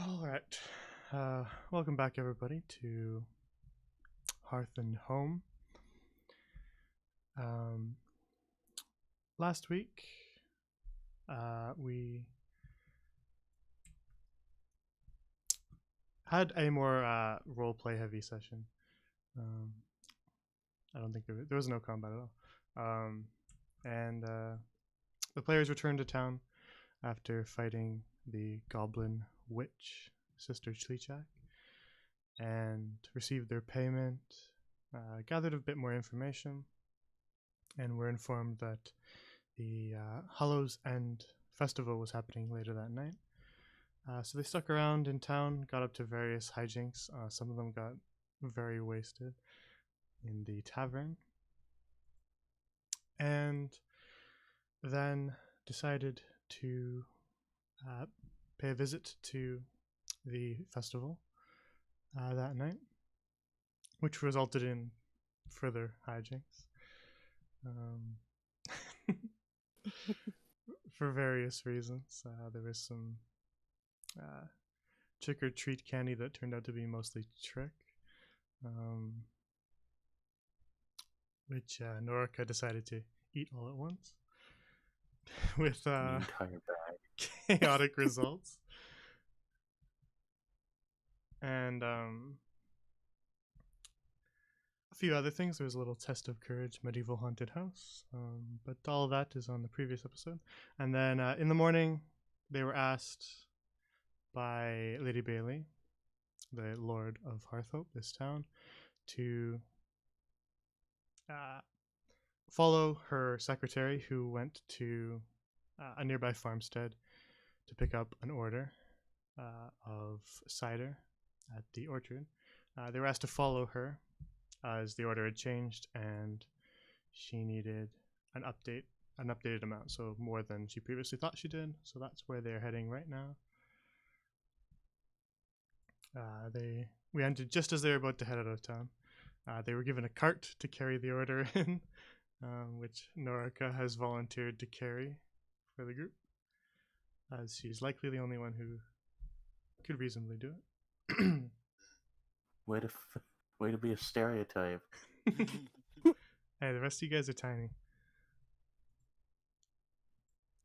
All right. Welcome back, everybody, to Hearth and Home. Last week, we had a more role-play heavy session. I don't think there was no combat at all. And the players returned to town after fighting the goblin witch, Sister Chlichak, and received their payment, gathered a bit more information, and were informed that the Hallows End festival was happening later that night. So they stuck around in town, got up to various hijinks. Some of them got very wasted in the tavern, and then decided to pay a visit to the festival that night, which resulted in further hijinks for various reasons. There was some trick or treat candy that turned out to be mostly trick, which Norica decided to eat all at once with the entire bag. chaotic results. And a few other things. There was a little test of courage, medieval haunted house, but all of that is on the previous episode. And then in the morning, they were asked by Lady Bailey, the Lord of Hearthhope, this town, to follow her secretary, who went to a nearby farmstead to pick up an order of cider at the orchard. They were asked to follow her as the order had changed, and she needed an updated amount, so more than she previously thought she did. So that's where they're heading right now. We ended just as they were about to head out of town. They were given a cart to carry the order in, which Norica has volunteered to carry for the group, as she's likely the only one who could reasonably do it. Way to be a stereotype. Hey, the rest of you guys are tiny.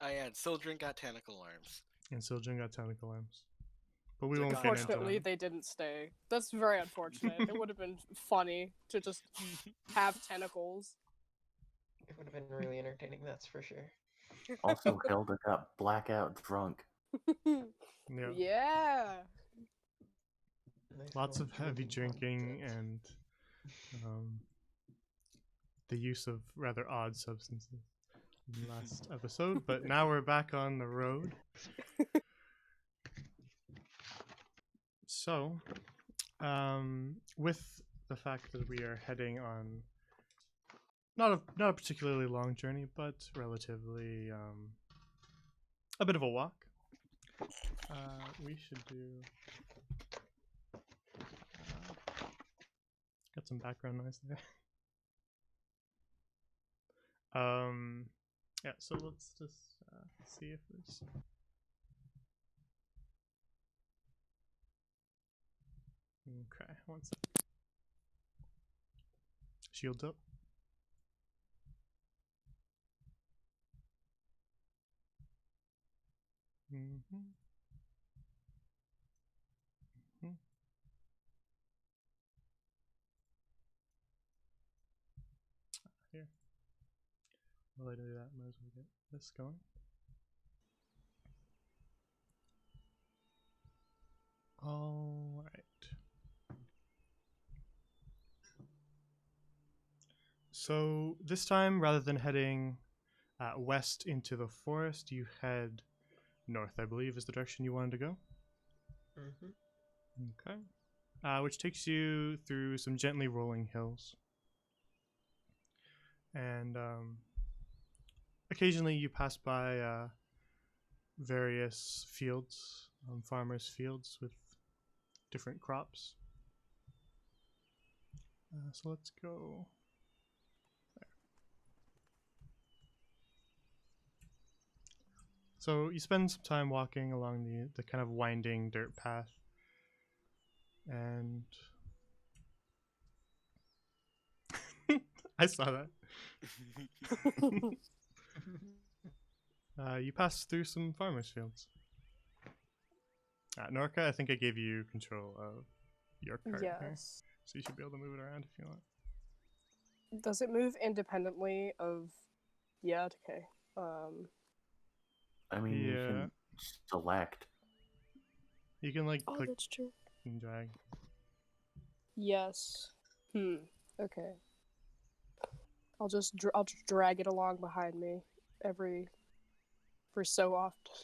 And Sildren got tentacle arms. And Sildren got tentacle arms. But we So won't get into Unfortunately, that. they didn't stay. That's very unfortunate. It would have been funny to just have tentacles. It would have been really entertaining, that's for sure. Also, Hilda got blackout drunk. Yeah. Nice Lots little of heavy drinking and the use of rather odd substances in the last episode. But now we're back on the road. So, with the fact that we are heading on not a particularly long journey, but relatively a bit of a walk, we should do. Got some background noise there. Yeah. So let's just see if there's. Okay, one sec. Shields up. Here. While I do that, might as well get this going. All right. So this time, rather than heading west into the forest, you head north, I believe, is the direction you wanted to go. Mm-hmm. Okay. Which takes you through some gently rolling hills. And occasionally you pass by various fields, farmers' fields with different crops. So let's go there. So you spend some time walking along the kind of winding dirt path, and I saw that. You pass through some farmers' fields. Norca, I think I gave you control of your cart here, Yes. so you should be able to move it around if you want. Does it move independently of? Yeah. Okay. I mean, you Yeah. can select. You can like Oh, click that's true. and drag. Yes. Okay. I'll just drag it along behind me for so often.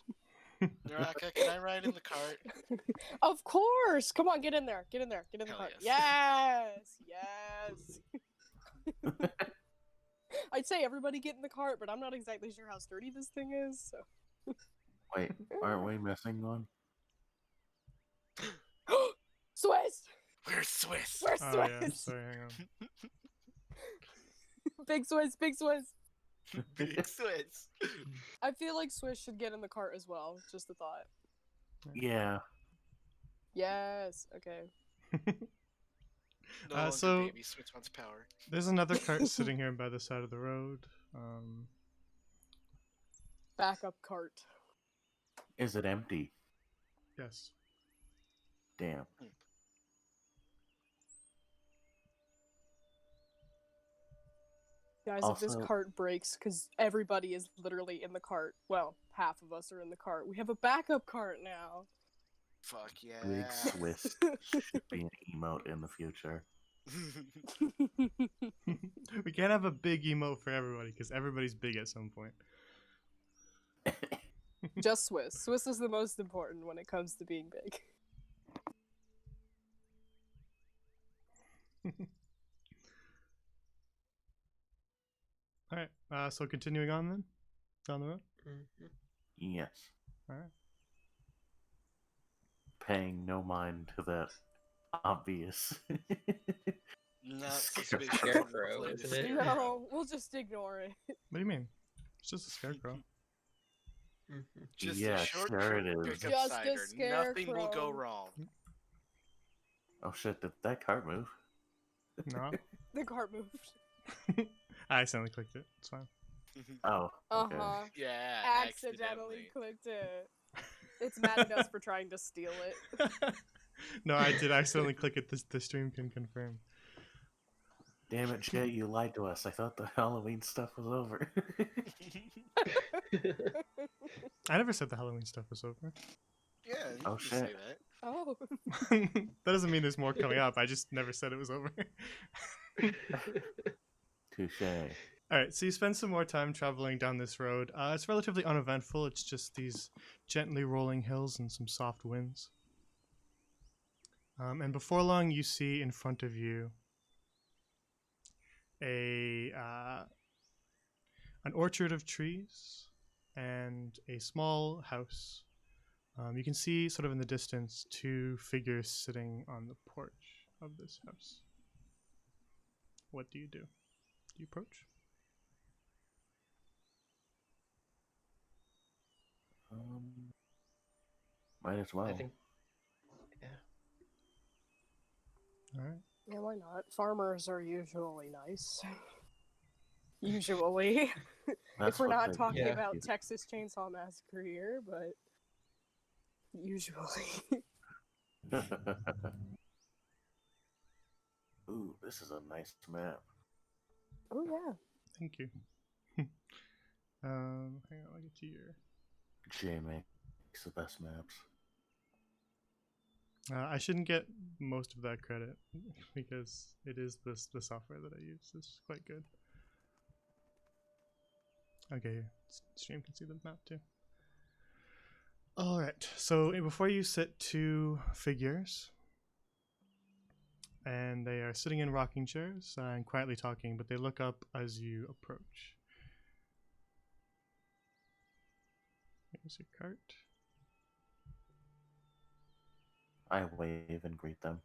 Naraka, can I ride in the cart? Of course. Come on, get in there. Get in there. Get in the Hell cart. yes. Yes. Yes. I'd say everybody get in the cart, but I'm not exactly sure how sturdy this thing is. So. Wait, aren't we missing one? Swiss. We're Swiss. We're Oh yeah, Swiss. sorry, hang on. Big Swiss. Big Swiss. Big Swiss. I feel like Swiss should get in the cart as well. Just a thought. Yeah. Yes. Okay. No longer so- baby. Swiss wants power. There's another cart sitting here by the side of the road. Backup cart. Is it empty? Yes. Damn. Guys, if this Also- cart breaks, because everybody is literally in the cart. Well, half of us are in the cart. We have a backup cart now. Fuck yeah. Big Swiss should be an emote in the future. We can't have a big emote for everybody because everybody's big at some point. Just Swiss. Swiss is the most important when it comes to being big. All right. So continuing on then, down the road. Mhm. Yes. All right. Paying no mind to that obvious. Not Scarecrow. suspicious. Scarecrow, Lovely isn't it? scarecrow. No, we'll just ignore it. What do you mean? It's just a scarecrow. Mhm. Just Yeah, a short sure trip it is. pickup Just a cider. Nothing will go scarecrow. wrong. Oh shit, did that cart move? No. The cart moved. I accidentally clicked it. It's fine. Oh, okay. Uh-huh. Yeah, Accidentally clicked it. It's mad at us for trying to steal it. No, I did accidentally click it. The stream can confirm. Damn it, Jay, you lied to us. I thought the Halloween stuff was over. I never said the Halloween stuff was over. Yeah, you Oh, can just say shit. that. Oh. That doesn't mean there's more coming up. I just never said it was over. Touche. All right, so you spend some more time traveling down this road. It's relatively uneventful. It's just these gently rolling hills and some soft winds. And before long, you see in front of you an orchard of trees and a small house. You can see sort of in the distance 2 figures sitting on the porch of this house. What do? Do you approach? Might as well. I think. Yeah. All right. Yeah, why not? Farmers are usually nice. Usually. That's If we're what not they- talking Yeah. about Texas Chainsaw Massacre here, but usually. Ooh, this is a nice map. Oh yeah. Thank you. Hang on, I'll get to your. Jay makes the best maps. I shouldn't get most of that credit because it is the software that I use is quite good. Okay, here. Stream can see the map too. All right, so before you sit 2 figures, and they are sitting in rocking chairs and quietly talking, but they look up as you approach. Here's your cart. I wave and greet them.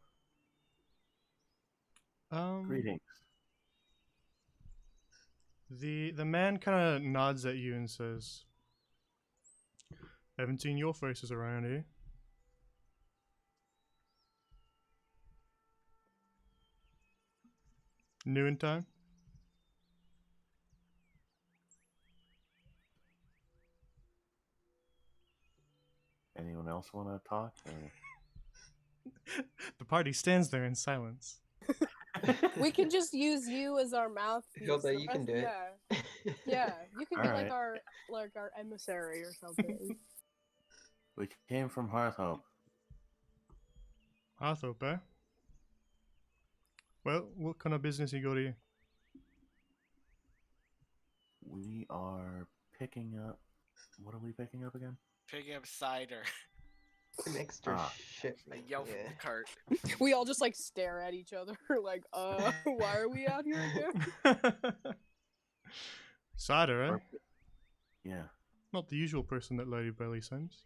Um, Greetings. The man kind of nods at you and says, Haven't seen your faces around here. New in town? Anyone else want to talk? The party stands there in silence. We can just use you as our mouthpiece. Hilda, The you can rest- do it. Yeah, yeah. You can be Alright. like our emissary or something. We came from Hearth. Arthur, eh? Well, what kind of business you got here? We are picking up. What are we picking up again? Picking up cider. An extra Ah. shit. I yell Yeah. from the cart. We all just like stare at each other, like, why are we out here again? Cider, eh? Yeah. Not the usual person that Lady Belly sends.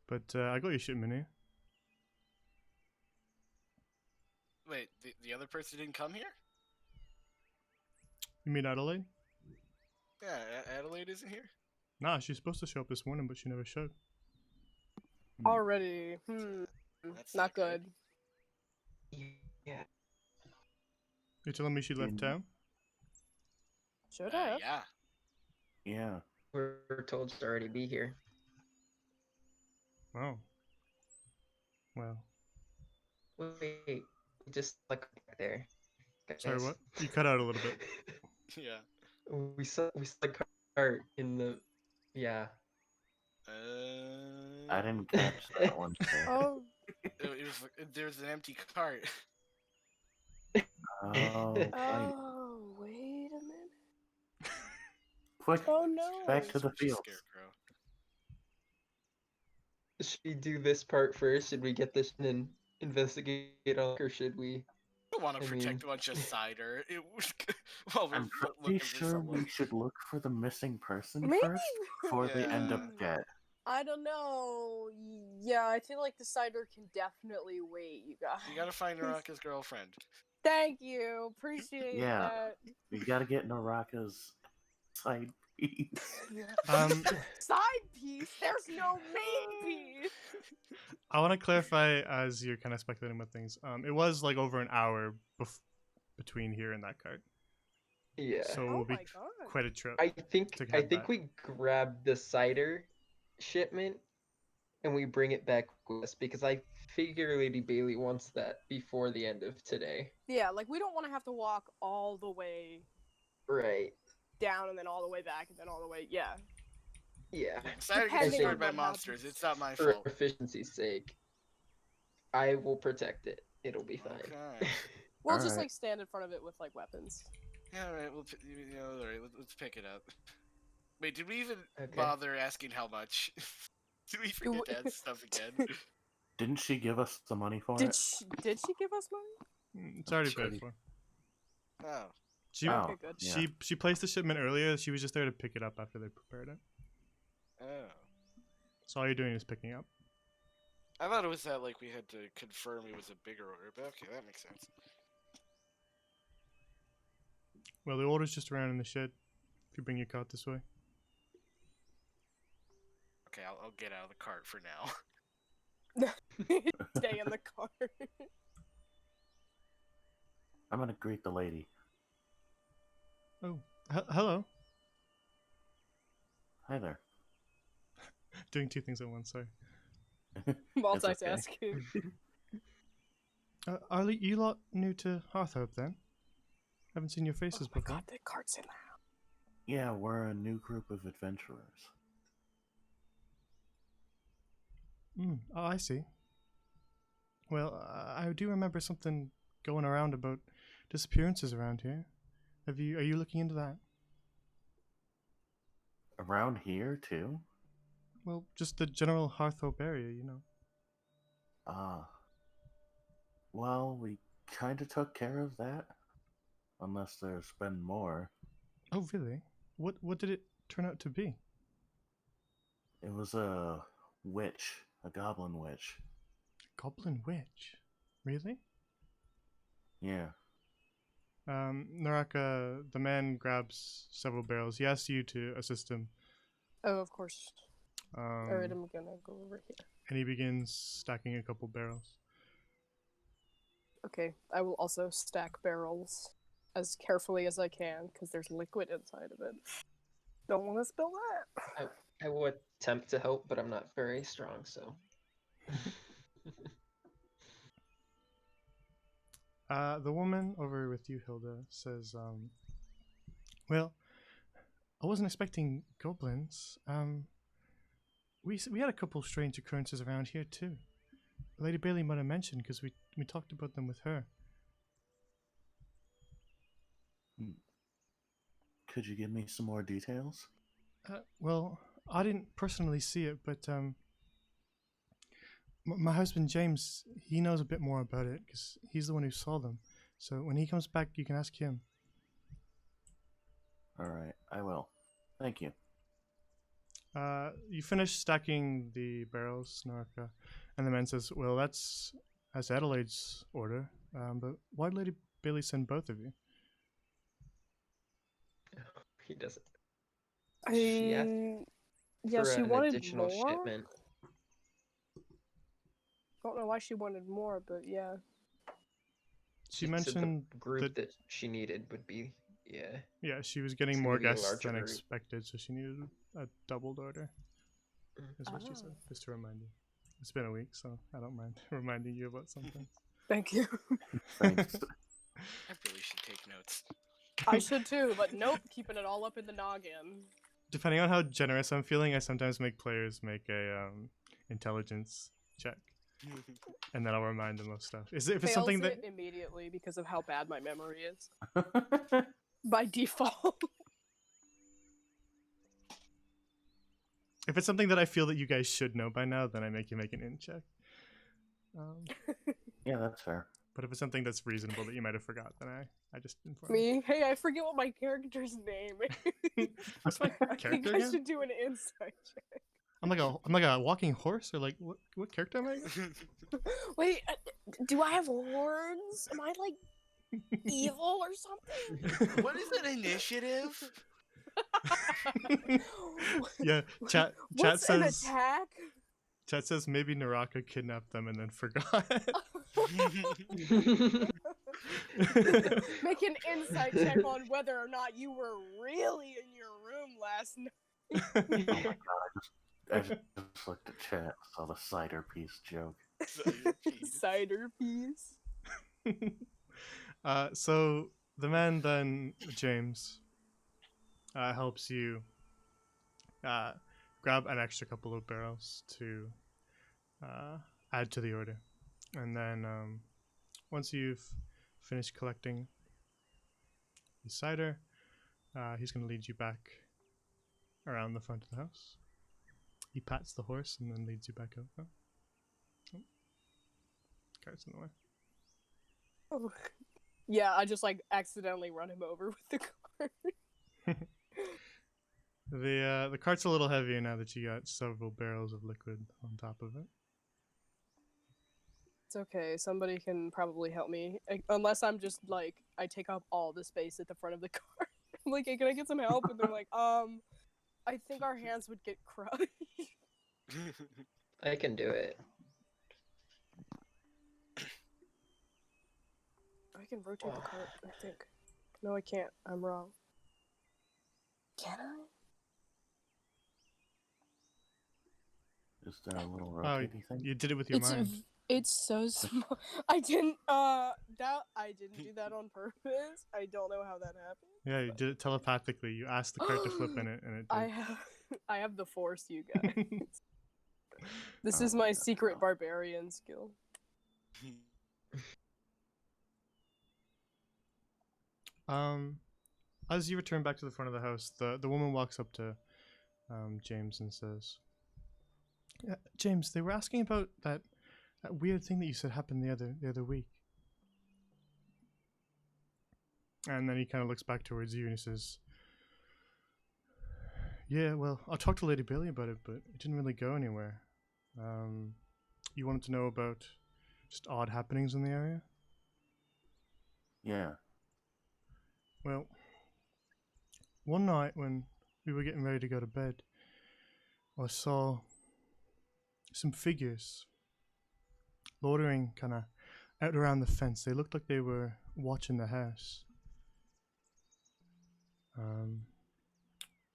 But I got your shipment here. Wait, the other person didn't come here? You mean Adelaide? Yeah, Adelaide isn't here? Nah, she's supposed to show up this morning, but she never showed. Already, That's not good. Yeah. You're telling me she left town? Should have. Yeah. Yeah. We're told to already be here. Oh. Well, Wait, just like back there. sorry, guys. what? You cut out a little bit. Yeah. We saw the cart in the. Yeah. I didn't catch that one. Sir. Oh, There's an empty cart. Oh, right. oh, wait a minute. Quick, Oh no. back to the Switch to field. Scarecrow. Should we do this part first? Should we get this and investigate on, or should we? I don't want to I protect mean- a bunch of cider. It was well, we're I'm looking pretty for sure someone. we should look for the missing person Maybe. first before they end up Yeah. dead. I don't know. Yeah, I feel like the cider can definitely wait, you guys. You gotta find Naraka's girlfriend. Thank you. Appreciate Yeah. that. We gotta get Naraka's side piece. Side piece? There's no main piece. I want to clarify as you're kind of speculating with things. It was like over an hour between here and that cart, Yeah. so it Oh will be my god. quite a trip. I think to head back. we grab the cider shipment and we bring it back with us because I figure Lady Bailey wants that before the end of today. Yeah, like we don't want to have to walk all the way Right. down and then all the way back and then all the way. Yeah. Yeah. Cider gets Depending destroyed on by what monsters. happens. It's not my For fault. efficiency's sake, I will protect it. It'll be fine. Okay. We'll just Alright. like stand in front of it with like weapons. Yeah, alright. Alright. Let's pick it up. Wait, did we even Okay. bother asking how much? Did we forget to add stuff again? Didn't she give us the money for Did it? she give us money? It's already Sorry. paid for. Oh. She Oh, Okay, good. yeah. she placed the shipment earlier. She was just there to pick it up after they prepared it. Oh. So all you're doing is picking up. I thought it was that like we had to confirm it was a bigger order, but okay, that makes sense. Well, the order's just around in the shed. If you bring your cart this way. Okay, I'll get out of the cart for now. Stay in the car. I'm gonna greet the lady. Oh, hello. Hi there. Doing two things at once. Sorry. Multitasking. Are you lot new to Hearth then? Haven't seen your Oh faces my before. god, the cart's in there. Yeah, we're a new group of adventurers. Oh, I see. Well, I do remember something going around about disappearances around here. Are you looking into that? Around here, too? Well, just the general Hearthhope area, you know. Ah. Well, we kinda took care of that. Unless there's been more. Oh, really? What did it turn out to be? It was a witch. A goblin witch. Goblin witch? Really? Yeah. Naraka, the man grabs several barrels. He asks you to assist him. Oh, of course. Alright, I'm gonna go over here. And he begins stacking a couple barrels. Okay, I will also stack barrels as carefully as I can, because there's liquid inside of it. Don't want to spill that. I would attempt to help, but I'm not very strong, so. The woman over with you, Hilda, says, well, I wasn't expecting goblins. We had a couple strange occurrences around here too. Lady Bailey might have mentioned because we talked about them with her. Could you give me some more details? Well, I didn't personally see it, but my husband James, he knows a bit more about it because he's the one who saw them. So when he comes back, you can ask him. All right, I will. Thank you. You finish stacking the barrels, Naraka, and the man says, "Well, that's Adelaide's order. But why did Lady Bailey send both of you?" He doesn't. Yeah, For she an wanted additional more. shipment. Don't know why she wanted more, but yeah. She said mentioned the group that she needed would be, yeah. yeah, she was getting It's more gonna be a guests larger than group. expected, so she needed a doubled order. Is what she said, just to remind you. It's been a week, so I don't mind reminding you about something. Thank you. Thanks. I really should take notes. I should too, but nope, keeping it all up in the noggin. Depending on how generous I'm feeling, I sometimes make players make a intelligence check, and then I'll remind them of stuff. If it's Fails something that it immediately because of how bad my memory is. By default. if it's something that I feel that you guys should know by now, then I make you make an int check. Yeah, that's fair. But if it's something that's reasonable that you might have forgot, then I just inform you. Me? Hey, I forget what my character's name is. What's my I think character I again? should do an insight check. I'm like a walking horse, or like what character am I? Wait, do I have horns? Am I like evil or something? What is an initiative? Yeah, chat What's an says attack? chat says maybe Naraka kidnapped them and then forgot. Make an insight check on whether or not you were really in your room last night. Oh my god, I just looked at chat, saw the cider piece joke. Cider piece. So the man then, James, helps you grab an extra couple of barrels to add to the order. And then once you've finished collecting the cider, he's going to lead you back around the front of the house. He pats the horse and then leads you back out. Oh. Cart's in the way. Oh. Yeah, I just like accidentally run him over with the cart. The cart's a little heavier now that you got several barrels of liquid on top of it. It's okay. Somebody can probably help me. Unless I'm just like, I take up all the space at the front of the car. I'm like, hey, can I get some help? And they're like, I think our hands would get crushed. I can do it. I can rotate the cart, I think. No, I can't. I'm wrong. Can I? Just a little Oh, rotating thing. you did it with your mind. It's so small. I didn't do that on purpose. I don't know how that happened. Yeah, you did it telepathically. You asked the cart to flip in it, and it did. I have the force, you guys. This is my secret barbarian skill. As you return back to the front of the house, the woman walks up to James and says, "James, they were asking about that weird thing that you said happened the other week." And then he kind of looks back towards you and he says, "Yeah, well, I talked to Lady Bailey about it, but it didn't really go anywhere. You wanted to know about just odd happenings in the area?" Yeah. Well, one night when we were getting ready to go to bed, I saw some figures loitering kind of out around the fence. They looked like they were watching the house.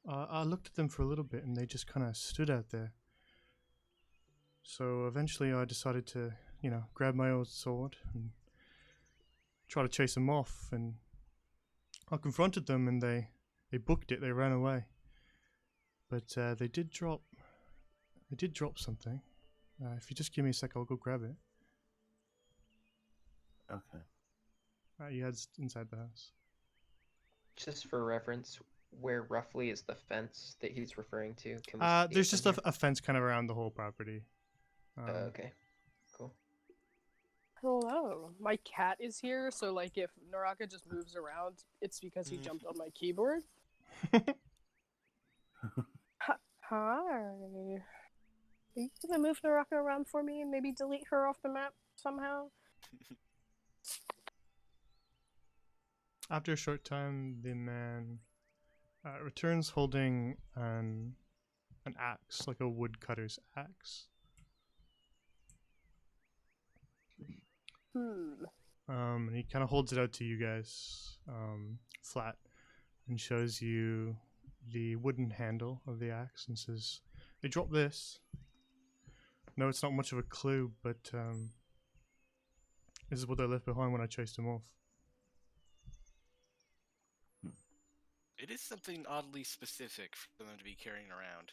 I looked at them for a little bit and they just kind of stood out there. So eventually I decided to, grab my old sword and try to chase them off. And I confronted them and they booked it. They ran away. But they did drop something. If you just give me a sec, I'll go grab it. Okay. You had inside the house. Just for reference, where roughly is the fence that he's referring to? Can we see There's it just from a fence kind of around the whole property. here? Okay, cool. Hello. My cat is here, so like if Naraka just moves around, it's because he jumped on my keyboard. Hi. Are you gonna move Naraka around for me and maybe delete her off the map somehow? After a short time, the man returns holding an axe, like a woodcutter's axe. And he kind of holds it out to you guys, flat, and shows you the wooden handle of the axe and says, "They dropped this." No, it's not much of a clue, but this is what they left behind when I chased them off. It is something oddly specific for them to be carrying around.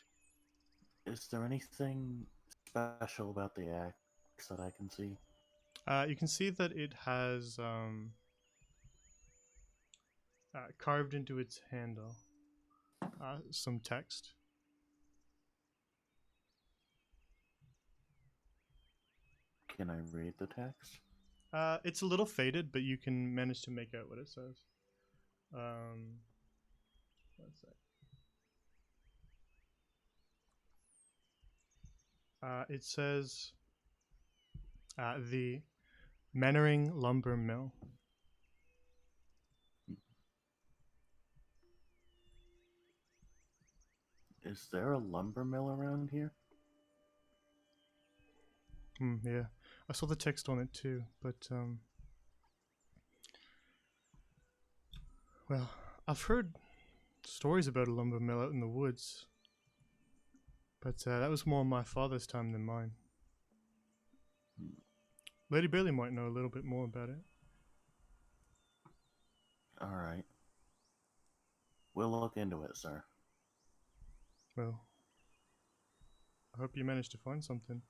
Is there anything special about the axe that I can see? You can see that it has carved into its handle some text. Can I read the text? It's a little faded, but you can manage to make out what it says. One sec. It says the Mannering Lumber Mill. Is there a lumber mill around here? Yeah, I saw the text on it too, but well, I've heard stories about a lumber mill out in the woods, but that was more my father's time than mine. Lady Bailey might know a little bit more about it. Alright. We'll look into it, sir. Well, I hope you managed to find something.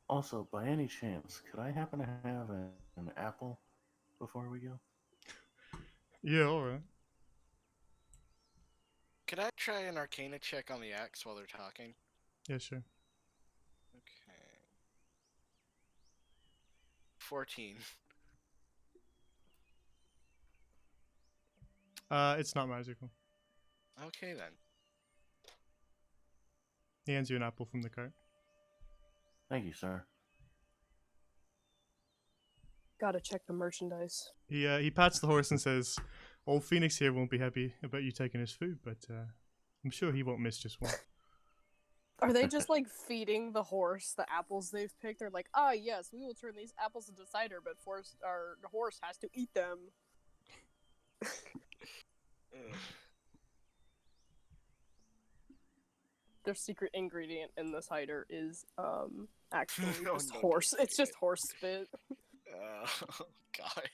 Also, by any chance, could I happen to have an apple before we go? Yeah, alright. Could I try an Arcana check on the axe while they're talking? Yeah, sure. Okay. 14. It's not magical. Okay then. He hands you an apple from the cart. Thank you, sir. Gotta check the merchandise. He pats the horse and says, "Old Phoenix here won't be happy about you taking his food, but I'm sure he won't miss just one." Are they just like feeding the horse the apples they've picked? They're like, ah, yes, we will turn these apples into cider, but our horse has to eat them. Their secret ingredient in the cider is actually Oh, just no, horse. don't It's say just horse spit. Oh, God.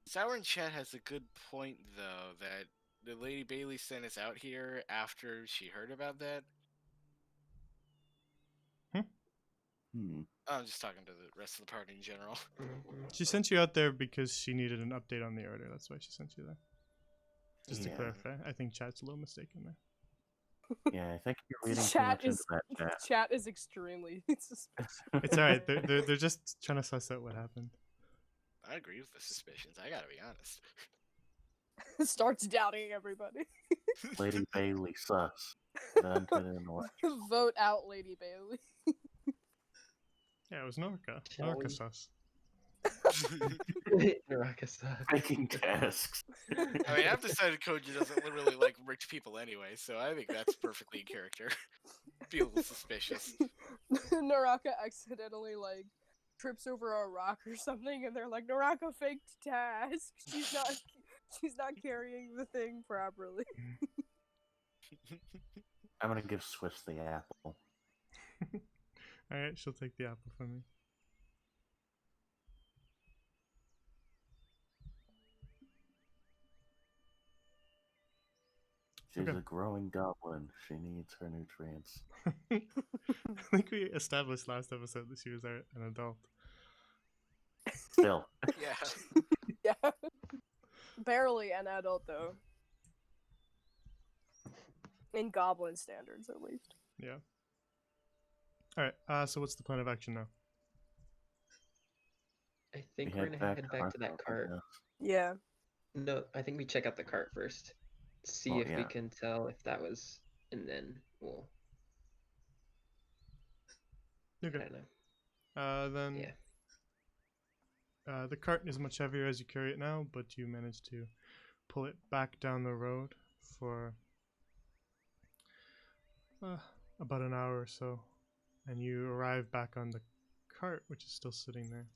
Sour and Chat has a good point, though, that the Lady Bailey sent us out here after she heard about that. I'm just talking to the rest of the party in general. She sent you out there because she needed an update on the order. That's why she sent you there. Just to Yeah. clarify, I think chat's a little mistaken there. Yeah, I think you're reading too Chat much into is that chat. chat is extremely suspicious. It's alright. They're just trying to suss out what happened. I agree with the suspicions, I gotta be honest. Starts doubting everybody. Lady Bailey sus. Vented in the Vote out Lady Bailey. Yeah, it was Norca. Shall Norca we? sauce. Narakasa. Making tasks. I mean, I've decided Koji doesn't really like rich people anyway, so I think that's perfectly in character. Be a little suspicious. Naraka accidentally like trips over a rock or something, and they're like, Naraka faked task. She's not carrying the thing properly. I'm gonna give Swiss the apple. Alright, she'll take the apple from me. She's Okay. a growing goblin. She needs her nutrients. I think we established last episode that she was an adult. Still, Yeah. Yeah. Barely an adult though. In goblin standards at least. Yeah. Alright, so what's the plan of action now? I think we we're gonna head back to that Hearth, cart. Yeah. No, I think we check out the cart first. See Oh, if we yeah. can tell if that was, and then we'll. I Okay. don't know. Then Yeah. the cart is much heavier as you carry it now, but you manage to pull it back down the road for about an hour or so, and you arrive back on the cart, which is still sitting there.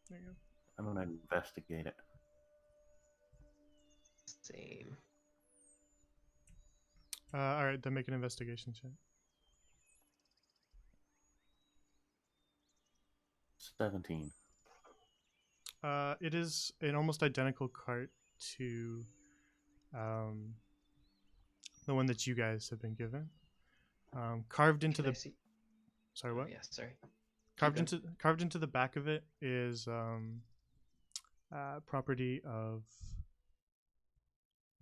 There you go. I'm gonna investigate it. Same. Alright, then make an investigation check. 17. It is an almost identical cart to the one that you guys have been given. Carved into Can I the see? sorry, Oh, what? yeah, sorry. Carved going. into the back of it is property of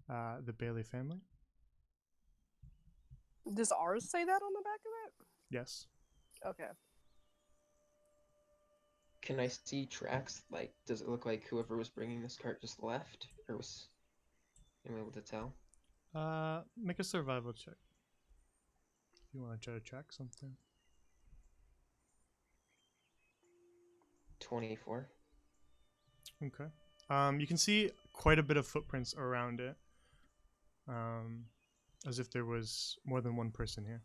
the Bailey family. Does ours say that on the back of Yes. it? Okay. Can I see tracks? Like, does it look like whoever was bringing this cart just left, or was? Am I able to tell? Make a survival check. If you want to try to track something. 24. Okay. You can see quite a bit of footprints around it. As if there was more than one person here.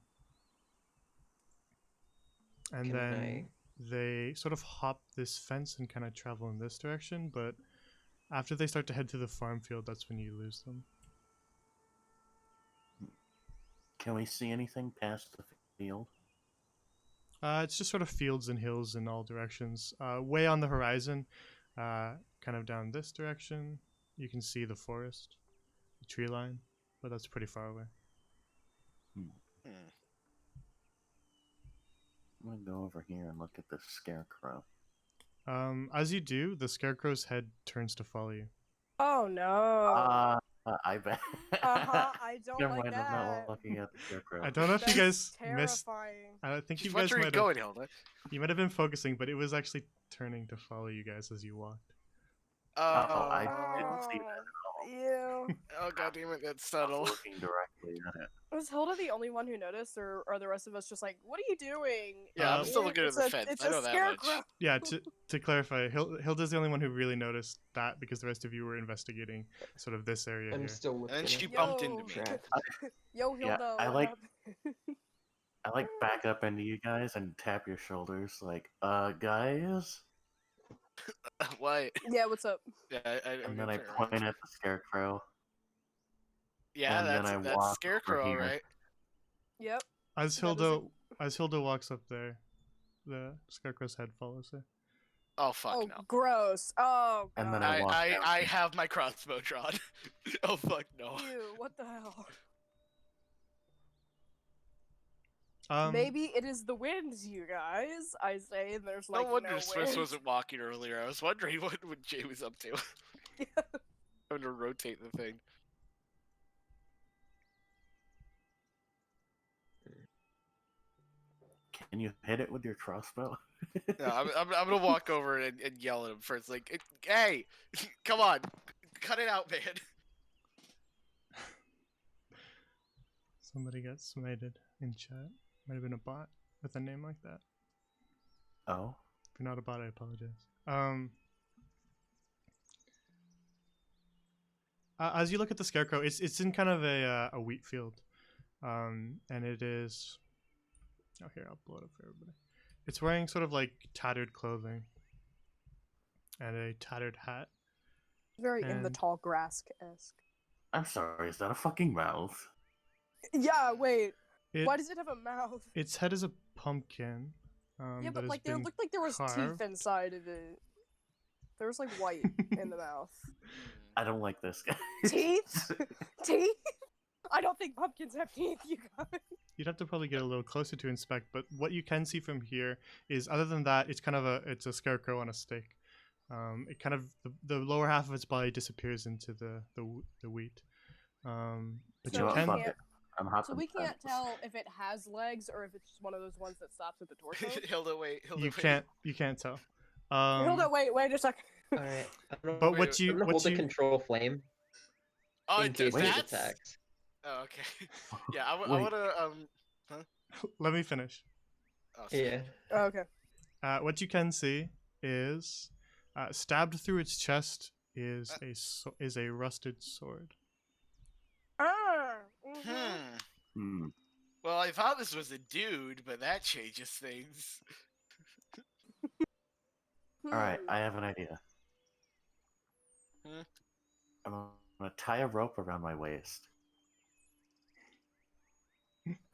And Can then they sort of hop this fence and kind of travel in this direction, but after they start to head to the farm field, that's when you lose them. Can we see anything past the field? It's just sort of fields and hills in all directions. Way on the horizon, kind of down this direction, you can see the forest, the tree line, but that's pretty far away. Hmm. I'm gonna go over here and look at the scarecrow. As you do, the scarecrow's head turns to follow you. Oh no. I bet. I don't Never like mind, I'm that. not looking at the scarecrow. I don't know if you That's guys missed. terrifying. I think you Just guys watch where you're might going, have. Hilda. You might have been focusing, but it was actually turning to follow you guys as you walked. Oh, I didn't see that. Ew. Oh god damn it, that's I was subtle. looking directly at it. Was Hilda the only one who noticed, or are the rest of us just like, what are you doing? Yeah, I'm still looking at It's the a- fence. It's I know a that scarecrow. much. Yeah, to clarify, Hilda's the only one who really noticed that because the rest of you were investigating sort of this area I'm here. still looking. And then she at bumped Yo. into me. tracks. Yo, Yeah, Hilda. I what like- happened? I like back up into you guys and tap your shoulders, like, guys. What? Yeah, what's up? Yeah, And then I point at the scarecrow. Yeah, and then that's I that's walk over Scarecrow, here. right? Yep. As That is Hilda walks up there, the scarecrow's head follows her. Oh fuck Oh, no. gross. Oh, God. And then I walk down I here. have my crossbow drawn. Oh fuck no. Ew, what the hell? Maybe Maybe it is the wind, you guys. I say there's No like wonder no Swiss wind. wasn't walking earlier. I was wondering what Jay was up to. Yeah. Having to rotate the thing. Can you hit it with your crossbow? No, I'm gonna walk over and yell at him first, like, hey, come on, cut it out, man. Somebody got smited in chat. Might have been a bot with a name like that. Oh, If you're not a bot, I apologize. As you look at the scarecrow, it's in kind of a wheat field, and it is. Oh, here, I'll blow it up for everybody. It's wearing sort of like tattered clothing and a tattered hat. Very in the And- tall grass esque. I'm sorry. Is that a fucking mouth? Yeah, wait. It, Why does it have a mouth? its head is a pumpkin. Yeah, that but has like there been looked like there was carved. teeth inside of it. There was like white in the mouth. I don't like this guy. Teeth? Teeth? I don't think pumpkins have teeth, you guys. You'd have to probably get a little closer to inspect, but what you can see from here is, other than that, it's kind of it's a scarecrow on a stake. It kind of the lower half of its body disappears into the wheat. But You you know what, can. fuck can't- it. I'm So hopping we can't fence. tell if it has legs or if it's just one of those ones that stops at the torso. Hilda, wait. Hilda, You wait. can't tell. Hold on, wait a second. Alright. But Wait, what I'm you gonna what hold the you control flame Oh, in case it that's... attacks. Oh, okay. Yeah, I Wait. want to let me finish. Oh, sorry. Yeah. Oh, okay. What you can see is stabbed through its chest is a rusted sword. Ah. Mhm. Hmm. Hmm. Well, I thought this was a dude, but that changes things. All right, Hmm. I have an idea. Hmm? I'm gonna tie a rope around my waist,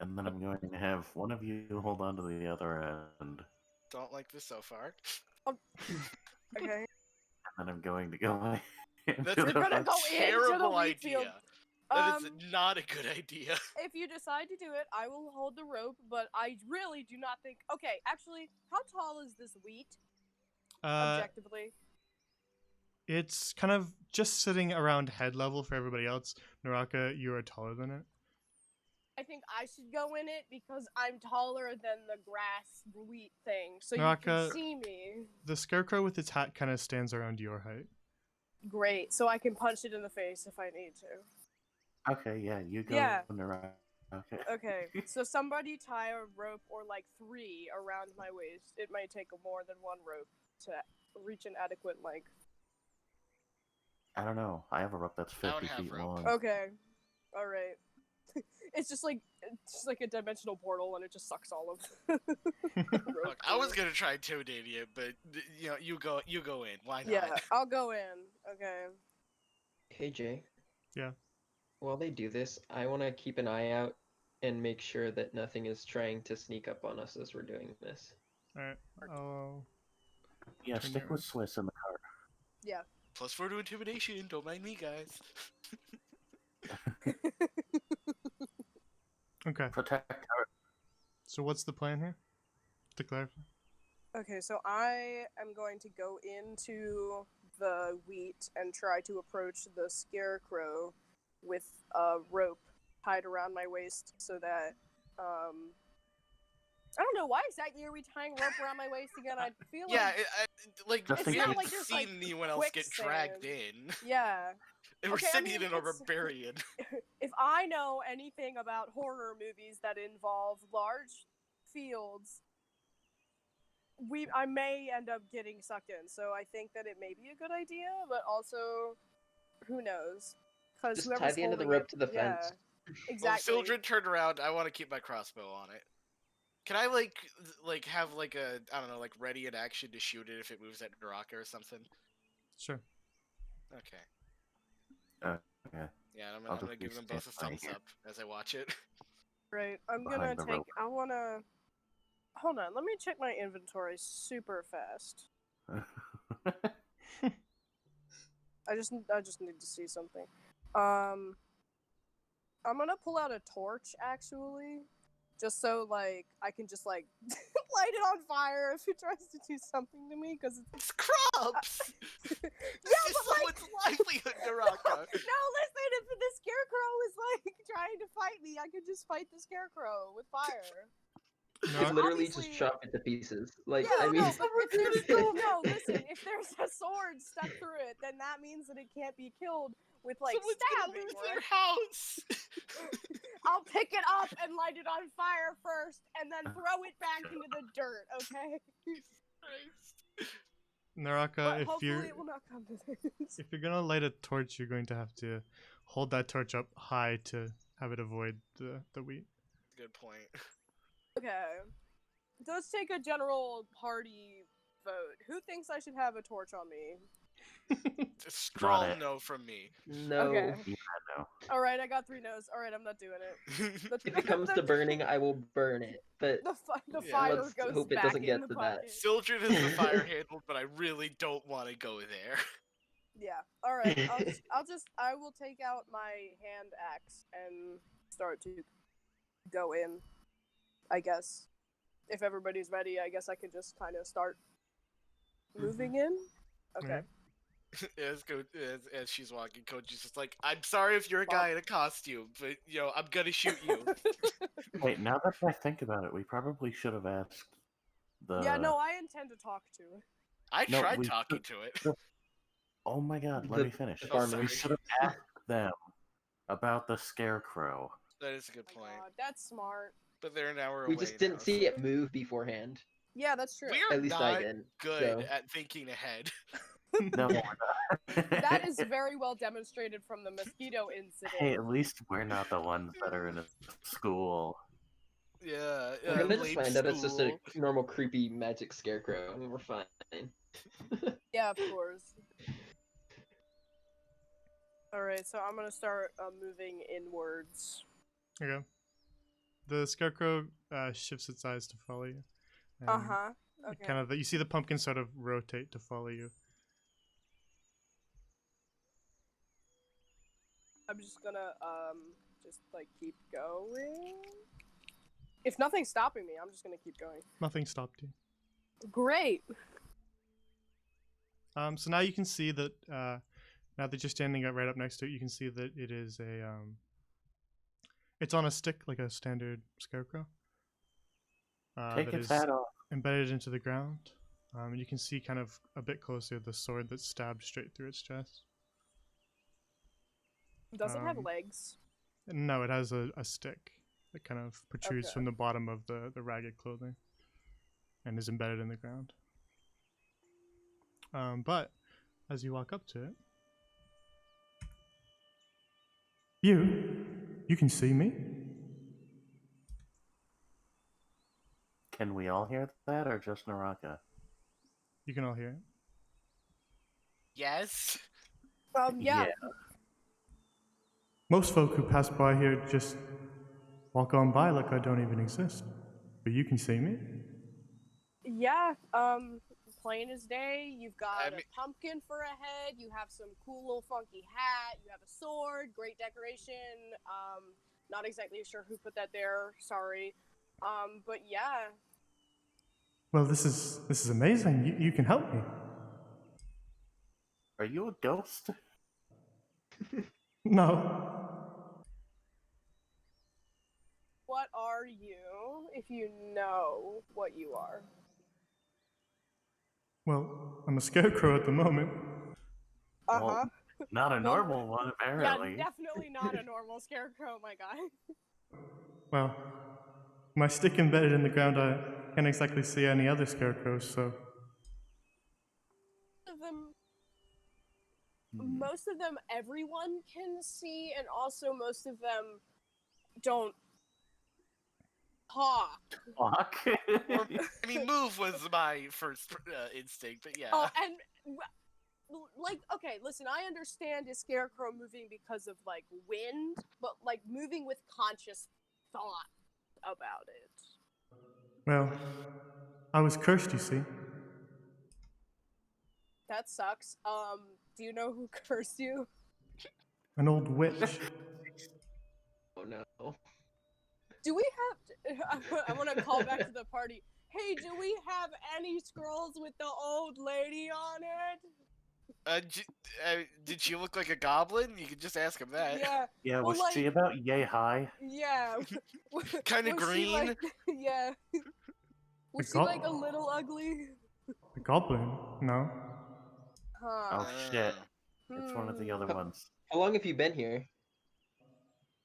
and then I'm going to have one of you hold on to the other end, Don't like this so far. Okay. and then I'm going to go into That's You're the gonna rope. go into the terrible wheat idea. field. That is not a good idea. If you decide to do it, I will hold the rope, but I really do not think. Okay, actually, how tall is this wheat objectively? It's kind of just sitting around head level for everybody else. Naraka, you are taller than it. I think I should go in it because I'm taller than the grass wheat thing, so you Naraka- can see me. The scarecrow with its hat kind of stands around your height. Great, so I can punch it in the face if I need to. Okay, yeah, you go. Yeah. Naraka. Okay. Okay, so somebody tie a rope or like 3 around my waist. It might take more than one rope to reach an adequate length. I don't know. I have a rope that's I don't 50 have feet rope. long. Okay, all right. It's just like a dimensional portal, and it just sucks all of. the rope Look, I was through. gonna try intimidating it, but you know, you go in. Why not? Yeah, I'll go in. Okay. Hey Jay. Yeah. While they do this, I want to keep an eye out and make sure that nothing is trying to sneak up on us as we're doing this. All right. Oh, Yeah, Turn stick your- with Swiss in the cart. Yeah. +4 to intimidation. Don't mind me, guys. okay. Protect our. So what's the plan here? To clarify. Okay, so I am going to go into the wheat and try to approach the scarecrow with a rope tied around my waist so that I don't know, why exactly are we tying rope around my waist again? I feel Yeah, like Just we in haven't case- like there's, seen like, anyone else get dragged quicksand. in. yeah. And we're Okay, I sitting mean, in a it's- barbarian. If I know anything about horror movies that involve large fields, I may end up getting sucked in. So I think that it may be a good idea, but also, who knows? Because Just whoever's tie the end of the holding rope to the yeah, fence. Well, exactly. Sildred turned around. I want to keep my crossbow on it. Can I like have like a I don't know like ready in action to shoot it if it moves at Naraka or something? Sure. Okay. Okay. Yeah, I'm I'll gonna just give be them both a standing thumbs here. up as I watch it. Right. I'm Behind gonna the take. rope. I wanna. Hold on. Let me check my inventory super fast. I just need to see something. I'm gonna pull out a torch actually, just so like I can just like light it on fire if it tries to do something to me, because it's It's crops. yeah, This is but like someone's livelihood, Naraka. no, listen, if the scarecrow is like trying to fight me, I could just fight the scarecrow with fire. No, Could literally obviously- just chop it to pieces. Like, Yeah, I mean, no, but if there's no, listen, if there's a sword stuck through it, then that means that it can't be killed with like Someone's gonna stabbing. lose Right? their house. I'll pick it up and light it on fire first, and then throw it back into the dirt. Okay. Christ. Naraka, But if hopefully you're it will not come to this. if you're gonna light a torch, you're going to have to hold that torch up high to have it avoid the wheat. Good point. Okay. Let's take a general party vote. Who thinks I should have a torch on me? A strong it. no from me. no. Okay. Yeah, no. All right, I got 3 no's. All right, I'm not doing it. If it comes to burning, I will burn it. But the Yeah. fire Let's goes hope it back doesn't in get the to that. bucket. Sildred is the fire handled, but I really don't want to go there. Yeah. All right. I will take out my hand axe and start to go in. I guess. If everybody's ready, I guess I can just kind of start moving in. Okay. As she's walking, Koji's just like, I'm sorry if you're a guy in a costume, but I'm gonna shoot you. Wait, now that I think about it, we probably should have asked the. Yeah. No, I intend to talk to it. I No, tried we talking should- to it. Oh my god, let The me finish. farmers. We should have asked them about the scarecrow. That is a good Oh my point. God, that's smart. But they're an hour away. we just didn't now, see so- it move beforehand. Yeah, that's true. We're At least not I didn't. good so. at thinking ahead. No, we're not. That is very well demonstrated from the mosquito incident. Hey, at least we're not the ones that are in a school. Yeah. We're gonna just late find out it's just a school. normal creepy magic scarecrow, and we're fine. Yeah, of course. Alright, so I'm gonna start moving inwards. Okay. The scarecrow shifts its eyes to follow you. and Uh-huh. it Okay. Kind of, you see the pumpkin sort of rotate to follow you. I'm just gonna just like keep going. If nothing's stopping me, I'm just gonna keep going. Nothing stopped you. Great. So now you can see that now that you're standing right up next to it, you can see that it is it's on a stick like a standard scarecrow. Take that its is hat off. embedded into the ground. And you can see kind of a bit closer the sword that's stabbed straight through its chest. Does it have Um, legs? No, it has a stick that kind of protrudes Okay. from the bottom of the ragged clothing and is embedded in the ground. But as you walk up to it, you can see me. Can we all hear that, or just Naraka? You can all hear it. Yes. Yeah. Most folk who pass by here just walk on by like I don't even exist. But you can see me. Yeah, plain as day. You've got I mean- a pumpkin for a head. You have some cool little funky hat. You have a sword. Great decoration. Not exactly sure who put that there. Sorry. But yeah. Well, this is amazing. You can help me. Are you a ghost? No. What are you, if you know what you are? Well, I'm a scarecrow at the moment. Uh-huh. Well, not a normal one, apparently. Yeah, definitely not a normal scarecrow, my guy. Well, my stick embedded in the ground, I can't exactly see any other scarecrows, so Most of them everyone can see, and also most of them don't talk. Fuck. Or, I mean, move was my first instinct, but yeah. Oh, and like, okay, listen, I understand a scarecrow moving because of like wind, but like moving with conscious thought about it. well, I was cursed, you see. That sucks. Do you know who cursed you? An old witch. Oh no. Do we have? I want to call back to the party. Hey, do we have any scrolls with the old lady on it? Did she look like a goblin? You could just ask him that. Yeah. Yeah, Well, was like, she about yay high? yeah. Kinda Was she, green? like, yeah. Was she like a little ugly? A goblin? No. Huh. Oh shit. It's one of the other Hmm. ones. How long have you been here?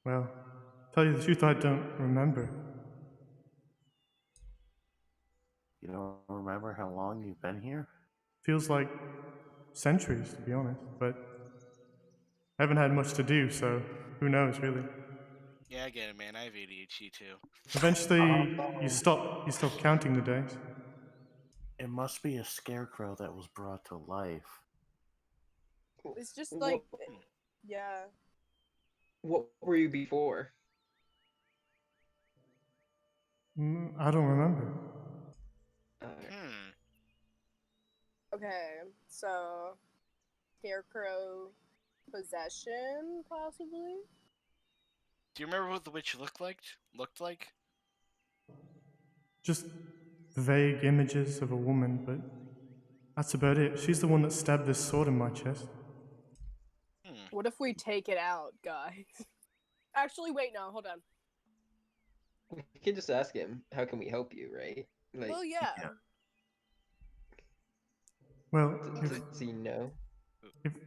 Well, tell you the truth, I don't remember. You don't remember how long you've been here? Feels like centuries, to be honest, but I haven't had much to do, so who knows, really. Yeah, I get it, man. I have ADHD too. Eventually, you stop counting the days. It must be a scarecrow that was brought to life. It's just What, like, yeah. what were you before? I don't remember. Hmm. Okay, so scarecrow possession, possibly. Do you remember what the witch looked like? Just vague images of a woman, but that's about it. She's the one that stabbed this sword in my chest. Hmm. What if we take it out, guys? Actually, wait, no, hold on. We can just ask him, how can we help you, right? Like, Well, yeah. Yeah. Well, does he know?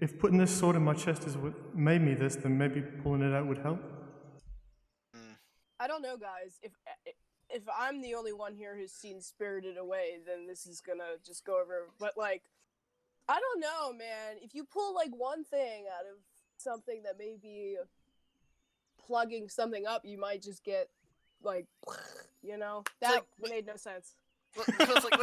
if putting this sword in my chest is what made me this, then maybe pulling it out would help. Hmm. I don't know, guys. If I'm the only one here who's seen Spirited Away, then this is gonna just go over. But like, I don't know, man. If you pull like one thing out of something that may be plugging something up, you might just get like, you know, that made no sense. Because like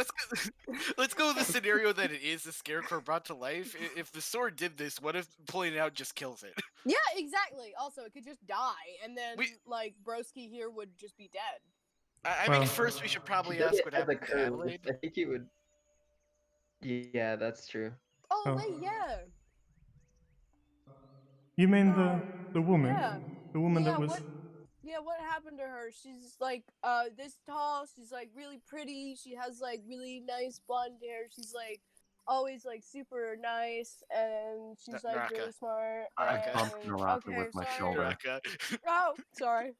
let's go with the scenario that it is the scarecrow brought to life. If the sword did this, what if pulling it out just kills it? Yeah, exactly. Also, it could just die, and then We- like Broski here would just be dead. I Well- think first we should probably He does ask it what as a happened to curve. Adelaide. I think he would. Yeah, that's true. Oh, Oh. wait, yeah. You mean the woman? Yeah. The woman Yeah, that was. what happened to her? She's like this tall, she's like really pretty, she has like really nice blonde hair, she's like always like super nice, and she's like Naraka. really smart. I Okay. bumped And Naraka okay, with my sorry. shoulder. Naraka. Oh, sorry.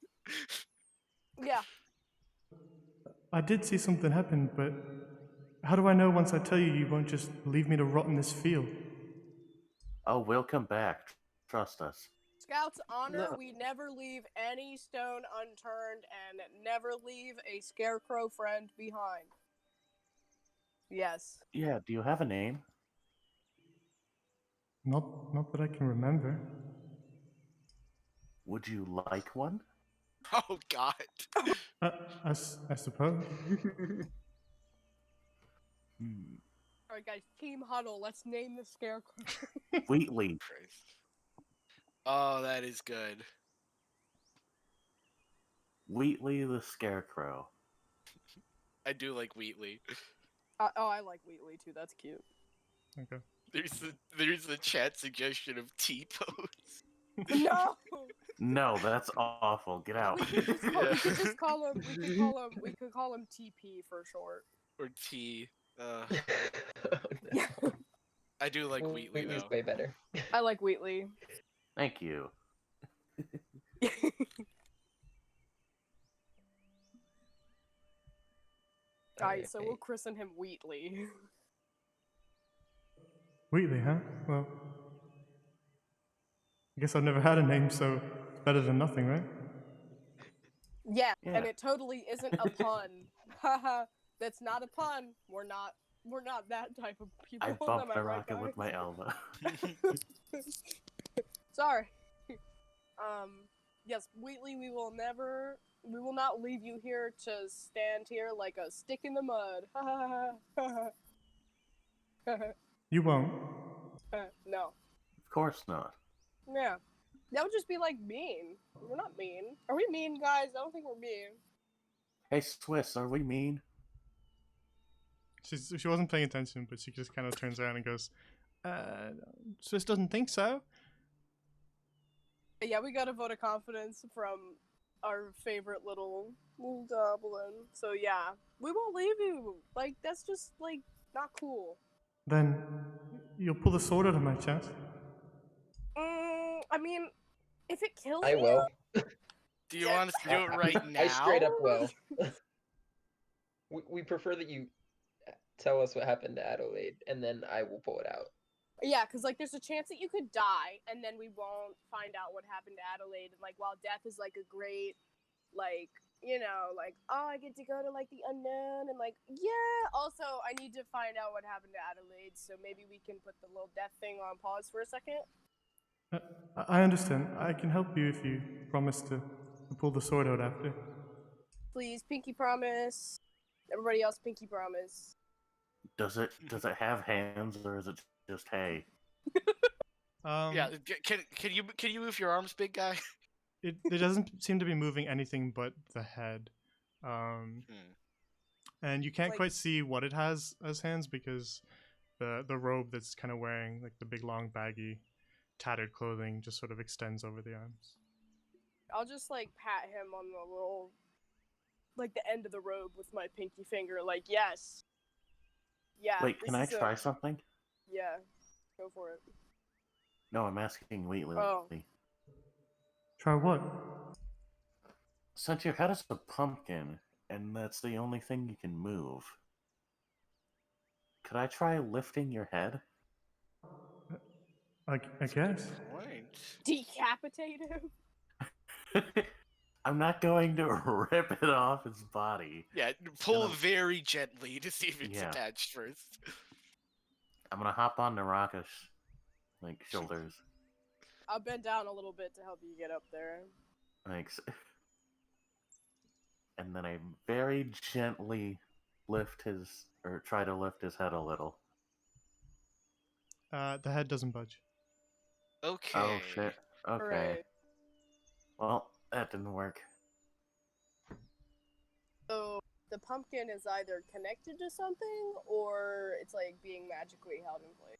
Yeah. I did see something happen, but how do I know once I tell you you won't just leave me to rot in this field? Oh, we'll come back. Trust us. Scout's honor, No. we never leave any stone unturned and never leave a scarecrow friend behind. Yes. Yeah, do you have a name? Not that I can remember. Would you like one? Oh God. I suppose. Alright, guys, team huddle. Let's name the scarecrow. Wheatley. Christ. Oh, that is good. Wheatley the Scarecrow. I do like Wheatley. Oh, I like Wheatley too. That's cute. Okay. There's the chat suggestion of T-pose. No. No, that's awful. Get out. We could just call him. We could call him TP for short. Or T. Oh, Yeah. I do like Wheatley Wheatley's though. way better. I like Wheatley. Thank you. Alright, so we'll Okay. christen him Wheatley. Wheatley, huh? Well, I guess I've never had a name, so it's better than nothing, right? Yeah, Yeah. and it totally isn't a pun. Haha, that's not a pun. We're not that type of people. I Am bumped I right, Naraka with guys? my elbow. Sorry. Yes, Wheatley, we will not leave you here to stand here like a stick in the mud. You won't. No. Of course not. Yeah. That would just be like mean. We're not mean. Are we mean, guys? I don't think we're mean. Hey, Swiss, are we mean? She wasn't paying attention, but she just kind of turns around and goes, Swiss doesn't think so. Yeah, we got a vote of confidence from our favorite little goblin. So yeah, we won't leave you. Like, that's just like not cool. Then you'll pull the sword out of my chest. I mean, if it kills I you, will. Do you want us to do it right now? I straight up will. We prefer that you tell us what happened to Adelaide, and then I will pull it out. yeah, because like there's a chance that you could die, and then we won't find out what happened to Adelaide. And like, while death is like a great, like, you know, like, oh, I get to go to like the unknown, and like, yeah. Also, I need to find out what happened to Adelaide, so maybe we can put the little death thing on pause for a second. I understand. I can help you if you promise to pull the sword out after. Please, pinky promise. Everybody else, pinky promise. Does it have hands or is it just hay? Yeah. Can you move your arms, big guy? It doesn't seem to be moving anything but the head. And you can't Like- quite see what it has as hands because the robe that's kind of wearing, like the big long baggy tattered clothing, just sort of extends over the arms. I'll just like pat him on the little, like the end of the robe with my pinky finger, like, yes. Yeah. Wait, this can I is a- try something? Yeah, go for it. No, I'm asking Wheatley. Oh. Try what? Since your head is a pumpkin, and that's the only thing you can move, could I try lifting your head? I guess. Point. Decapitate him? I'm not going to rip it off his body. Yeah, pull Gonna- very gently to see if it's Yeah. attached first. I'm gonna hop on Naraka's like shoulders. I'll bend down a little bit to help you get up there. Thanks. And then I very gently try to lift his head a little. The head doesn't budge. Okay. Oh shit. Okay. Hooray. Well, that didn't work. So the pumpkin is either connected to something or it's like being magically held in place.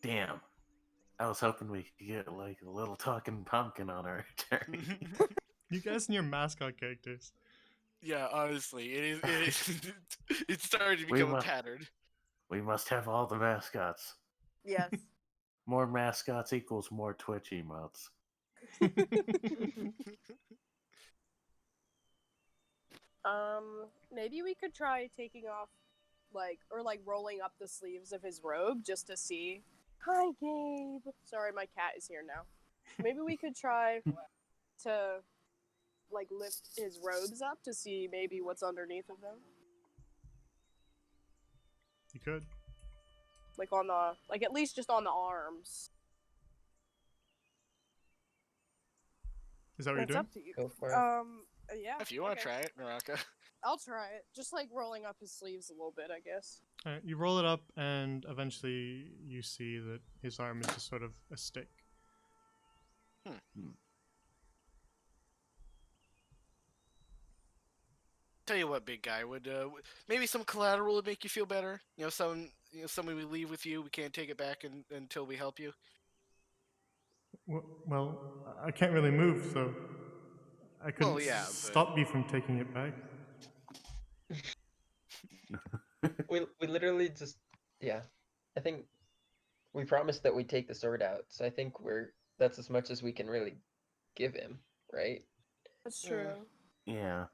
Damn. I was hoping we could get like a little talking pumpkin on our journey. You guys and your mascot characters. Yeah, honestly, it is. It's starting to We become a must- pattern. We must have all the mascots. Yes. More mascots equals more Twitch emotes. Maybe we could try taking off, like, or like rolling up the sleeves of his robe just to see. Hi, Gabe. Sorry, my cat is here now. Maybe we could try to, like, lift his robes up to see maybe what's underneath of them. You could. Like on the, like at least just on the arms. Is that what you're It's doing? up to you. Go for it. Yeah. If you want to okay. try it, Naraka. I'll try it. Just like rolling up his sleeves a little bit, I guess. Alright, you roll it up, and eventually you see that his arm is just sort of a stick. Tell you what, big guy, would maybe some collateral would make you feel better. Somebody we leave with you. We can't take it back until we help you. Well, I can't really move, so I couldn't Well, yeah, but- stop you from taking it back. We literally just, yeah. I think we promised that we'd take the sword out, so I think that's as much as we can really give him, right? That's true. Yeah.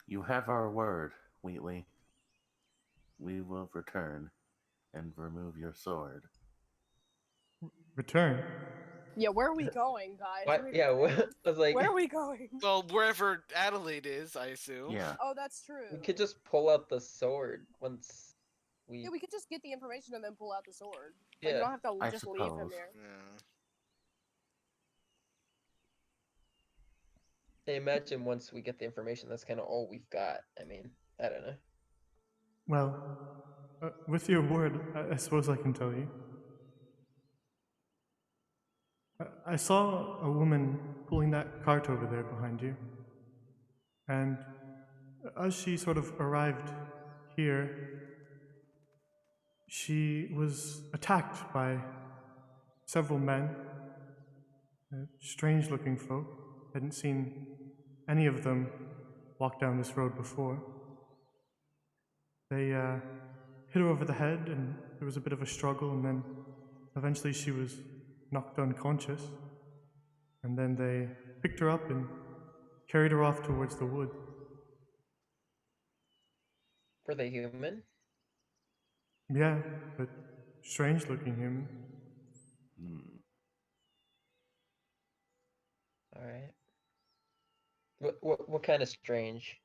You have our word, Wheatley. We will return and remove your sword. Return. Yeah, where are we going, guys? What? Wait a Yeah, minute. I was like, Where are we going? Well, wherever Adelaide is, I assume. Yeah. Oh, that's true. we could just pull out the sword once we. Yeah, we could just get the information and then pull out the sword. Like, Yeah. you don't have to I just leave him suppose. there. Yeah. I imagine once we get the information, that's kind of all we've got. I mean, I don't know. Well, with your word, I suppose I can tell you. I saw a woman pulling that cart over there behind you. And as she sort of arrived here, she was attacked by several men, strange looking folk. Hadn't seen any of them walked down this road before. They hit her over the head, and there was a bit of a struggle, and then eventually she was knocked unconscious. And then they picked her up and carried her off towards the wood. Were they human? Yeah, but strange looking human. Hmm. All right. What kind of strange?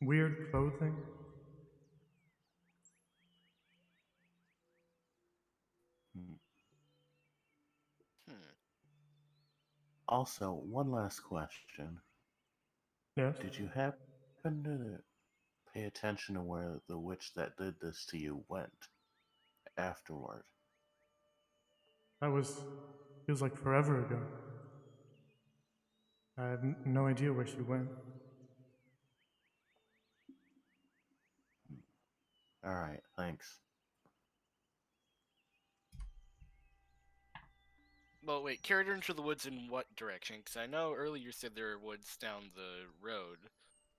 Weird clothing. Hmm. Hmm. Also, one last question. Yes. Did you happen to pay attention to where the witch that did this to you went afterward? That was feels like forever ago. I have no idea where she went. Alright, thanks. Well, wait, carried her into the woods in what direction? Because I know earlier you said there were woods down the road.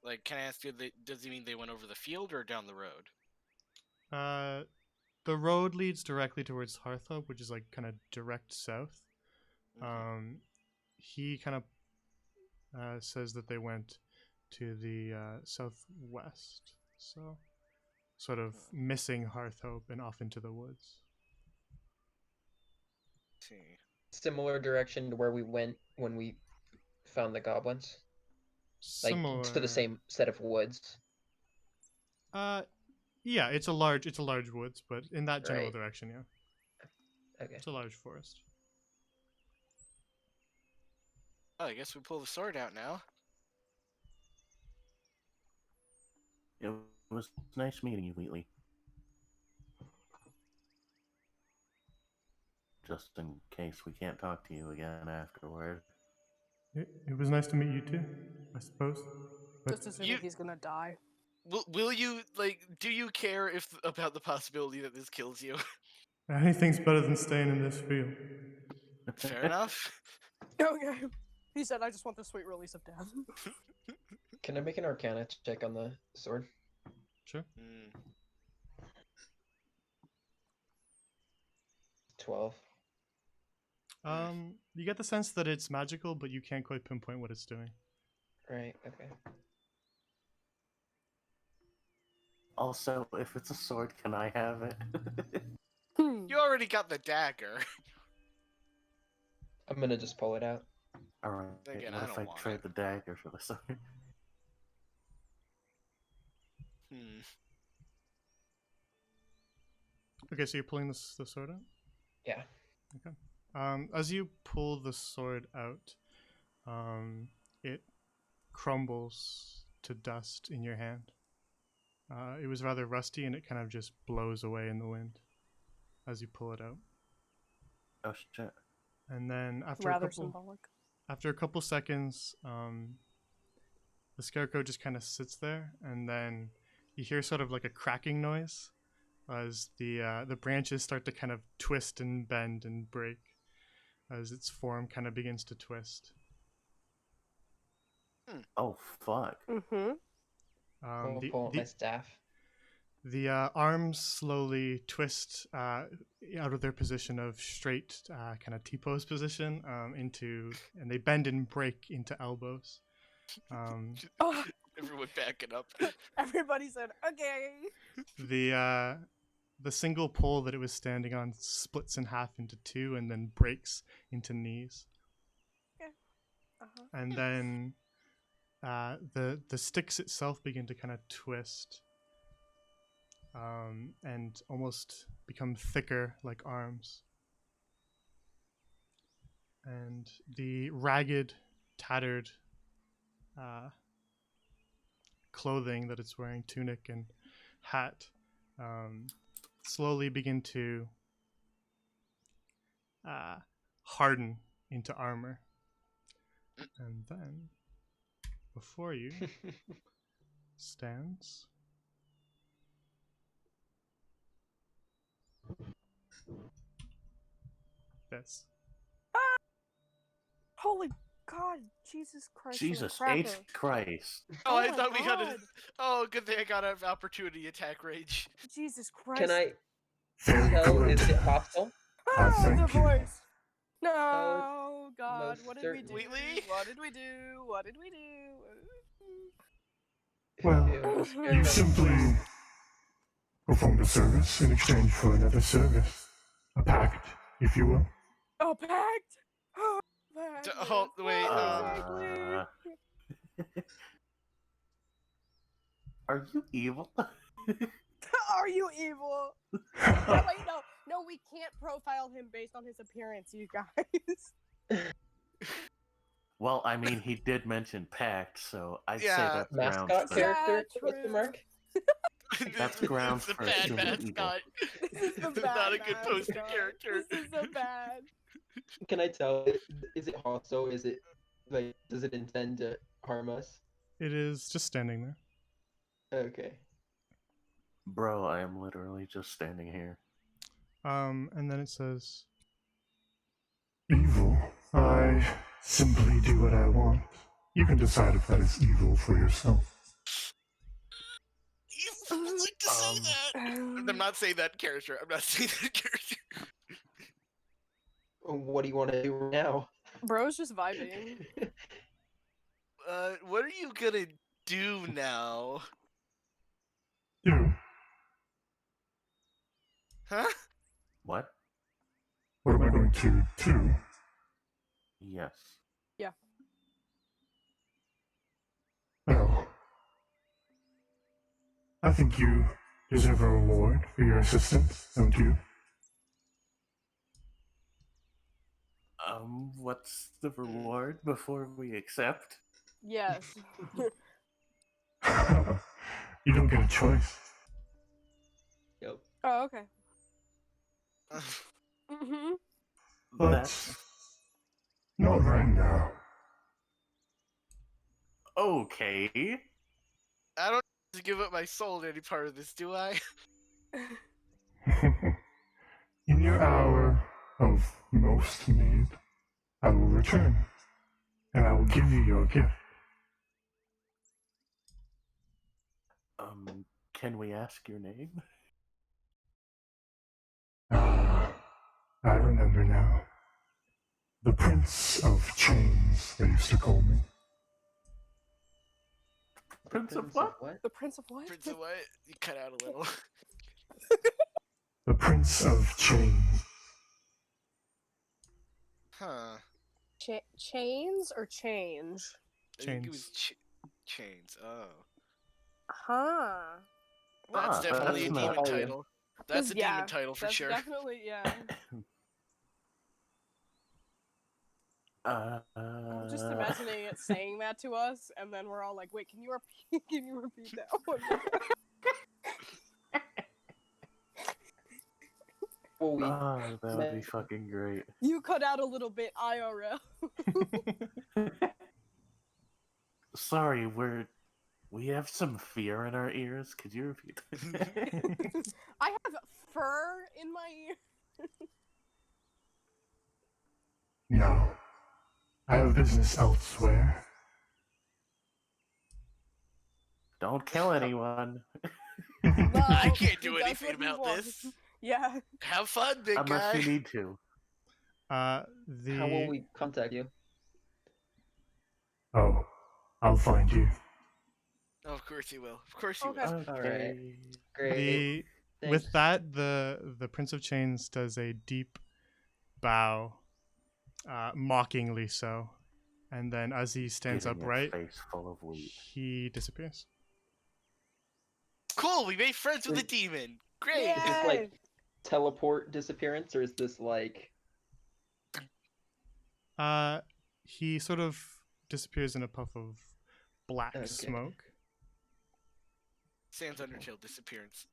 Like, can I ask you, does he mean they went over the field or down the road? The road leads directly towards Hearth, which is like kind of direct south. Mhm. He kind of says that they went to the southwest, so sort of missing Hearthhope and off into the woods. See. Similar direction to where we went when we found the goblins? Like Similar. to the same set of woods. Yeah, it's a large woods, but in that general Right. direction, yeah, Okay. it's a large forest. Oh, I guess we pull the sword out now. It was nice meeting you, Wheatley. Just in case we can't talk to you again afterward. It was nice to meet you too, I suppose. But Just assuming he's gonna die. Will you, like, do you care if about the possibility that this kills you? anything's better than staying in this field. Fair enough. Okay. He said, I just want the sweet release of death. Can I make an Arcana check on the sword? Sure. 12. You get the sense that it's magical, but you can't quite pinpoint what it's doing. Right, okay. Also, if it's a sword, can I have it? You already got the dagger. I'm gonna just pull it out. Alright, Again, what I if don't I want trade it. the dagger for the sword? Hmm. Okay, so you're pulling the sword out? Yeah. Okay. As you pull the sword out, it crumbles to dust in your hand. It was rather rusty, and it kind of just blows away in the wind as you pull it out. Oh shit. And then Rather symbolic. after a couple seconds, the scarecrow just kind of sits there, and then you hear sort of like a cracking noise as the branches start to kind of twist and bend and break as its form kind of begins to twist. Oh fuck. Mm-hmm. Pull my staff. The arms slowly twist out of their position of straight kind of T-pose position and they bend and break into elbows. Oh, Everyone backing up. everybody said, okay. The single pole that it was standing on splits in half into two and then breaks into knees. Uh-huh. And then the sticks itself begin to kind of twist and almost become thicker like arms. And the ragged, tattered clothing that it's wearing, tunic and hat, slowly begin to harden into armor. And then, before you stands this. Holy God, Jesus Christ! Jesus on a H. cracker. Christ. Oh, Oh I my thought we got God. it. Oh, good thing I got an opportunity attack rage. Jesus Christ! Can I Very tell? Is good. it hostile? I Ah, the thank you. voice. No, Oh, God, most what did we do? certainly. What did we do? What did we do? Well, Ew, the spirit you of the simply voice. performed a service in exchange for another service. A pact, if you will. Oh, packed. Oh, packed. Oh, wait. Uh, are you evil? Are you evil? Yeah, wait, no, we can't profile him based on his appearance, you guys. Well, I mean, he did mention pact, so I'd say Yeah. that's grounds Mascot for character? Yeah, Question true. mark? That's This grounds is the for bad assuming evil. mascot. This is the This is bad not a good poster mascot. character. This is so bad. Can I tell? Is it hostile? Is it like? Does it intend to harm us? It is just standing there. Okay. Bro, I am literally just standing here. And then it says, Evil. I simply do what I want. You can decide if that is evil for yourself. You like to say that. I'm not saying that character. I'm not saying that character. What do you want to do now? Bro's just vibing. What are you gonna do now? You. Huh? What? What am I going to do? Yes. Well, I think you deserve a reward for your assistance, don't you? What's the reward before we accept? Yes. You don't get a choice. Yep. Oh, okay. Mm-hmm. But That's not right now. okay. I don't have to give up my soul to any part of this, do I? In your hour of most need, I will return, and I will give you your gift. Can we ask your name? Ah, I remember now. The Prince of Chains, they used to call me. Prince of what? The Prince of what? Prince of what? You cut out a little. The Prince of Chains. Huh. Chains or change? I think it was Chains. chains. Oh. Huh. That's definitely a that's demon not- title. That's a Yeah, demon title for That's sure. definitely, yeah. I'm just imagining it saying that to us, and then we're all like, "Wait, can you repeat? Can you repeat that one?" Well, we that would be fucking great. You cut out a little bit, IRL. Sorry, we have some fear in our ears. Could you repeat that? I have fur in my ear. No, I have business elsewhere. Don't kill anyone. Well, I can't do he does anything what he about wants. this. Yeah. Have fun, big Unless guy. you need to. How will we contact you? Oh, I'll find you. Oh, of course you will. Of course you Okay. will. Okay. Great. With Thanks. that, the Prince of Chains does a deep bow, mockingly so, and then as he stands Getting a upright, face full of wheat. he disappears. Cool, we made friends with a Wait. demon. Great. Yeah. Is this like teleport disappearance, or is this like? He sort of disappears in a puff of black Okay. smoke. Sans Undertale disappearance.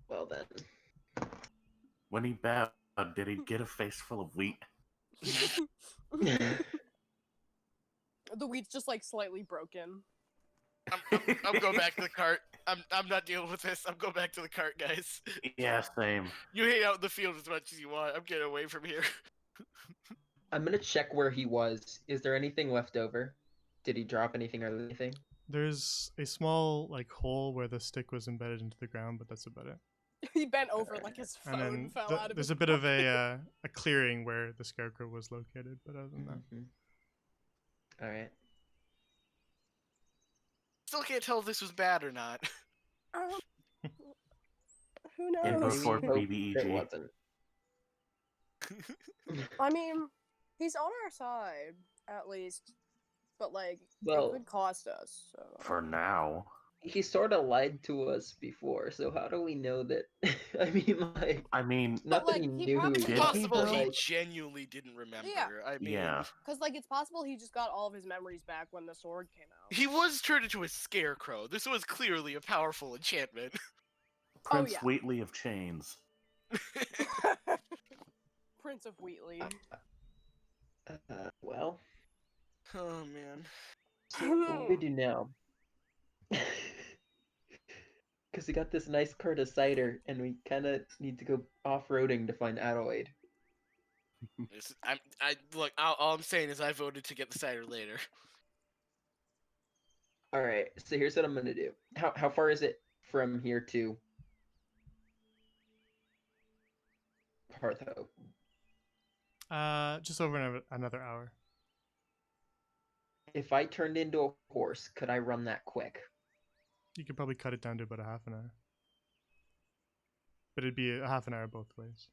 Well then. When he bowed, did he get a face full of wheat? The wheat's just like slightly broken. I'm going back to the cart. I'm not dealing with this. I'm going back to the cart, guys. Yeah, same. You hang out in the field as much as you want. I'm getting away from here. I'm gonna check where he was. Is there anything left over? Did he drop anything or anything? There's a small like hole where the stick was embedded into the ground, but that's about it. He bent over like his And phone then fell out of there's his a bit of pocket. a clearing where the scarecrow was located, but other than that, All right. Still can't tell if this was bad or not. Who knows? Info Maybe for hope it BBEG. wasn't. I mean, he's on our side at least, but like Well- it could cost us. So. For now. He sort of lied to us before, so how do we know that? I mean, like, I mean, not But, that he like, he knew who probably- he Did was, he, Possible but, he like, genuinely didn't remember. Yeah. I mean, yeah. Because like it's possible he just got all of his memories back when the sword came out. he was turned into a scarecrow. This was clearly a powerful enchantment. Prince yeah. Wheatley of Chains. Prince of Wheatley. well, Oh man. so what do we do now? Because we got this nice cart of cider, and we kind of need to go off-roading to find Adelaide. Look. All I'm saying is I voted to get the cider later. All right, so here's what I'm gonna do. How far is it from here to Hearth? just over another hour. If I turned into a horse, could I run that quick? You could probably cut it down to about a half an hour, but it'd be a half an hour both ways.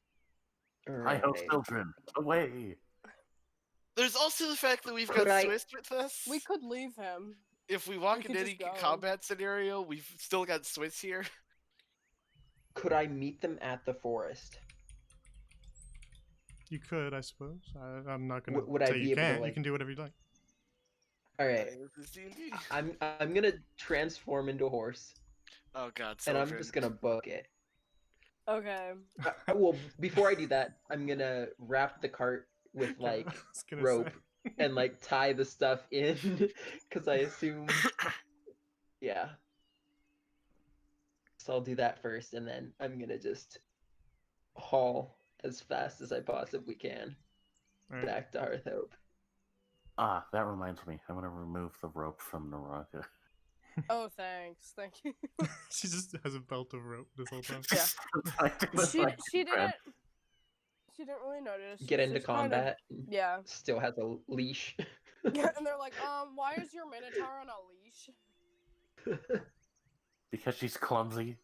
Hi ho, Alright. children. Away. There's also the fact that we've Could got I- Swiss with us. We could leave him. If we walk we in could any just go. combat scenario, we've still got Swiss here. Could I meet them at the forest? You could, I suppose. I'm not gonna Would I say be you able to, can't. You like- can do whatever you like. All right, This is D&D. I'm gonna transform into a horse, Oh god, and I'm Sylvan. just gonna book it. Okay. Well, before I do that, I'm gonna wrap the cart with Yeah, like I was gonna rope say. and like tie the stuff in, because I assume, yeah. So I'll do that first, and then I'm gonna just haul as fast as I possibly can Alright. back to Hearthhope. Ah, that reminds me. I'm gonna remove the rope from Naraka. Oh, thanks. Thank you. She just has a belt of rope this whole time. Yeah. She didn't. Crap. She didn't really notice. Get She's into just kind of- combat. yeah. Still has a leash. Yeah, and they're like, why is your Minotaur on a leash? Because she's clumsy.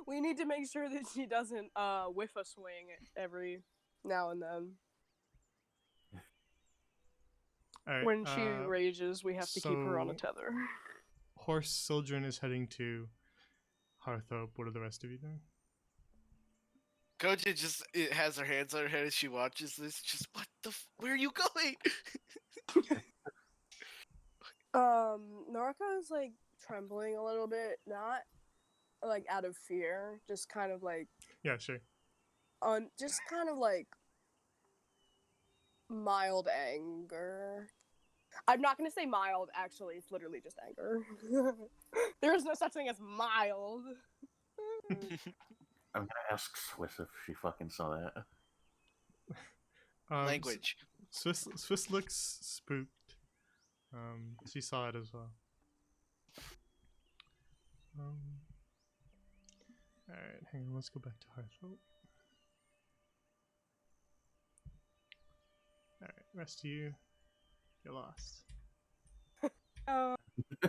We need to make sure that she doesn't whiff a swing every now and then. Alright, When she rages, we have to keep her on a so- tether. Horse Sildren is heading to Hearthhope. What are the rest of you doing? Koja just has her hands on her head as she watches this. Just what the? Where are you going? Naraka is like trembling a little bit, not like out of fear, just kind of like Yeah, sure. just kind of like mild anger. I'm not gonna say mild, actually, it's literally just anger. There is no such thing as mild. I'm gonna ask Swiss if she fucking saw that. Language. Swiss looks spooked. She saw it as well. Alright, hang on, let's go back to Hearthhope. Alright, rest of you, you're lost. Oh,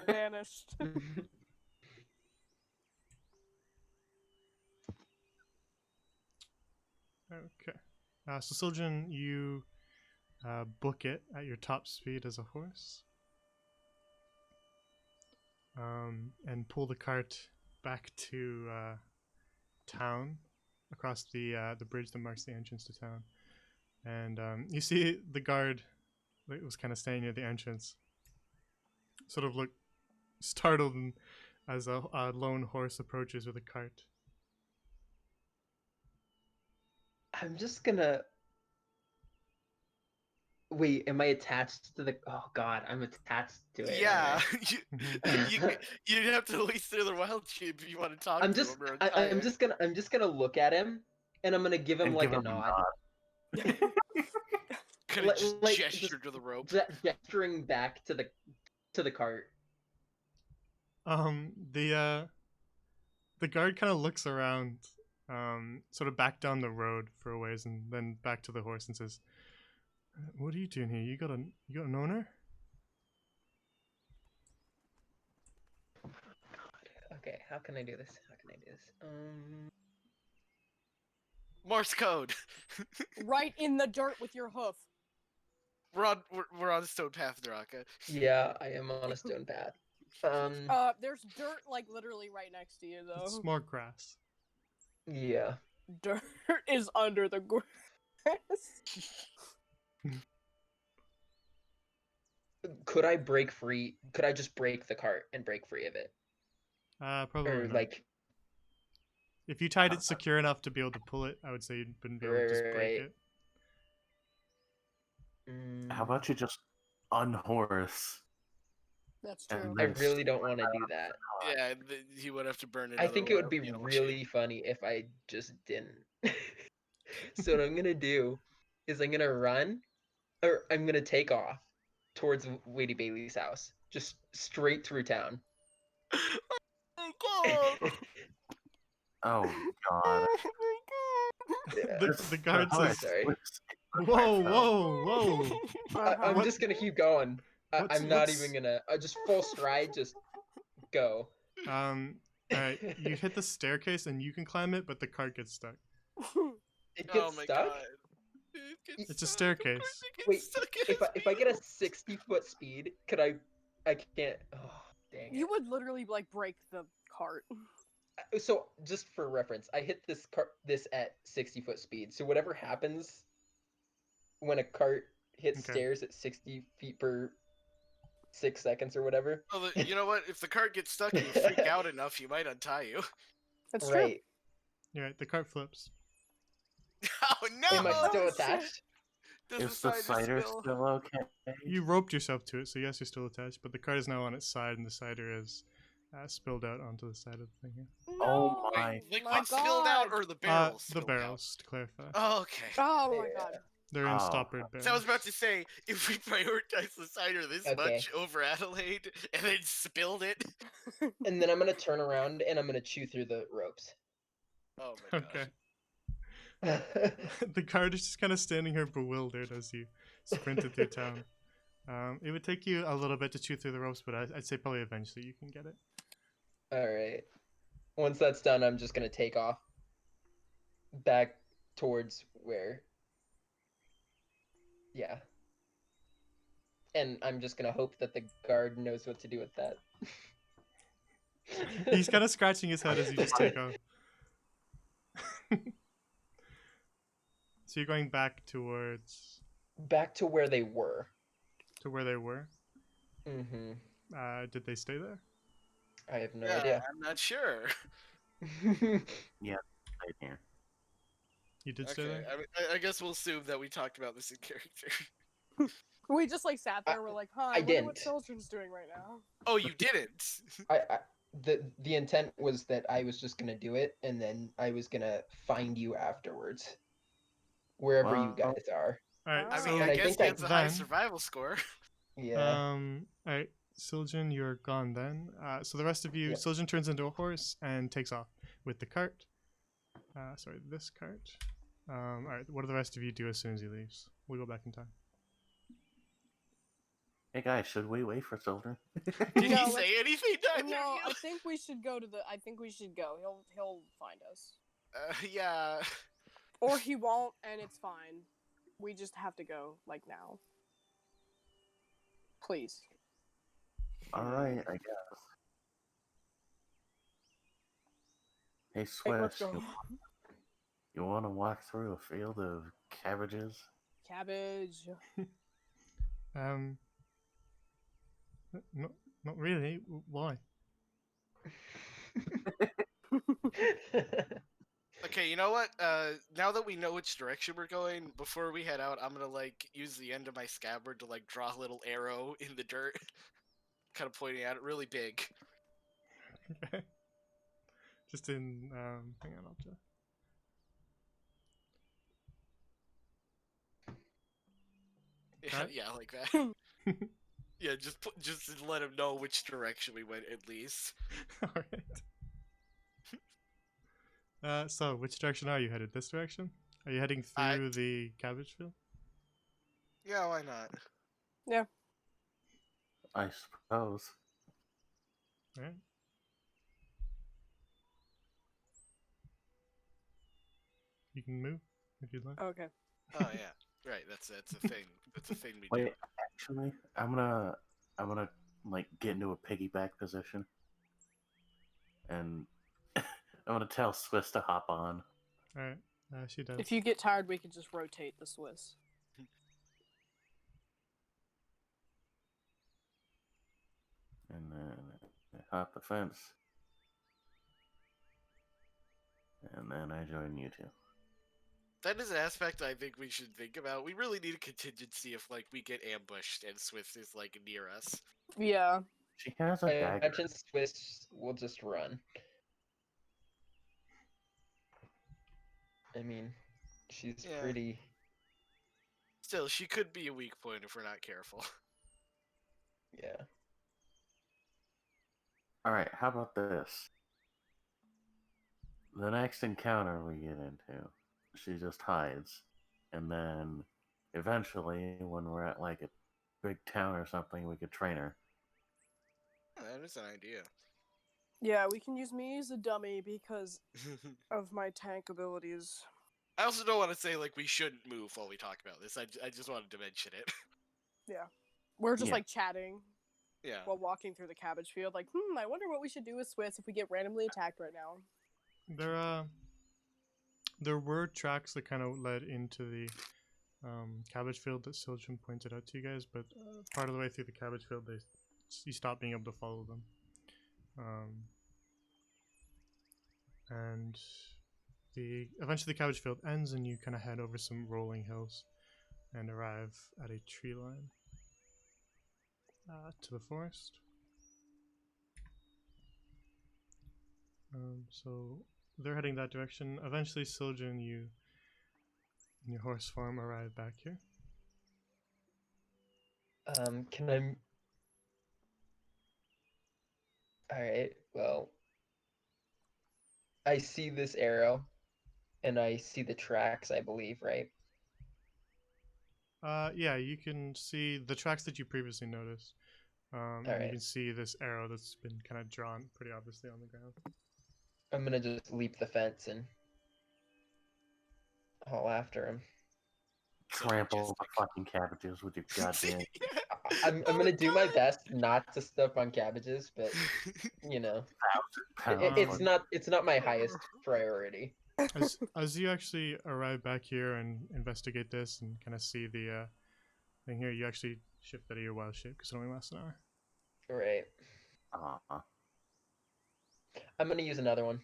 vanished. Okay. So Sildren, you book it at your top speed as a horse. And pull the cart back to town, across the bridge that marks the entrance to town. And you see the guard that was kind of standing near the entrance sort of look startled as a lone horse approaches with a cart. I'm just gonna. Wait, am I attached to the? Oh God, I'm attached to it. Yeah, aren't you'd have to at least through the wild shape if you want to talk I'm to just, him or I, untie I'm him. just gonna look at him, and I'm gonna give him And like give a him nod, Could have just like gestured to the rope. gesturing back to the cart. The guard kind of looks around, sort of back down the road for a ways, and then back to the horse and says, "What are you doing here? You got an owner?" Okay, how can I do this? Morse code. Right in the dirt with your hoof. We're on stone path, Naraka. Yeah, I am on a stone path. There's dirt like literally right next to you though. It's more grass. Yeah. Dirt is under the grass. Could I break free? Could I just break the cart and break free of it? Probably Or not. like, If you tied it secure enough to be able to pull it, I would say you wouldn't be able to just break Right. it. How about you just unhorse? That's And true. I then really don't want to do that. Yeah, he would have to burn it. I think it would be really funny if I just didn't. So what I'm gonna do is I'm gonna run, or I'm gonna take off towards Lady Bailey's house, just straight through town. Oh God! The guard says, Sorry. Whoa. I'm What- just gonna keep going. I'm not what's- even gonna. I just full stride, just go. Alright, you hit the staircase and you can climb it, but the cart gets stuck. It Oh gets my stuck. god. It's a staircase. Wait, if I get a 60-foot speed, could I? I can't. Oh, dang it. You would literally like break the cart. So just for reference, I hit this at 60-foot speed. So whatever happens when a cart hits Okay. stairs at 60 feet per 6 seconds or whatever. Well, you know what? If the cart gets stuck and you freak out enough, he might untie you. That's true. Right. You're right, the cart flips. Oh no! Am I still Oh, shit. attached? Does Is the cider still okay? You roped yourself to it, so yes, you're still attached, but the cart is now on its side, and the cider is spilled out onto the side of the thing here. Oh No. my Liquid spilled out or the barrels? The spilled barrels, to clarify. Out? Oh, okay. Oh my Yeah. god. They're in Oh. stoppered barrels. So I was about to say, if we prioritize the cider this Okay. much over Adelaide and then spilled it. And then I'm gonna turn around and I'm gonna chew through the ropes. Oh my god. Okay. The cart is just kind of standing here bewildered as you sprinted through town. It would take you a little bit to chew through the ropes, but I'd say probably eventually you can get it. All right. Once that's done, I'm just gonna take off back towards where. Yeah. And I'm just gonna hope that the guard knows what to do with that. He's kind of scratching his head as you just take off. So you're going back towards back to where they were. where they were. Mm-hmm. Did they stay there? I have no idea. I'm not sure. right here. You did stay Okay, there. I, mean, I guess we'll assume that we talked about this in character. We just like sat there. We're like, huh? I wonder what didn't. Children's doing right now. Oh, you didn't? The intent was that I was just gonna do it, and then I was gonna find you afterwards, wherever you Well, guys are. All right. I so mean, And I I guess think that's a high then- survival score. Yeah. All right, Siljan, you're gone then. So the rest of you, Yep. Siljan turns into a horse and takes off with the cart. Sorry, this cart. All right, what do the rest of you do as soon as he leaves? We'll go back in time. Hey guys, should we wait for Silver? Did No, he say anything to either No, of I think we should go to the. I think we should go. He'll find us, you? Yeah. or he won't, and it's fine. We just have to go like now. Please. Alright, I guess. Hey Hey, Swiss, let's go. you want to walk through a field of cabbages? Cabbage. Not really. Why? Okay, you know what? Now that we know which direction we're going, before we head out, I'm gonna like use the end of my scabbard to like draw a little arrow in the dirt, kind of pointing at it really big. Okay. Just in, hang on, I'll just. Yeah, That? yeah, like that. Yeah, just to let him know which direction we went at least. Alright. So, which direction are you headed? This direction? Are you heading I- through the cabbage field? Yeah, why not? I suppose. Alright. You can move if you'd like. Okay. Oh yeah, right. That's a thing. That's a thing we do. Wait, actually, I'm gonna like get into a piggyback position, and I'm gonna tell Swiss to hop on. Alright. She does. If you get tired, we can just rotate the Swiss. And then I hop the fence. And then I join you two. That is an aspect I think we should think about. We really need a contingency if like we get ambushed and Swift is like near us. Yeah. She has a I dagger. imagine Swiss will just run. I mean, she's Yeah. pretty. Still, she could be a weak point if we're not careful. Yeah. Alright, how about this? The next encounter we get into, she just hides. And then eventually, when we're at like a big town or something, we could train her. That is an idea. Yeah, we can use me as a dummy because of my tank abilities. I also don't want to say like we shouldn't move while we talk about this. I just wanted to mention it. We're just Yeah. like chatting Yeah. while walking through the cabbage field. Like, I wonder what we should do with Swiss if we get randomly attacked right now. There were tracks that kind of led into the cabbage field that Sildren pointed out to you guys, but part of the way through the cabbage field, you stop being able to follow them. And eventually the cabbage field ends, and you kind of head over some rolling hills and arrive at a tree line to the forest. So they're heading that direction. Eventually, Sildren, you in your horse form arrive back here. Can I? All right. Well, I see this arrow, and I see the tracks. I believe, right? Yeah, you can see the tracks that you previously noticed. And you Alright. can see this arrow that's been kind of drawn pretty obviously on the ground. I'm gonna just leap the fence and haul after him. So Trample the majestic. fucking cabbages with your goddamn. I'm gonna do my best not to step on cabbages, but you know, it's Um, not my highest priority. as you actually arrive back here and investigate this and kind of see the thing here, you actually shift out of your wild shape because it only lasts an hour. Right. I'm gonna use another one.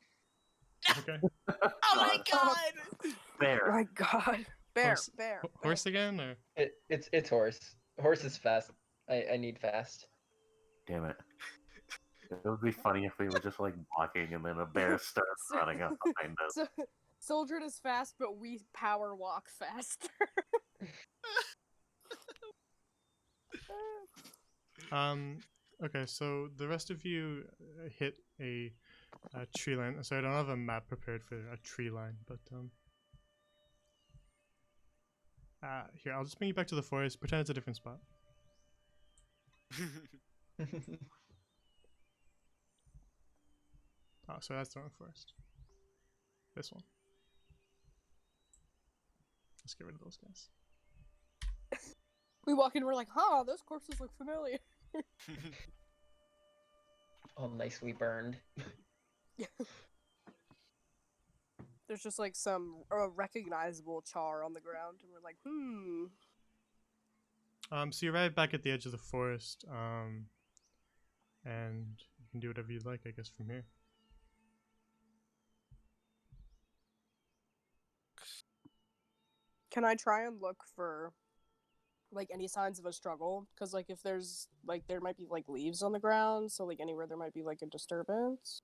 Okay. Oh my god! Bear. My God. Bear, Horse- bear. Horse again, or It's horse. Horse is fast. I need fast. Damn it. It would be funny if we were just like walking and then a bear starts running up behind us. So, Sildren is fast, but we power walk faster. Okay, so the rest of you hit a tree line. So I don't have a map prepared for a tree line, but here, I'll just bring you back to the forest. Pretend it's a different spot. Oh, so that's the wrong forest. This one. Let's get rid of those guys. We walk in, we're like, those corpses look familiar. All nicely burned. There's just like some recognizable char on the ground, and we're like, So you arrive back at the edge of the forest, and you can do whatever you'd like, I guess, from here. Can I try and look for like any signs of a struggle? Because like if there's like there might be like leaves on the ground, so like anywhere there might be like a disturbance.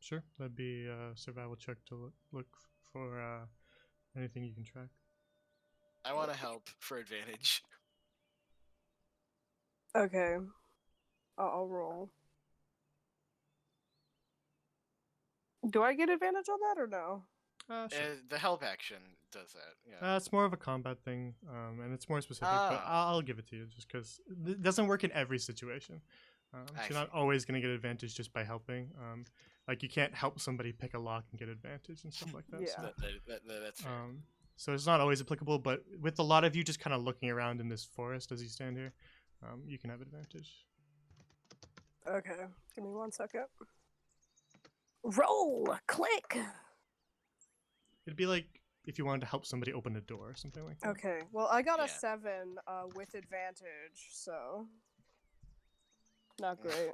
Sure, that'd be a survival check to look for anything you can track. I want to help for advantage. Okay, I'll roll. Do I get advantage on that or no? Sure. The help action does that. Yeah. It's more of a combat thing, and it's more specific, but Ah. I'll give it to you just because it doesn't work in every situation. So I you're not see. always going to get advantage just by helping. Like you can't help somebody pick a lock and get advantage and stuff like that. Yeah. That's fair. So it's not always applicable, but with a lot of you just kind of looking around in this forest as you stand here, you can have advantage. Okay, give me 1 second. Roll! Click! It'd be like if you wanted to help somebody open a door or something like that. Okay, well, I got Yeah. a 7 with advantage, so. Not great.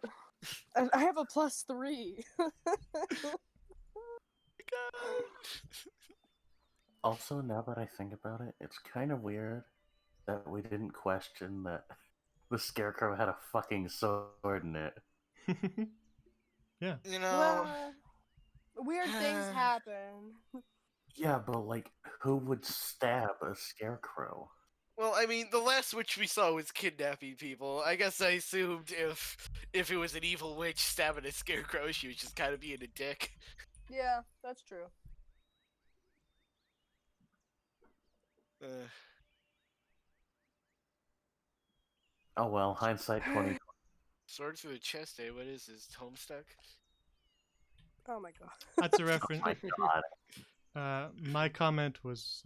And I have a +3. Also, now that I think about it, it's kind of weird that we didn't question that the scarecrow had a fucking sword in it. Yeah. You know, Well, weird things happen. Yeah, but like, who would stab a scarecrow? well, I mean, the last witch we saw was kidnapping people. I guess I assumed if it was an evil witch stabbing a scarecrow, she was just kind of being a dick. Yeah, that's true. Uh, Oh well, hindsight 20. sword through the chest, eh? What is this? Homestuck? Oh my god. That's a reference. My god. My comment was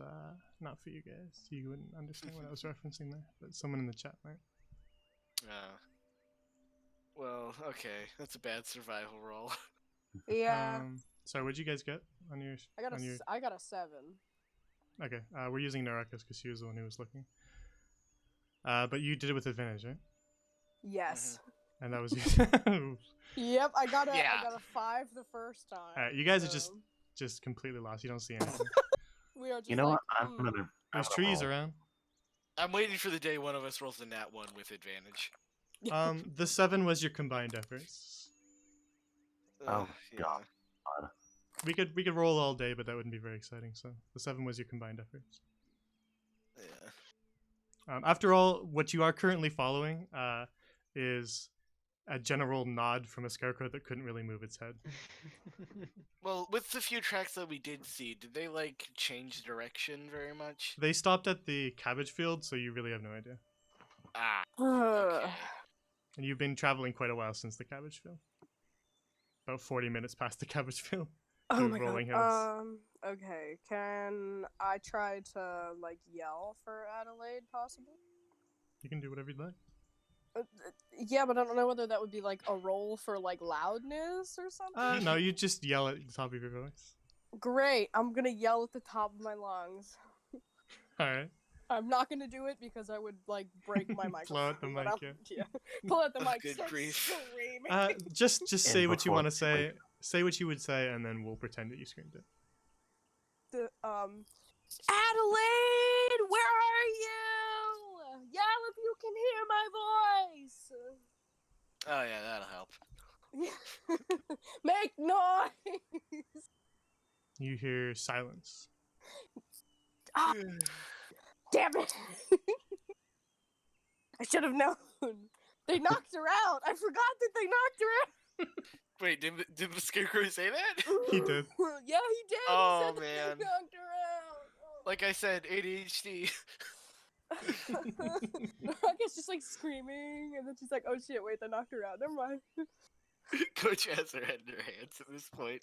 not for you guys. You wouldn't understand what I was referencing there, but someone in the chat might. Well, okay. That's a bad survival roll. Yeah. Sorry, what'd you guys get on your? I got a 7. Okay, we're using Naraka's because she was the one who was looking. But you did it with advantage, right? Yes. And that was Yep, I got a Yeah. I got a 5 the first time. Alright, you guys are so just completely lost. You don't see anything. we are just You know like, what? I'm gonna. There's gonna trees roll. around. I'm waiting for the day one of us rolls a nat 1 with advantage. The 7 was your combined efforts. Oh, yeah. God. We could roll all day, but that wouldn't be very exciting. So the 7 was your combined efforts. Yeah. After all, what you are currently following is a general nod from a scarecrow that couldn't really move its head. Well, with the few tracks that we did see, did they like change direction very much? They stopped at the cabbage field, so you really have no idea. Ah, okay. okay. And you've been traveling quite a while since the cabbage field. About 40 minutes past the cabbage field. Oh through my rolling god. hills. Okay. Can I try to like yell for Adelaide possibly? You can do whatever you'd like. Yeah, but I don't know whether that would be like a roll for like loudness or something. No, you just yell at the top of your voice. Great. I'm gonna yell at the top of my lungs. Alright. I'm not gonna do it because I would like break my microphone. Blow out the but mic, I'm- yeah. Pull out the Oh, mic. good Start grief. screaming. Just say what you before want to she say. Say what you would say, and then we'll pretend that you screamed it. Adelaide, where are you? Yell if you can hear my voice. Oh yeah, that'll help. Make noise. You hear silence. Ah, damn it. I should have known. They knocked her out. I forgot that they knocked her out. Wait, did the scarecrow say that? He did. Yeah, he did. Oh, He said that man. they knocked her out. Like I said, ADHD. Naraka's just like screaming, and then she's like, "Oh shit! Wait, they knocked her out. Never mind." Coach has her head in her hands at this point.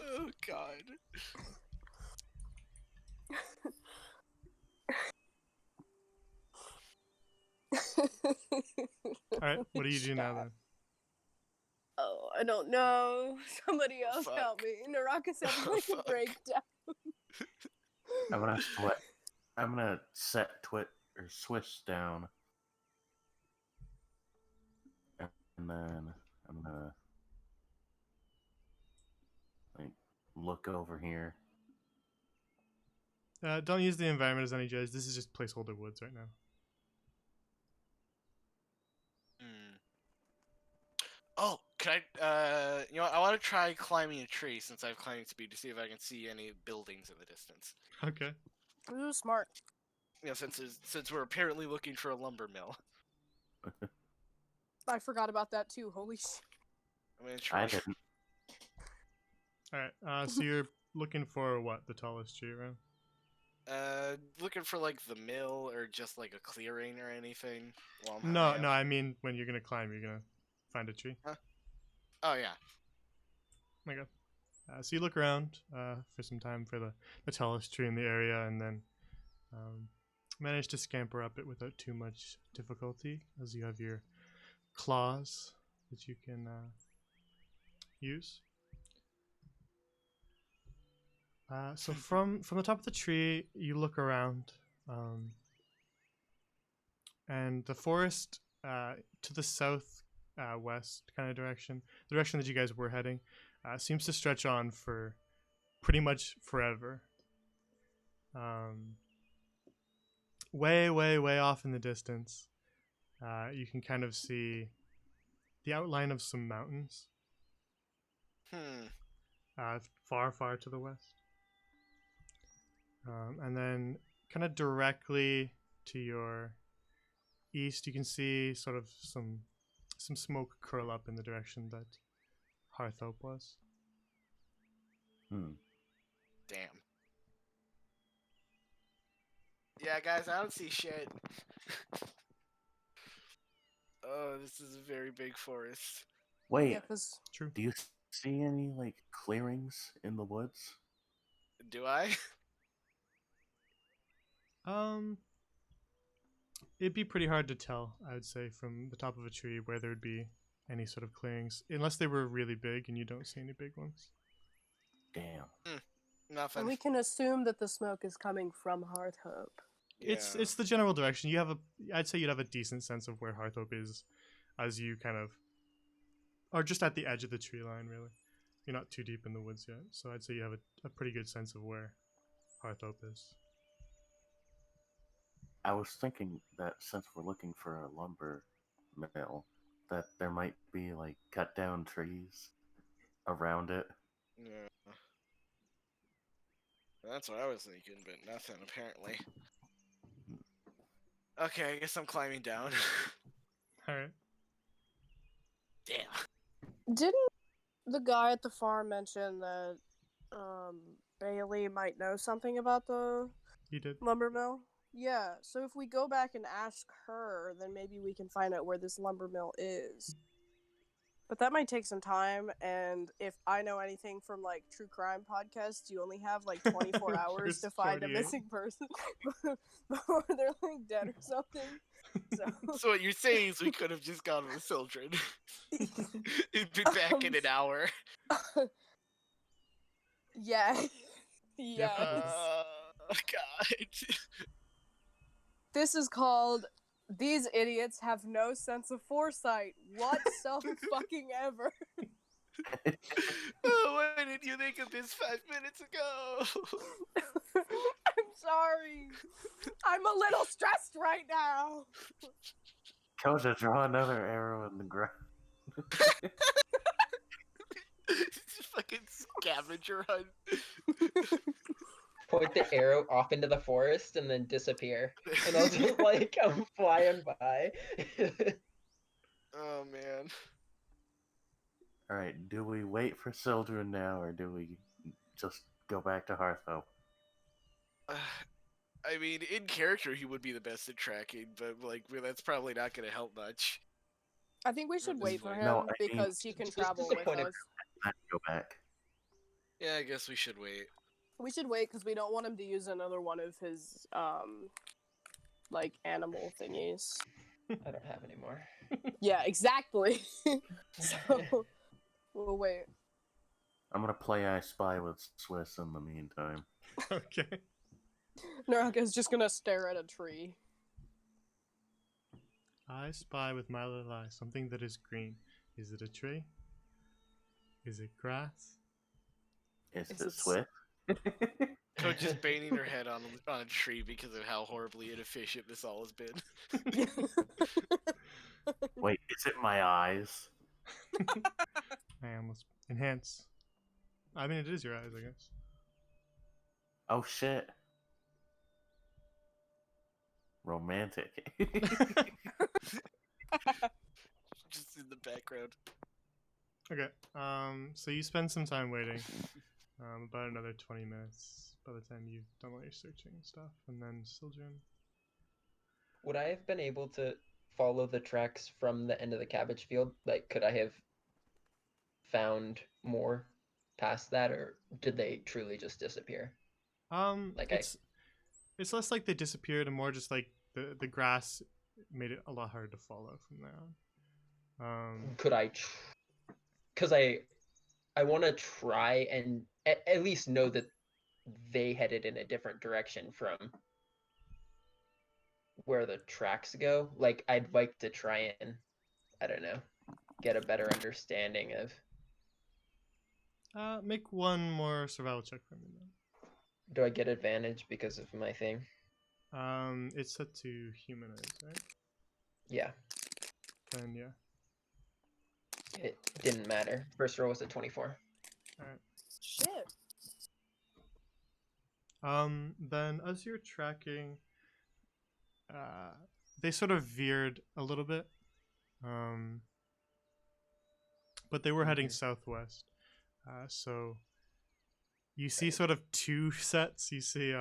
Oh god. Alright, what do you do now Stop. then? Oh, I don't know. Somebody else Fuck. help me. Naraka's having like a Fuck. breakdown. I'm gonna set twit or swish down, and then I'm gonna like look over here. Don't use the environment as any judge. This is just placeholder woods right now. Hmm. Oh, can I? You know, I want to try climbing a tree since I have climbing speed to see if I can see any buildings in the distance. Okay. Ooh, smart. You know, since we're apparently looking for a lumber mill. I forgot about that too. Holy shit. I'm gonna try. I didn't. All right. So you're looking for what? The tallest tree around? Looking for like the mill or just like a clearing or anything. While I'm No, high no. up. I mean, when you're gonna climb, you're gonna find a tree. Oh yeah. Okay. So you look around for some time for the tallest tree in the area, and then manage to scamper up it without too much difficulty, as you have your claws that you can use. So from the top of the tree, you look around, and the forest to the south west kind of direction, the direction that you guys were heading, seems to stretch on for pretty much forever. Way, way, way off in the distance, you can kind of see the outline of some mountains. Far, far to the west. And then kind of directly to your east, you can see sort of some smoke curl up in the direction that Hearth was. Damn. Yeah, guys, I don't see shit. Oh, this is a very big forest. Wait, Yeah, because True. do you see any like clearings in the woods? Do I? It'd be pretty hard to tell, I would say, from the top of a tree where there would be any sort of clearings, unless they were really big and you don't see any big ones. Damn. Nothing. and we can assume that the smoke is coming from Hearth. Yeah. It's the general direction. I'd say you'd have a decent sense of where Hearthhope is, as you kind of are just at the edge of the tree line. Really, you're not too deep in the woods yet, so I'd say you have a pretty good sense of where Hearthhope is. I was thinking that since we're looking for a lumber mill, that there might be like cut down trees around it. Yeah. That's what I was thinking, but nothing apparently. Okay, I guess I'm climbing down. All right. Damn. Didn't the guy at the farm mention that Bailey might know something about the You did. lumber mill? Yeah, so if we go back and ask her, then maybe we can find out where this lumber mill is. But that might take some time, and if I know anything from like true crime podcasts, you only have like 24 hours to There's find a 48. missing person before they're like dead or something. So what you're saying is we could have just gone with Sildren. It'd be back in an hour. Yeah. Yes. God. This is called "These idiots have no sense of foresight." What fucking ever? Oh, why didn't you think of this 5 minutes ago? I'm sorry. I'm a little stressed right now. Koja, draw another arrow in the ground. Fucking scavenger hunt. Point the arrow off into the forest and then disappear. And I'll just like come flying by. Oh man. Alright, do we wait for Sildren now, or do we just go back to Hearthhope? I mean, in character, he would be the best at tracking, but like, that's probably not going to help much. I think we should At this wait for point. him No, I mean, because he can just travel with disappointed. us. I have to go back. Yeah, I guess we should wait. We should wait because we don't want him to use another one of his like animal thingies. I don't have any more. Yeah, exactly. So we'll wait. I'm gonna play I Spy with Swiss in the meantime. Okay. Naraka's just gonna stare at a tree. I spy with my little eye something that is green. Is it a tree? Is it grass? Is Is it it Swiss? Koja, just banging her head on a tree because of how horribly inefficient this all has been. Wait, is it my eyes? Hang on, let's enhance. I mean, it is your eyes, I guess. Oh shit. Romantic. Just in the background. Okay. So you spend some time waiting. About another 20 minutes by the time you've done all your searching and stuff, and then Sildren. Would I have been able to follow the tracks from the end of the cabbage field? Like, could I have found more past that, or did they truly just disappear? Like it's less like they disappeared and more just like the grass made it a lot harder to follow from there on. Could I? Because I want to try and at least know that they headed in a different direction from where the tracks go. Like, I'd like to try and, I don't know, get a better understanding of. Make one more survival check for me then. Do I get advantage because of my thing? It's set to humanoids, right? Yeah, Then yeah. it didn't matter. First roll was a 24. Alright. Shit. Then as you're tracking, they sort of veered a little bit. But they were heading southwest. So you see sort of two sets. You see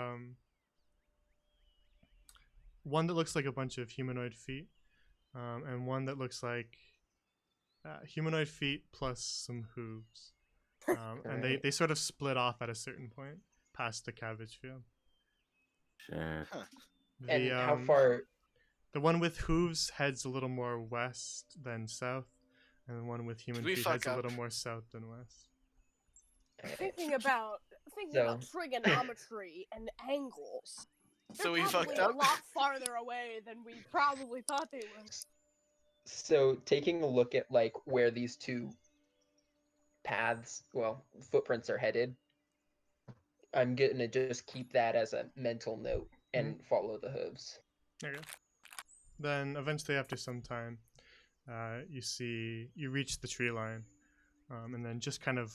one that looks like a bunch of humanoid feet, and one that looks like humanoid feet plus some hooves. And they sort of split off at a certain point past the cabbage field. Shit. And how far? The one with hooves heads a little more west than south, and the one with human feet heads a little more south than west. Thinking about trigonometry and angles. So we They're fucked probably up. a lot farther away than we probably thought they were. So taking a look at like where these two footprints are headed, I'm gonna just keep that as a mental note and follow the hooves. Okay. Then eventually, after some time, you reach the tree line, and then just kind of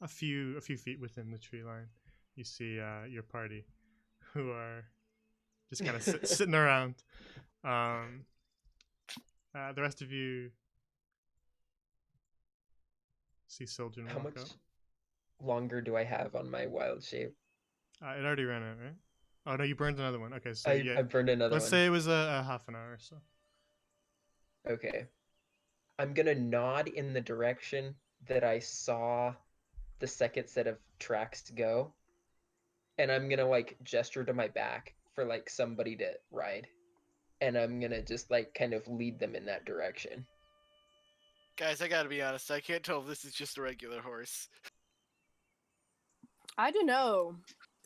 a few feet within the tree line, you see your party, who are just kind of sitting around. The rest of you see Sildren How walk much up. longer do I have on my wild shape? It already ran out, right? Oh no, you burned another one. Okay, so I burned another let's one. say it was a half an hour or so. Okay. I'm gonna nod in the direction that I saw the second set of tracks go. And I'm gonna like gesture to my back for like somebody to ride. And I'm gonna just like kind of lead them in that direction. Guys, I gotta be honest. I can't tell if this is just a regular horse. I don't know.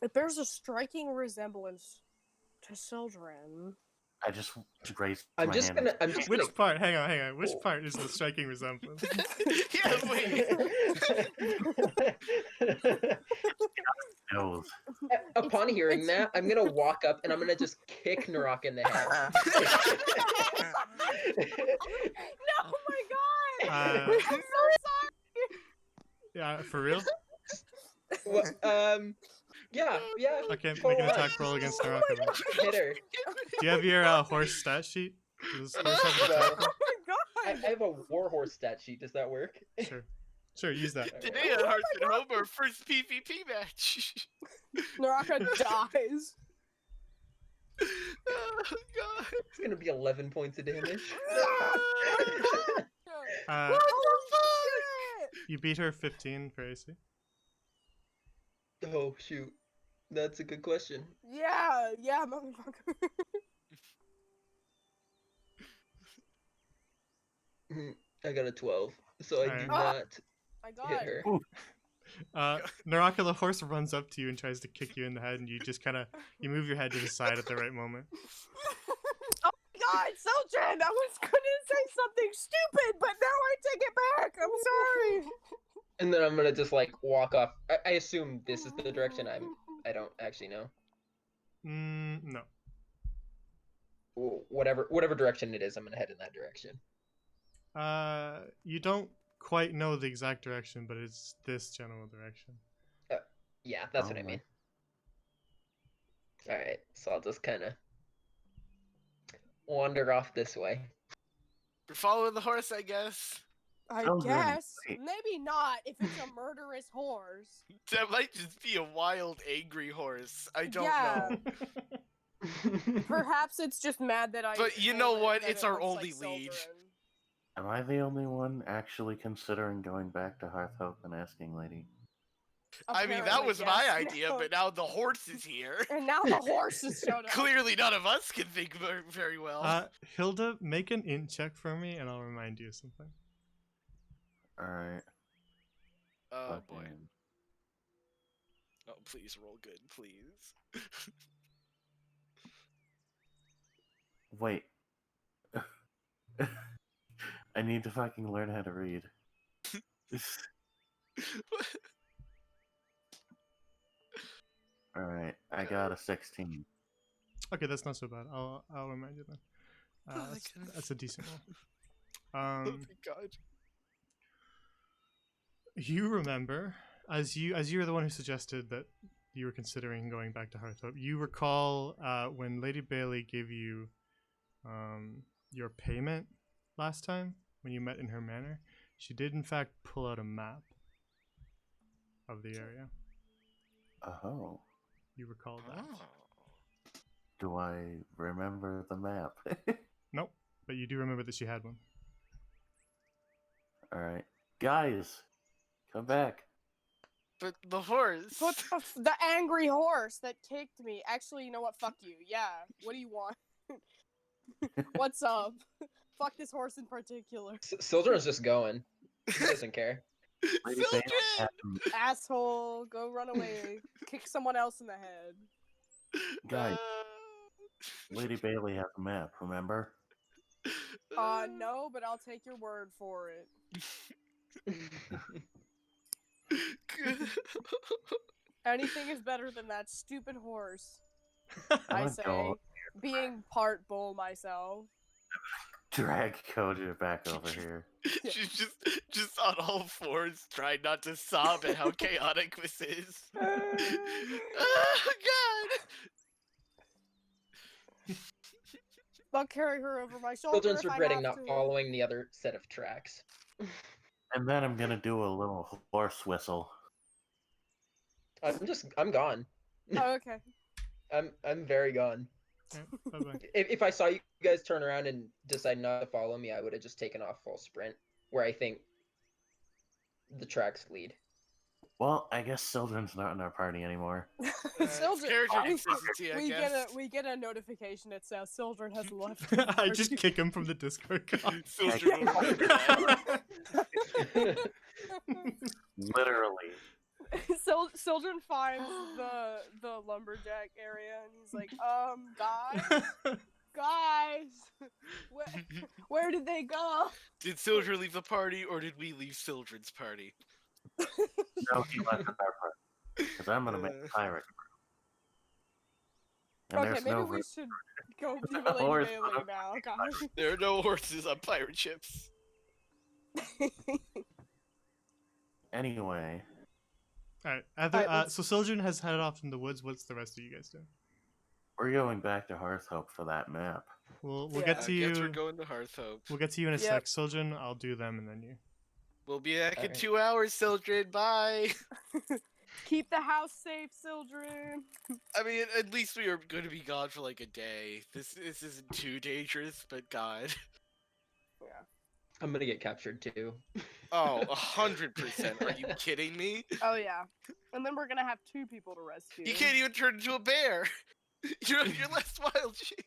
If there's a striking resemblance to Sildren. I just raised I'm my just hand. gonna. I'm just Which gonna. part? Hang on. Which part is the striking resemblance? Yeah, wait. Nose. Upon hearing that, I'm gonna walk up and I'm gonna just kick Narok in the head. No, my God! Uh, I'm so sorry! Yeah, for real? Well, yeah. Okay, full make an on. attack roll against Naraka. then. Hit her. Do you have your horse stat sheet? Does this horse have an attack roll? Oh my God! I have a warhorse stat sheet. Does that work? Sure, use that. Today at Hearth and Home, our first PvP match. Naraka dies. Oh God. It's gonna be 11 points of damage. Uh, What the fuck? you beat her 15 for AC. Oh shoot, that's a good question. Yeah, motherfucker. I got a 12, so I do Alright. not My hit God. her. Naraka, the horse, runs up to you and tries to kick you in the head, and you just you move your head to the side at the right moment. Oh my God, Sildren! I was gonna say something stupid, but now I take it back. I'm sorry. And then I'm gonna just like walk off. I assume this is the direction I'm I don't actually know. No. Whatever direction it is, I'm gonna head in that direction. You don't quite know the exact direction, but it's this general direction. Yeah, that's what I Alright. mean. All right, so I'll just kind of wander off this way. We're following the horse, I guess. I Sounds good. guess. Wait. Maybe not if it's a murderous horse. That might just be a wild, angry horse. I don't Yeah. know. Perhaps it's just mad that I. But you told know it what? that It's it our looks only like lead. Sylvain. Am I the only one actually considering going back to Hearth Hope and asking Lady? I mean, that Apparently, was my yes. idea, but now the horse is here. And now the horse has showed up. Clearly, none of us can think very well. Hilda, make an int check for me, and I'll remind you of something. Alright. Oh boy. fucking- Oh, please roll good, please. Wait. I need to fucking learn how to read. Alright, I got a 16. Okay, that's not so bad. I'll remind you then. Oh my That's, goodness. that's a decent roll. Oh my god. You remember, as you were the one who suggested that you were considering going back to Hearthhope, you recall when Lady Bailey gave you your payment last time when you met in her manor. She did in fact pull out a map of the area. Oh. You recall that? Oh. Do I remember the map? Nope, but you do remember that she had one. Alright. Guys! Come back. But the horse. But the angry horse that kicked me. Actually, you know what? Fuck you. Yeah. What do you want? What's up? Fuck this horse in particular. Sildren's just going. He doesn't care. Lady Bailey had Children! the- Asshole. Go run away. Kick someone else in the head. Guys, Lady Bailey has a map, remember? No, but I'll take your word for it. Anything is better than that stupid horse. I'm I gonna say, go being part bull myself. drag Koja back over here. She's just on all fours, trying not to sob at how chaotic this is. Oh god! I'll carry her over my shoulder. Sildren's if I regretting have not to. following the other set of tracks. And then I'm gonna do a little horse whistle. I'm gone. Oh, okay. I'm very gone. Yeah, bye-bye. If I saw you guys turn around and decide not to follow me, I would have just taken off full sprint, where I think the tracks lead. Well, I guess Sildren's not in our party anymore. Sildren, character we, consistency, I guess. we get a notification that says Sildren has left. I just kick him from the Discord call. Children will remember that. Literally. Sildren finds the lumberjack area and he's like, guys, where did they go? Did Sildren leave the party, or did we leave Sildren's party? No, he left our party. Because I'm gonna make a pirate. And Okay, there's maybe no we room. should go to Lady Horse. Bailey now, guys. There are no horses on pirate ships. Anyway, Alright, Alright, so Sildren has headed off in the woods. What's the rest of you guys doing? we're going back to Hearthhope for that map. We'll Yeah. get to I guess we're you. going to Hearthhope. We'll get to you in a Yep. sec. Sildren, I'll do them and then you. We'll be back in Alright. 2 hours, Sildren. Bye. Keep the house safe, Sildren. I mean, at least we are going to be gone for like a day. This isn't too dangerous, but God. I'm gonna get captured too. Oh, 100%. Are you kidding me? Oh yeah, and then we're gonna have 2 people to rescue. You can't even turn into a bear. You're less wild sheep.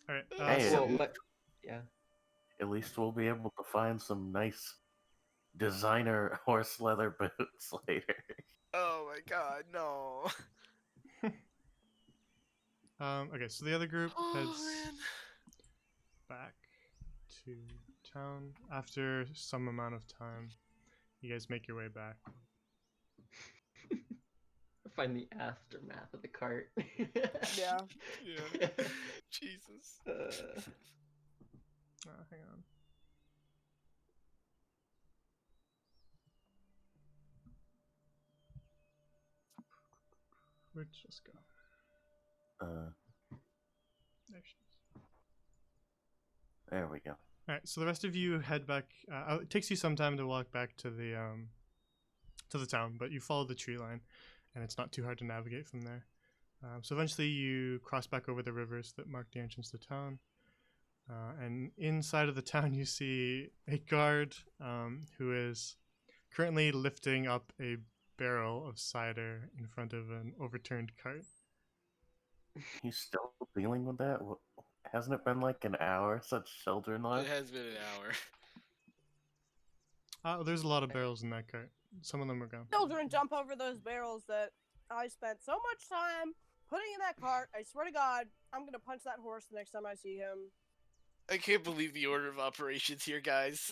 Alright, Hey, Well, yeah. At least we'll be able to find some nice designer horse leather boots later. Oh my God, no. okay, so the other group Oh heads man. back to town. After some amount of time, you guys make your way back. Find the aftermath of the cart. Yeah. Yeah. Jesus. Hang on. Where'd it just go? There she is. There we go. All right, so the rest of you head back. It takes you some time to walk back to the town, but you follow the tree line, and it's not too hard to navigate from there. So eventually, you cross back over the rivers that mark the entrance to town, and inside of the town, you see a guard who is currently lifting up a barrel of cider in front of an overturned cart. He's still dealing with that? Hasn't it been like an hour since children It left? has been an hour. There's a lot of barrels in that cart. Some of them are gone. Children jump over those barrels that I spent so much time putting in that cart. I swear to God, I'm gonna punch that horse the next time I see him. I can't believe the order of operations here, guys.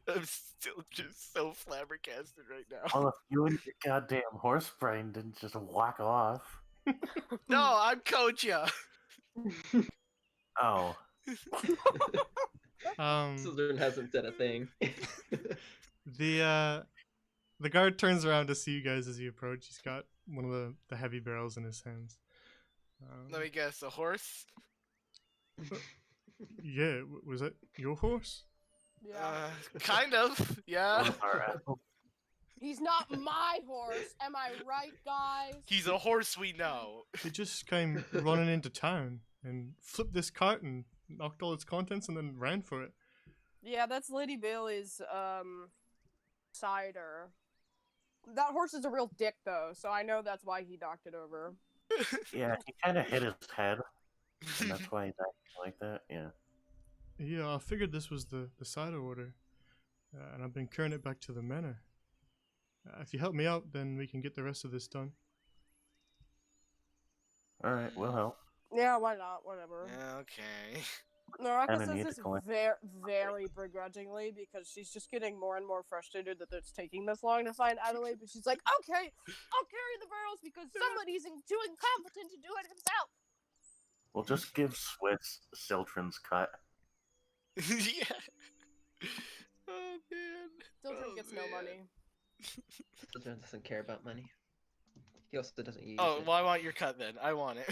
I'm still just so flabbergasted right now. Well, if you and your goddamn horse brain didn't just walk off. No, I'm Koja. Oh. Children hasn't said a thing. The guard turns around to see you guys as you approach. He's got one of the heavy barrels in his hands. Let me guess, a horse? Yeah, was it your horse? Yeah. Kind of, yeah. He's not my horse. Am I right, guys? He's a horse we know. He just came running into town and flipped this cart and knocked all its contents and then ran for it. Yeah, that's Lady Bailey's cider. That horse is a real dick, though, so I know that's why he knocked it over. Yeah, he kind of hit his head, and that's why he's acting like that. Yeah. Yeah, I figured this was the cider order, and I've been carrying it back to the manor. If you help me out, then we can get the rest of this done. All right, we'll help. Yeah, why not? Whatever. Yeah, okay. Naraka Kinda says need this to collect- very begrudgingly because she's just getting more and more frustrated that it's taking this long to find Adelaide. But she's like, okay, I'll carry the barrels because somebody's too incompetent to do it himself. We'll just give Swiss Siltron's cut. Yeah. Oh, man. Children Oh, gets no man. money. Children doesn't care about money. He also doesn't use Oh, it. well, I want your cut then. I want it.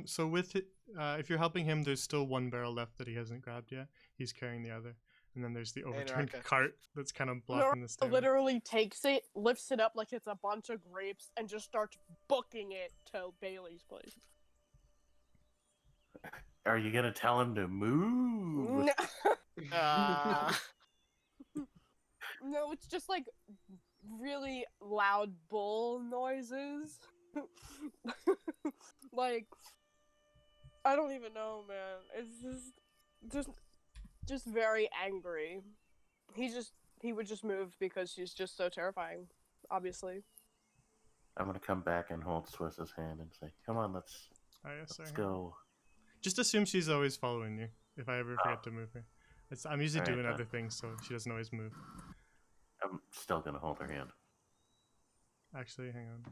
So with it, if you're helping him, there's still one barrel left that he hasn't grabbed yet. He's carrying the other, and then there's the overturned Naraka. cart that's kind of blocking the Naraka stairway. literally takes it, lifts it up like it's a bunch of grapes, and just starts booking it to Bailey's place. Are you gonna tell him to move? No, no, it's just like really loud bull noises. Like, I don't even know, man. It's just very angry. He would just move because she's just so terrifying, obviously. I'm gonna come back and hold Swiss's hand and say, "Come on, let's sorry. go." Just assume she's always following you. If I ever forget to move her, I'm usually Alright, doing then. other things, so she doesn't always move. I'm still gonna hold her hand. Actually, hang on.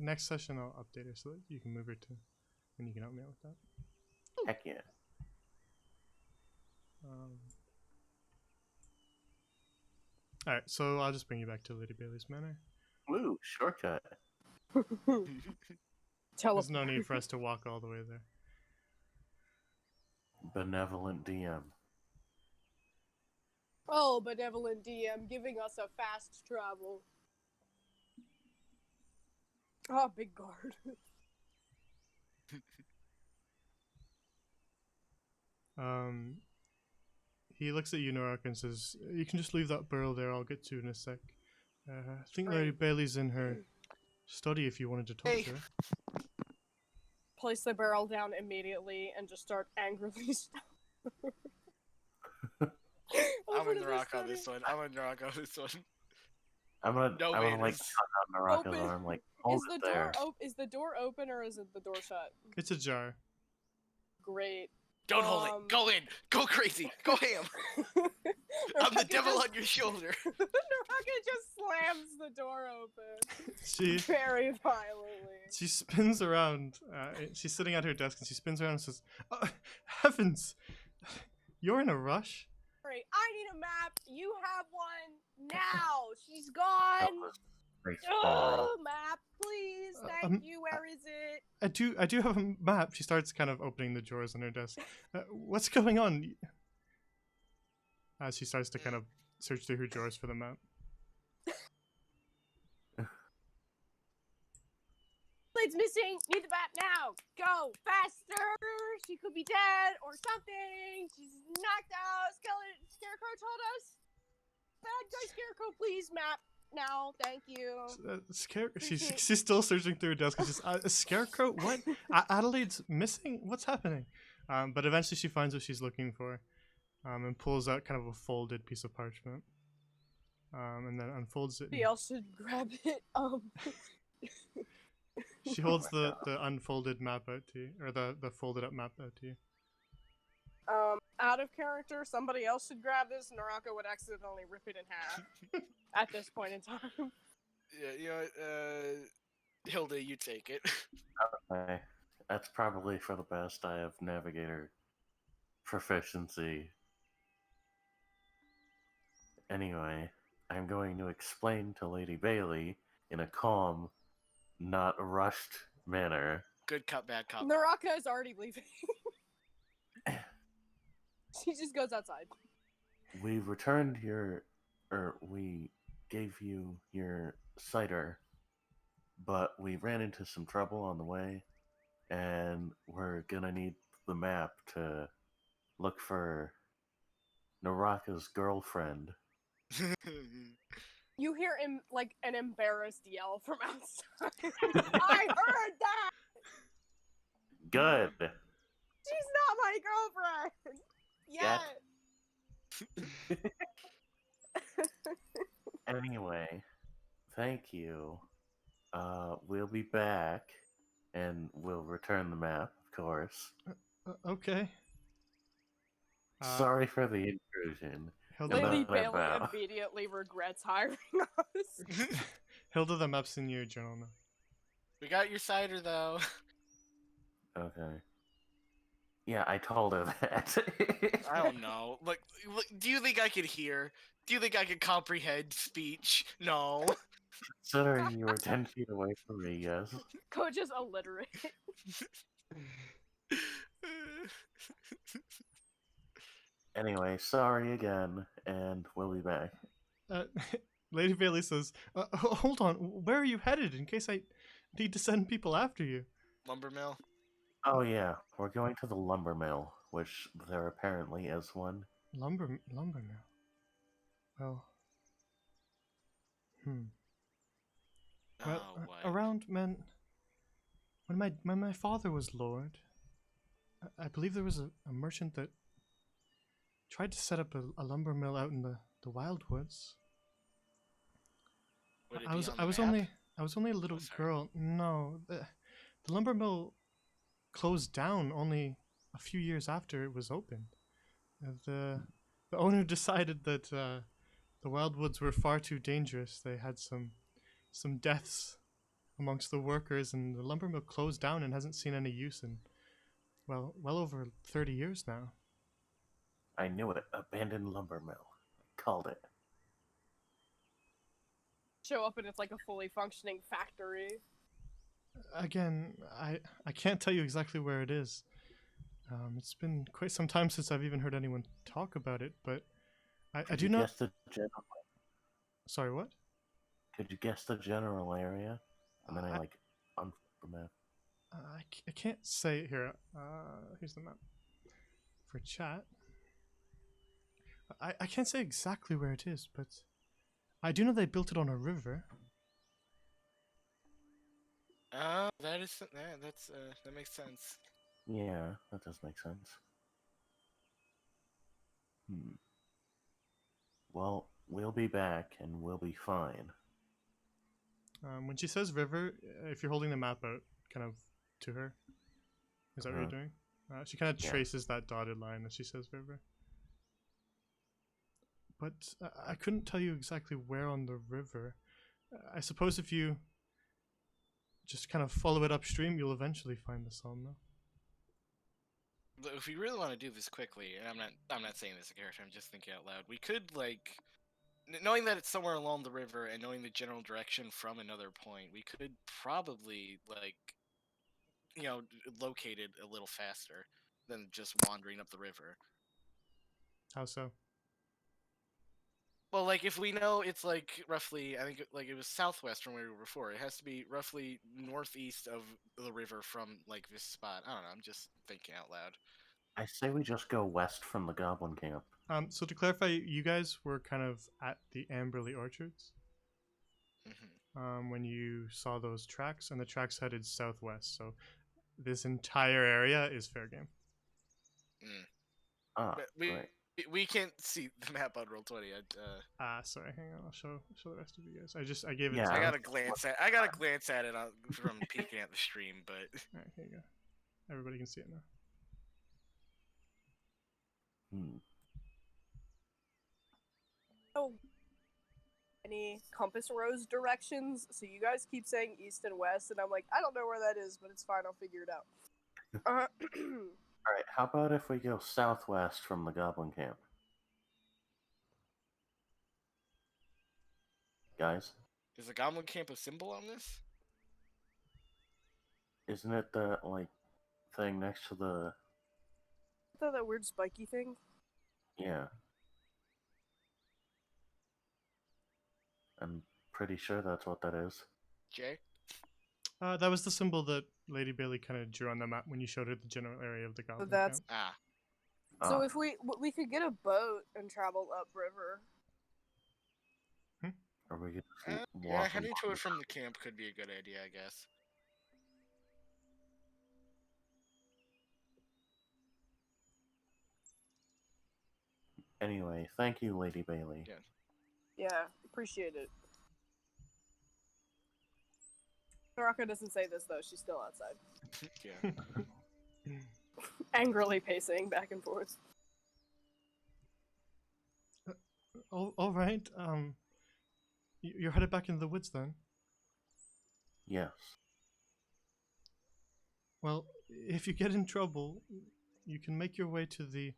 Next session, I'll update her so that you can move her too, and you can help me out with that. Heck yeah. Alright, so I'll just bring you back to Lady Bailey's Manor. Woo, shortcut. There's no need for us to walk all the way there. Benevolent DM. Oh, benevolent DM giving us a fast travel. Oh, big guard. He looks at you, Norak, and says, "You can just leave that barrel there. I'll get to you in a sec. I think Lady Bailey's in her study if you wanted to talk Hey. to her." Place the barrel down immediately and just start angrily. I'm Over gonna to the rock on study. this one. I'm gonna rock on this one. I'm gonna No like haters. tug on Naraka's Open. arm, like hold Is the it there. is the door open or is it the door shut? It's ajar. Great. Don't hold it. Go in. Go crazy. Go ham. I'm the Naraka devil just- on your shoulder. Naraka just slams the door open She very violently. she spins around. She's sitting at her desk and she spins around and says, oh, "Heavens, you're in a rush." Alright, I need a map. You have one now. She's That gone. was very sorry. Oh, map, please. Thank you. Where is it? I do have a map. She starts kind of opening the drawers on her desk. What's going on? As she starts to kind of search through her drawers for the map. Blade's missing. Need the map now. Go faster. She could be dead or something. She's knocked out. Scarecrow told us. Bad guy Scarecrow, please map now. Thank you. She's still searching through her desk. She's a scarecrow. What? Adelaide's missing. What's happening? But eventually she finds what she's looking for, and pulls out kind of a folded piece of parchment, and then unfolds it. Somebody else should grab it. She holds the unfolded map out to you, or the folded up map out to you. Out of character, somebody else should grab this. Naraka would accidentally rip it in half at this point in time. Yeah, you know what? Hilda, you take it. Okay. That's probably for the best. I have navigator proficiency. Anyway, I'm going to explain to Lady Bailey in a calm, not rushed manner. Good cop, bad cop. Naraka is already leaving. She just goes outside. We returned we gave you your cider, but we ran into some trouble on the way, and we're gonna need the map to look for Naraka's girlfriend. You hear him like an embarrassed yell from outside. I heard that. Good. She's not my girlfriend. Yet. Yet. Anyway, thank you. We'll be back, and we'll return the map, of course. Okay. Sorry for the intrusion. Hilda, And Lady then I Bailey bow. immediately regrets hiring us. Hilda, the map's in your journal now. We got your cider though. Okay. Yeah, I told her that. I don't know. Look, do you think I could hear? Do you think I could comprehend speech? No. Considering you were 10 feet away from me, yes. Coach is illiterate. Anyway, sorry again, and we'll be back. Lady Bailey says, "Hold on. Where are you headed? In case I need to send people after you." Lumber mill. Oh yeah, we're going to the lumber mill, which there apparently is one. Lumber mill. Well, Well, Oh, what? around when my father was lord, I believe there was a merchant that tried to set up a lumber mill out in the wildwoods. Would it I be was on the I was map? only a little sorry. girl. No, the lumber mill closed down only a few years after it was opened. The owner decided that the wildwoods were far too dangerous. They had some deaths amongst the workers, and the lumber mill closed down and hasn't seen any use in well over 30 years now. I knew it. Abandoned lumber mill. Called it. Show up and it's like a fully functioning factory. Again, I can't tell you exactly where it is. It's been quite some time since I've even heard anyone talk about it, but I Could do you know. guess the general? Sorry, what? Could you guess the general area? And then I I- like unflip the map. I can't say it here. Here's the map for chat. I can't say exactly where it is, but I do know they built it on a river. Oh, that makes sense. Yeah, that does make sense. Well, we'll be back and we'll be fine. When she says river, if you're holding the map out kind of to her, is that what you're doing? She kind of Yeah. traces that dotted line as she says river. but I couldn't tell you exactly where on the river. I suppose if you just kind of follow it upstream, you'll eventually find the sawmill. But if we really want to do this quickly, and I'm not saying this as a character, I'm just thinking out loud. We could like, knowing that it's somewhere along the river and knowing the general direction from another point, we could probably like, locate it a little faster than just wandering up the river. How so? Well, like if we know it's like roughly, I think like it was southwest from where we were before. It has to be roughly northeast of the river from like this spot. I don't know. I'm just thinking out loud. I say we just go west from the goblin camp. So to clarify, you guys were kind of at the Amberley Orchards when you saw those tracks, and the tracks headed southwest. So this entire area is fair game. Ah, But right. we can't see the map on Roll20. Sorry, hang on. I'll show the rest of you guys. I gave it. Yeah. To I you. gotta glance at it from peeking at the stream, but All right, here you go. Everybody can see it now. Oh, any compass rose directions? So you guys keep saying east and west, and I'm like, I don't know where that is, but it's fine. I'll figure it out. All right. How about if we go southwest from the goblin camp, guys? is the Goblin Camp a symbol on this? Isn't it the like thing next to the? that weird spiky thing. Yeah. I'm pretty sure that's what that is. Jay? That was the symbol that Lady Bailey kind of drew on the map when you showed her the general area of the goblin that's- camp. Ah. So if we could get a boat and travel upriver. Or we could just Yeah, walk heading to along it from the camp could be a good idea, I guess. Anyway, thank you, Lady Bailey. Yeah. Yeah, appreciate it. Soraka doesn't say this though. She's still outside, Yeah. angrily pacing back and forth. All right. You're headed back into the woods then. Yes. Well, if you get in trouble, you can make your way to the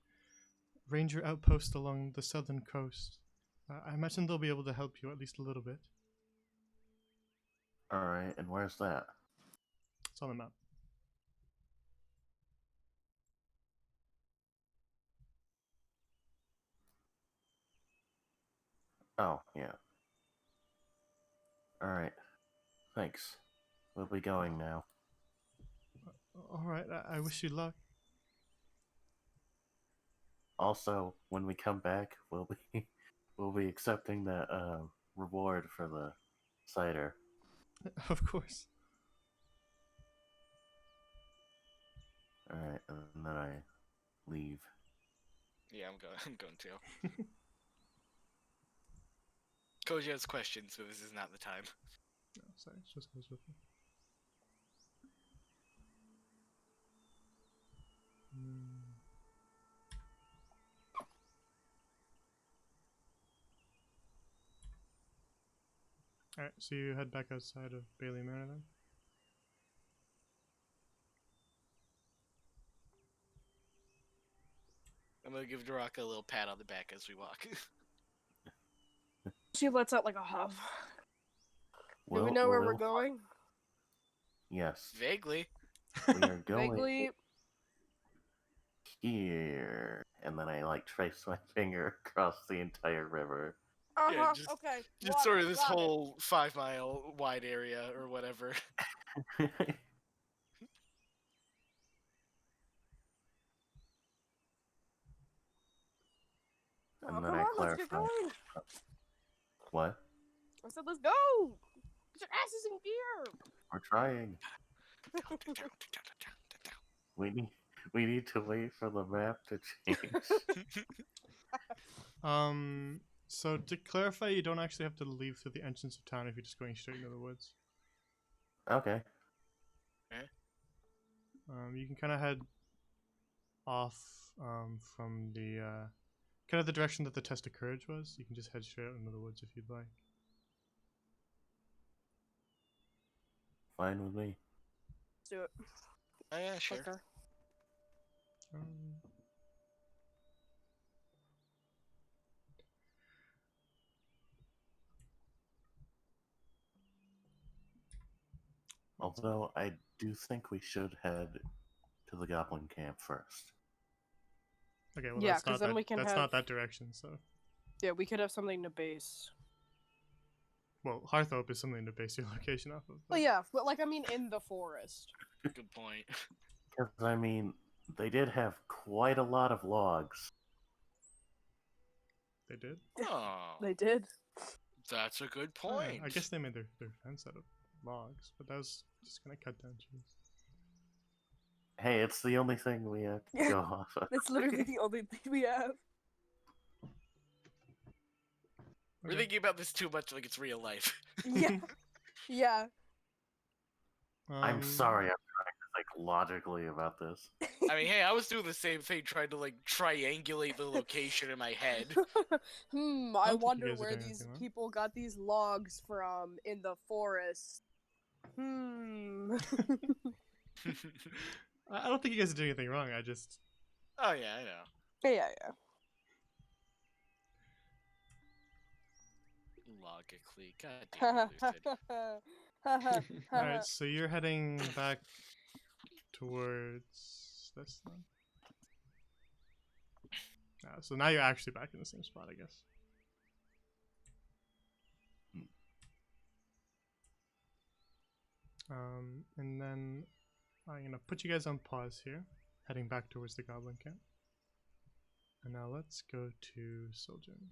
ranger outpost along the southern coast. I imagine they'll be able to help you at least a little bit. All right. And where's that? It's on the map. Oh, yeah. All right. Thanks. We'll be going now. All right. I wish you luck. Also, when we come back, we'll be accepting the reward for the cider. Of course. All right, and then I leave. Yeah, I'm going to. Koji has questions, but this is not the time. No, sorry, it just goes with me. Alright, so you head back outside of Bailey Manor then? I'm gonna give Doraka a little pat on the back as we walk. She lets out like a huff. Do we We'll- know where we'll- we're going? Yes. Vaguely. We are going Vaguely. here. And then I like trace my finger across the entire river. Yeah, just- Okay. Just water, sort of this got it. whole 5-mile wide area or whatever. And Oh, then come I on, let's get clarify. going. What? I said, let's go. Get your asses in gear. We're trying. We need to wait for the map to change. So to clarify, you don't actually have to leave through the entrance of town if you're just going straight into the woods. Okay. You can kind of head off from the kind of the direction that the test of courage was. You can just head straight out into the woods if you'd like. Fine with me. Let's do it. Oh, yeah, sure. Quicker. Um, Although I do think we should head to the goblin camp first. okay, well Yeah, that's 'cause not then that. we can That's have- not that direction. So, Yeah, we could have something to base. well, Hearth is something to base your location off of. Well, yeah, but like I mean, in the forest. Good point. Because, I mean, they did have quite a lot of logs. They did. Oh, They did. that's a good Oh, yeah, point. I guess they made their fence out of logs, but that was just gonna cut down trees. Hey, it's the only thing we have to go off of. That's literally the only thing we have. We're Okay. thinking about this too much like it's real life. Yeah. Yeah. I'm sorry, I'm trying to think logically about this. I mean, hey, I was doing the same thing, trying to like triangulate the location in my head. I don't think you wonder guys are where doing these anything wrong. people got these logs from in the forest. I don't think you guys are doing anything wrong. I just Oh yeah, I know. Yeah. Logically, god damn it, Lucid. all right. So you're heading back towards this then. So now you're actually back in the same spot, I guess. And then I'm gonna put you guys on pause here, heading back towards the goblin camp. And now let's go to Sojourn.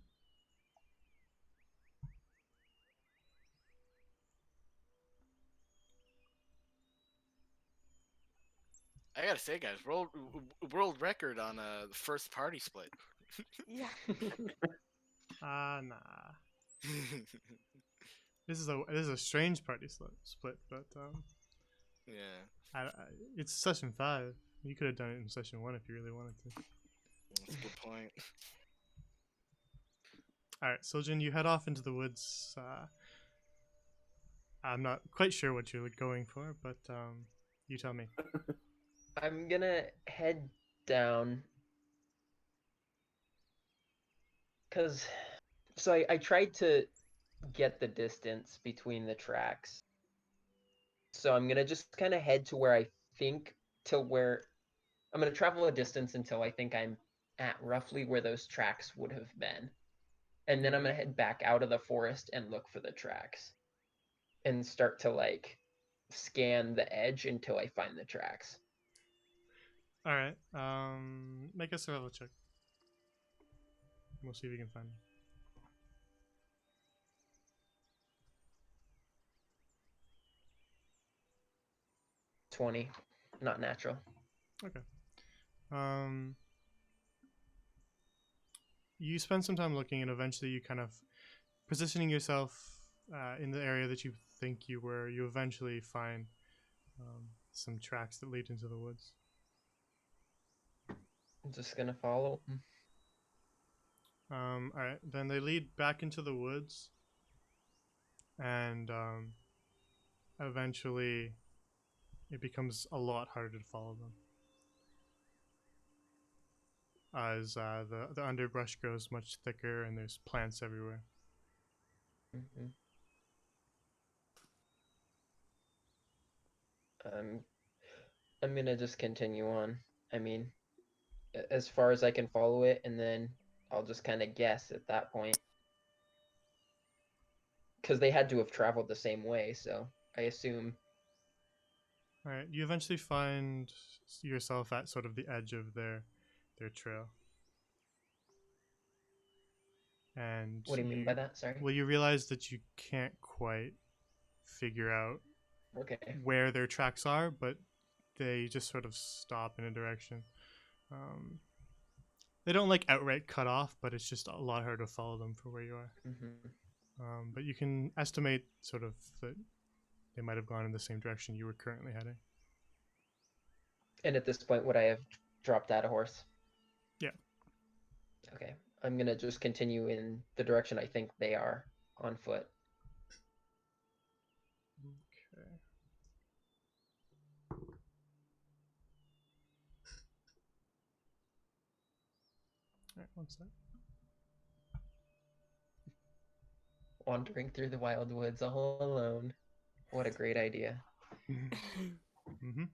I gotta say, guys, world record on the first party split. Yeah. Nah. This is a strange party split, but Yeah, it's session 5. You could have done it in session 1 if you really wanted to. that's a good point. All right, Sojourn, you head off into the woods. I'm not quite sure what you're going for, but you tell me. I'm gonna head down. So I tried to get the distance between the tracks. So I'm gonna just kind of head to where I think to where I'm gonna travel a distance until I think I'm at roughly where those tracks would have been. And then I'm gonna head back out of the forest and look for the tracks. And start to like scan the edge until I find the tracks. All right, make a survival check. We'll see if you can find them. 20, not natural. Okay. You spend some time looking, and eventually you kind of positioning yourself in the area that you think you were. You eventually find some tracks that lead into the woods. I'm just gonna follow. All right, then they lead back into the woods, and eventually it becomes a lot harder to follow them as the underbrush grows much thicker and there's plants everywhere. Mm-hmm. I'm gonna just continue on. I mean, as far as I can follow it, and then I'll just kind of guess at that point. Because they had to have traveled the same way, so I assume. All right, you eventually find yourself at sort of the edge of their trail. And What do you mean by that? Sorry. Well, you realize that you can't quite figure out Okay. where their tracks are, but they just sort of stop in a direction. They don't like outright cut off, but it's just a lot harder to follow them for where you are. Mm-hmm. But you can estimate sort of that they might have gone in the same direction you were currently heading. And at this point, would I have dropped out a horse? Yeah. Okay. I'm gonna just continue in the direction I think they are on foot. Okay. Alright, one sec. Wandering through the wild woods all alone. What a great idea. Mm-hmm.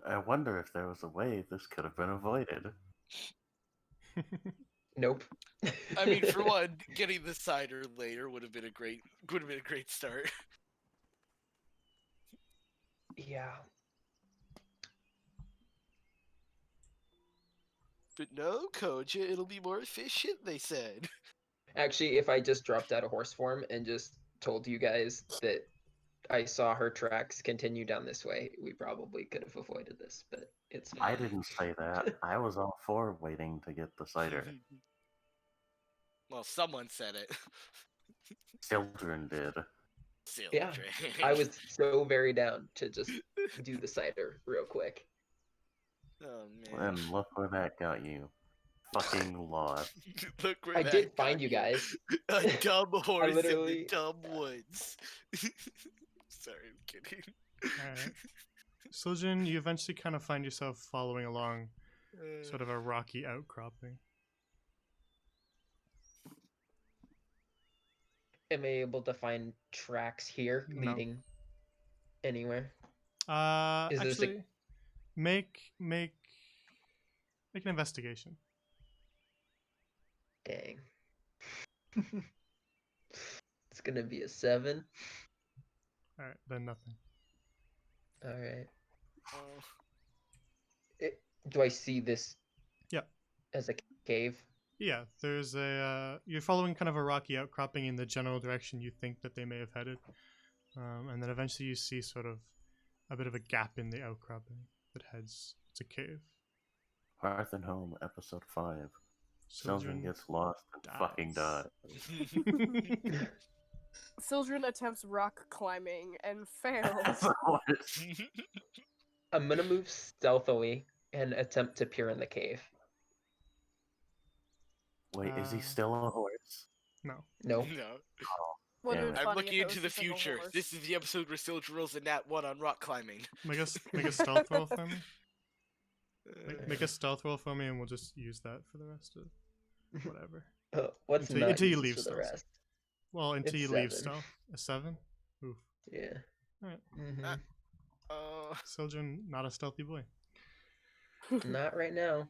I wonder if there was a way this could have been avoided. Nope. I mean, for one, getting the cider later would have been a great start. Yeah. But no, Koja, it'll be more efficient, they said. Actually, if I just dropped out of horse form and just told you guys that I saw her tracks continue down this way, we probably could have avoided this, but it's fine. I didn't say that. I was all for waiting to get the cider. Well, someone said it. Children did. Silly Yeah, drink. I was so very down to just do the cider real quick. Oh man. And look where that got you. Fucking lost. Look where I that did got find you guys. A dumb horse in literally- the dumb woods. Sorry, I'm kidding. Alright. Soljin, you eventually kind of find yourself following along sort of a rocky outcropping. Am I able to find tracks here No. leading anywhere? Is this a- Actually, make an investigation. Dang. It's gonna be a 7. Alright, then nothing. Alright. Oh. Do I see this Yep. as a cave? Yeah, there's a you're following kind of a rocky outcropping in the general direction you think that they may have headed, and then eventually you see sort of a bit of a gap in the outcropping that heads. It's a cave. Hearth and Home, episode 5. Children Sildren gets lost and fucking dies. dies. Sildren attempts rock climbing and fails. I'm gonna move stealthily and attempt to peer in the cave. Wait, is he Uh, still a horse? No. No. No. Would've Damn been it. I'm funny looking if it into was the just like a future. horse. This is the episode where Silge rolls a nat 1 on rock climbing. Make a stealth roll for me. Make a stealth roll for me, and we'll just use that for the rest of whatever. What's Until not you used leave for the stealth. rest? Well, until It's you leave 7. stealth. A 7? Oof. Yeah. Alright. Hmm. Sildren, not a stealthy boy. Not right now.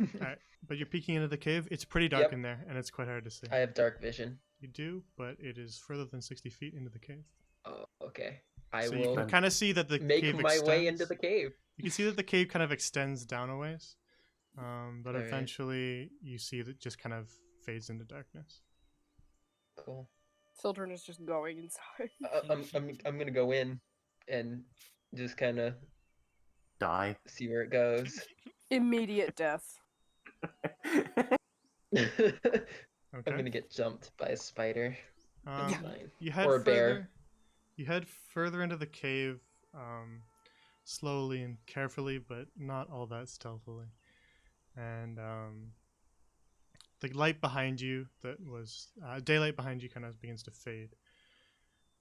Alright, but you're peeking into the cave. It's pretty dark Yep. in there, and it's quite hard to see. I have dark vision. You do, but it is further than 60 feet into the cave. Oh, okay. I So you will can kind of see that the make cave my extends. way into the cave. You can see that the cave kind of extends down a ways, but Alright. eventually you see that it just kind of fades into darkness. Cool. Sildren is just going inside. I'm gonna go in and just kind of Die. see where it goes. Immediate death. I'm Okay. gonna get jumped by a spider. That's Um, fine. you head Or a further. bear. You head further into the cave, slowly and carefully, but not all that stealthily. And the light behind you, that was daylight behind you, kind of begins to fade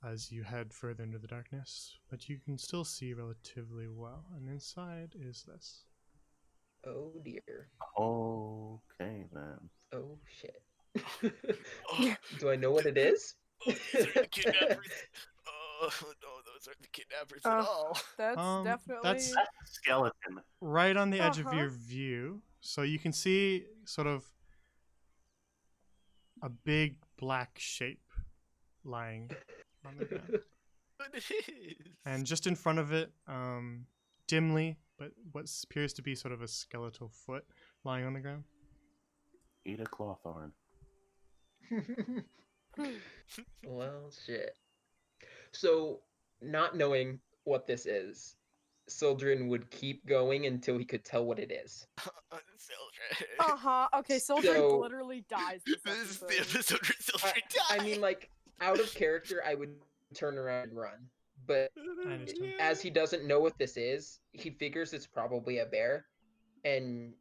as you head further into the darkness. But you can still see relatively well. And inside is this. Oh dear. Okay then. Oh shit. Oh, Do I know what it is? these are the kidnappers. Oh, no, those aren't the kidnappers at all. That's definitely. That's Skeleton. right on the edge of Uh-huh. your view. So you can see sort of a big black shape lying on the ground. But it is. And just in front of it, dimly, but what appears to be sort of a skeletal foot lying on the ground. Eat a clawthorn. Well, shit. So, not knowing what this is, Sildren would keep going until he could tell what it is. Sildren. Okay, Sildren So- literally dies this This is the episode. episode where Sildren I dies. mean, like, out of character, I would turn around and run. but I understand. as he doesn't know what this is, he figures it's probably a bear, and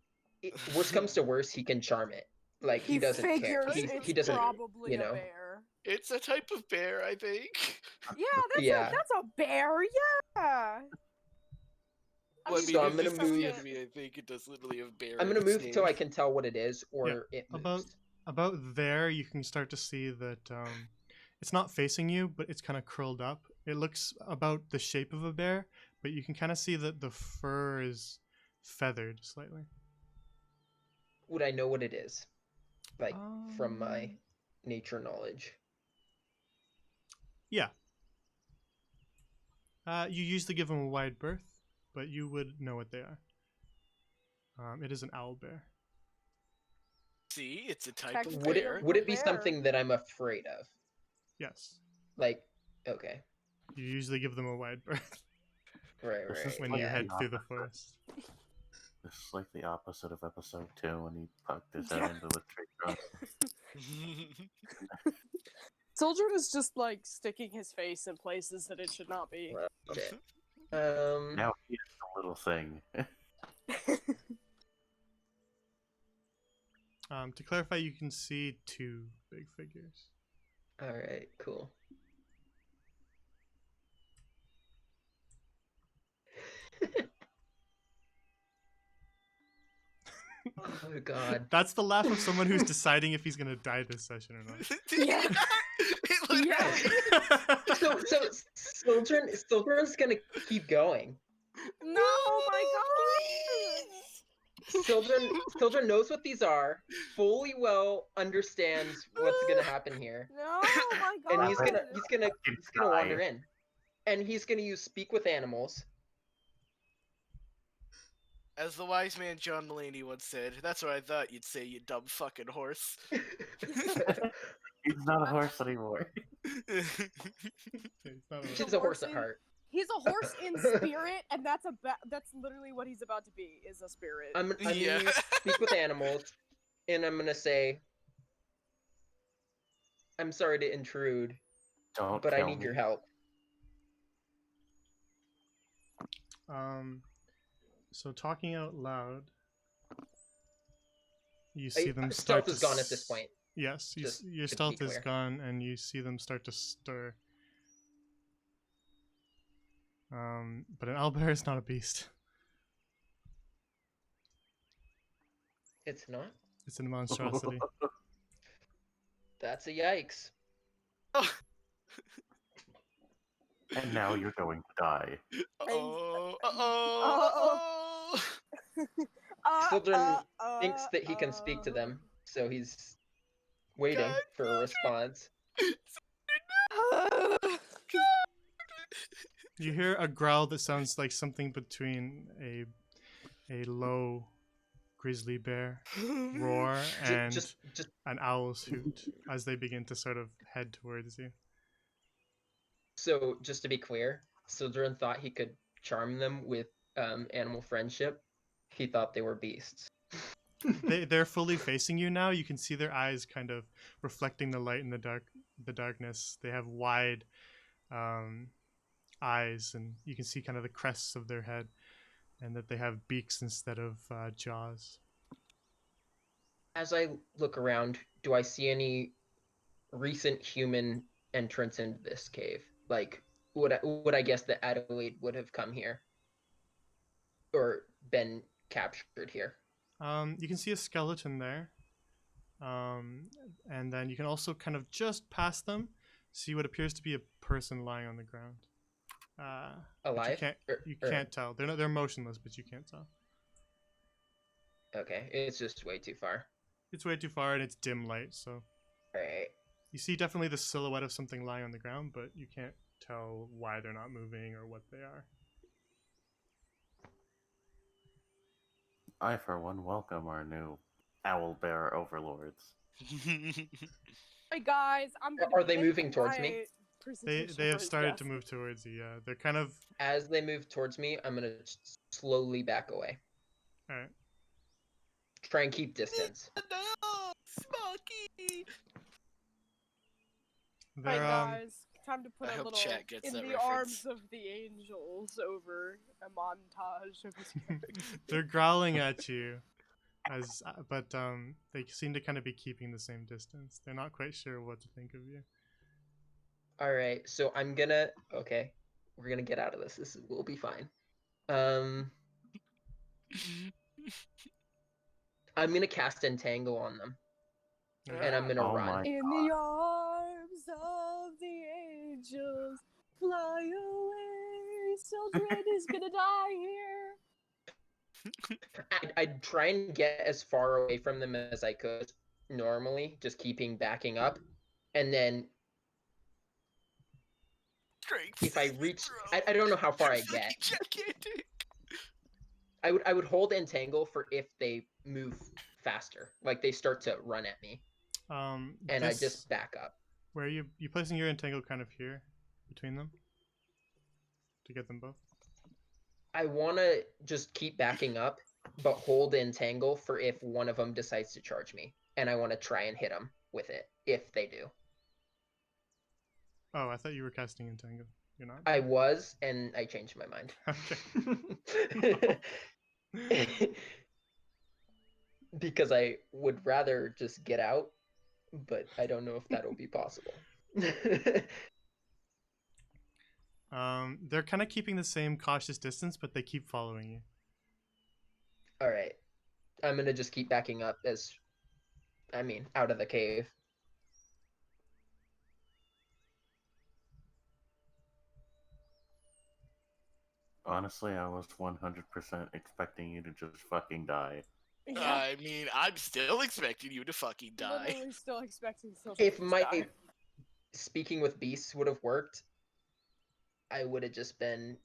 worst comes to worst, he can charm it. Like he doesn't care. figures He it's doesn't, probably you a know. bear. It's a type of bear, I think. Yeah, Yeah. that's a bear. Yeah. Well, I mean, So I'm if gonna this is move- the enemy, I think it does literally have bear. I'm in gonna its move till name. I can tell what it is, or it moves. About there, you can start to see that it's not facing you, but it's kind of curled up. It looks about the shape of a bear, but you can kind of see that the fur is feathered slightly. Would I know what it is? Like from my Um, nature knowledge. Yeah. You usually give them a wide berth, but you would know what they are. It is an owl bear. See, it's a type of Would bear. it would it be Bear. something that I'm afraid of? Yes. Like, okay, You usually give them a wide berth right, This is when like you yeah. head the through the opposite. forest. This is like the opposite of episode 2 when he poked his head into the tree trunk. Soldier is just like sticking his face in places that it should not be. Well, shit. Now he is the little thing. To clarify, you can see 2 big figures. All right, cool. Oh god. That's the laugh of someone who's deciding if he's gonna die this session or not. Yeah. It literally- Yeah. So Silver's gonna keep going. No, my God. Sildren knows what these are, fully well understands what's gonna happen here, No, my God. and he's gonna wander in, and he's gonna use speak with animals. As the wise man John Mulaney once said, that's what I thought you'd say, you dumb fucking horse. He's not a horse anymore. It's not a- He's a horse at heart. He's a horse in spirit, and that's literally what he's about to be, is a spirit. I'm Yeah. gonna use speak with animals, and I'm gonna say, "I'm sorry to intrude, Don't but I kill need me. your help." So talking out loud, you see them Stealth start to is gone at this point. Yes, Just your to be stealth is clear. gone, and you see them start to stir. But an owlbear is not a beast. It's not. It's a monstrosity. That's a yikes. And now you're going to die. Uh-oh. Uh-oh. Uh-oh. Children thinks that he can speak to them, so he's waiting God, for a response. You hear a growl that sounds like something between a low grizzly bear roar and Just an owl's hoot as they begin to sort of head towards you. so, just to be clear, Sildren thought he could charm them with animal friendship. He thought they were beasts. They're fully facing you now. You can see their eyes kind of reflecting the light in the darkness. They have wide eyes, and you can see kind of the crests of their head, and that they have beaks instead of jaws. As I look around, do I see any recent human entrance into this cave? Like, would I guess that Adelaide would have come here or been captured here? You can see a skeleton there, and then you can also kind of just past them see what appears to be a person lying on the ground. But Alive? You Or- can't tell. They're motionless, but you can't tell. Okay, it's just way too far. It's way too far, and it's dim light, so All right. you see definitely the silhouette of something lying on the ground, but you can't tell why they're not moving or what they are. I, for one, welcome our new owl bear overlords. Hey guys, I'm gonna Are be they in moving towards me? my They presentation have for his started to death. move towards you. Yeah, they're kind of As they move towards me, I'm gonna slowly back away. all right. Try and keep distance. No, Smoky. Alright They're guys, time to put I a hope little chat gets in that the reference. arms of the angels over a montage of his character. They're growling at you, but they seem to kind of be keeping the same distance. They're not quite sure what to think of you. All right, so okay, we're gonna get out of this. We'll be fine. I'm gonna cast Entangle on them, and I'm gonna Oh run. my In the arms of the angels, fly away. Sildred is gonna die here. I'd try and get as far away from them as I could normally, just keeping backing up, and then if I reach, I don't know how far I get. Gigantic. I would hold Entangle for if they move faster, like they start to run at me, and I just back up. Where are you placing your entangle kind of here between them to get them both? I want to just keep backing up, but hold Entangle for if one of them decides to charge me, and I want to try and hit them with it if they do. Oh, I thought you were casting entangle. You're not? I was, and I changed my mind. Okay. Because I would rather just get out, but I don't know if that'll be possible. They're kind of keeping the same cautious distance, but they keep following you. All right. I'm going to just keep backing up out of the cave. Honestly, I was 100% expecting you to just fucking die. Yeah, I mean, I'm still expecting you to fucking die. literally still expecting Sildred If to my die. speaking with beasts would have worked, I would have just been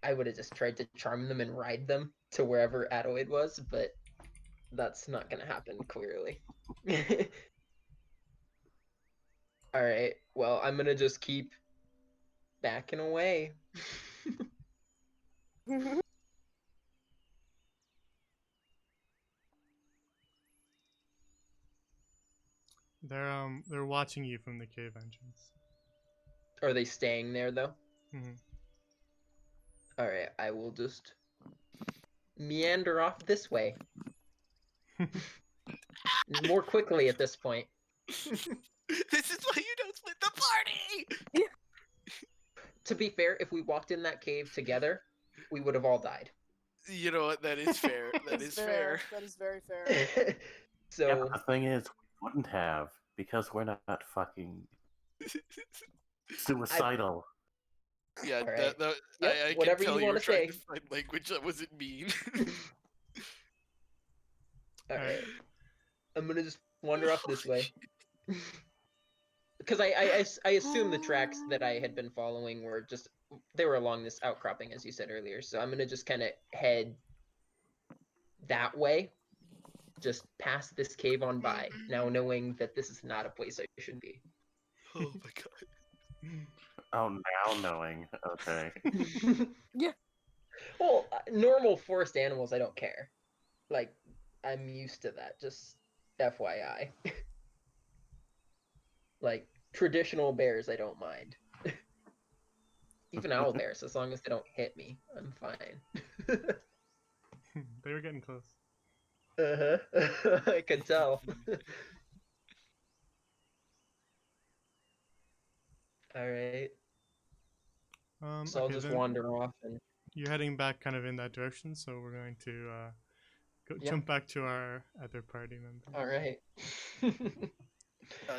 I would have just tried to charm them and ride them to wherever Adoid was, but that's not going to happen, clearly. All right. Well, I'm going to just keep backing away. They're watching you from the cave entrance. Are they staying there, though? Mm-hmm. All right. I will just meander off this way. More quickly at this point. This is why you don't split the party! To be fair, if we walked in that cave together, we would have all died. You know what? That is fair. That is fair. That is very fair. Yeah, So but the thing is, we wouldn't have, because we're not fucking suicidal. Yeah, All right. that Yep, I can whatever tell you you were wanna trying say. to find language that wasn't mean. all right, I'm gonna just wander off this way. Because I assume the tracks that I had been following were they were along this outcropping, as you said earlier. So I'm gonna just kind of head that way, just past this cave on by. Now knowing that this is not a place I should be. Oh my god. Oh, now knowing. Okay. Yeah. Well, normal forest animals, I don't care. Like, I'm used to that. Just FYI. Like traditional bears, I don't mind. Even owl bears, as long as they don't hit me, I'm fine. They were getting close. Uh-huh. I could tell. All right. So I'll Okay, just then wander off and you're heading back kind of in that direction, so we're going to Yep. jump back to our other party members. all right.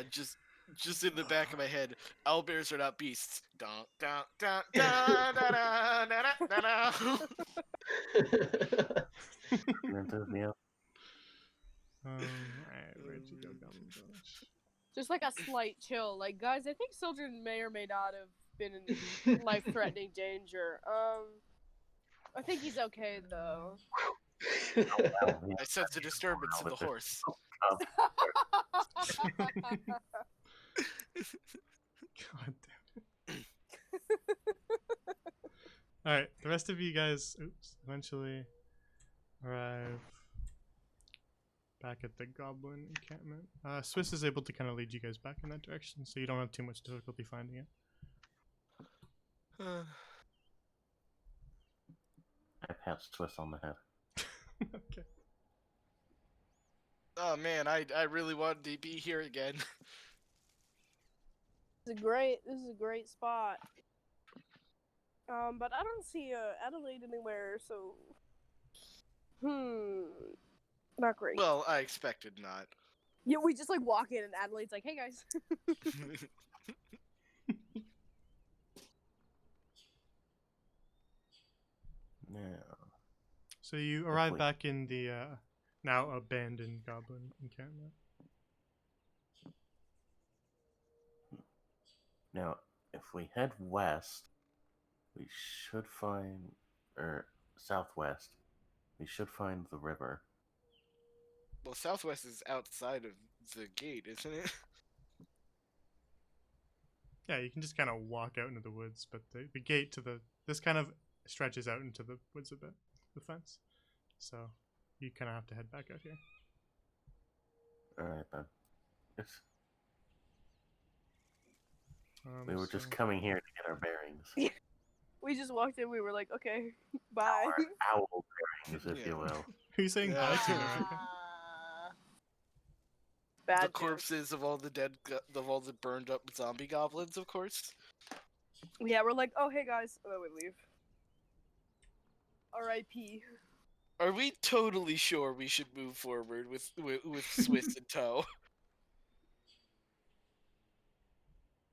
Just in the back of my head, owlbears are not beasts. Dun, dun, dun, dun, dun, dun, dun, dun, dun. Enthusiast. Alright, where'd you go, Goblin Bush? Just like a slight chill. Like, guys, I think Sildred may or may not have been in life-threatening danger. I think he's okay though. Oh, well, yeah. I sense a disturbance in the horse. God damn it. Alright, the rest of you guys, eventually arrive back at the goblin encampment. Swiss is able to kind of lead you guys back in that direction, so you don't have too much difficulty finding it. I pat Swiss on the head. Okay. Oh man, I really wanted to be here again. This is a great spot. But I don't see Adelaide anywhere, so not great. Well, I expected not. Yeah, we just like walk in and Adelaide's like, "Hey guys." Now, So you arrive we- back in the now abandoned goblin encampment. now, if we head west, we should find, or southwest, we should find the river. Well, Southwest is outside of the gate, isn't it? Yeah, you can just kind of walk out into the woods, but the gate to this kind of stretches out into the woods a bit, the fence. So you kind of have to head back out here. All right then. We were just so- coming here to get our bearings. We just walked in. We were like, "Okay, bye." Our owl bearings, if you Yeah. will. Who are you saying Yeah. bye to, Naraka? Bad The joke. corpses of all the of all the burned up zombie goblins, of course. Yeah, we're like, "Oh, hey guys," and then we leave. R.I.P. Are we totally sure we should move forward with Swiss in tow?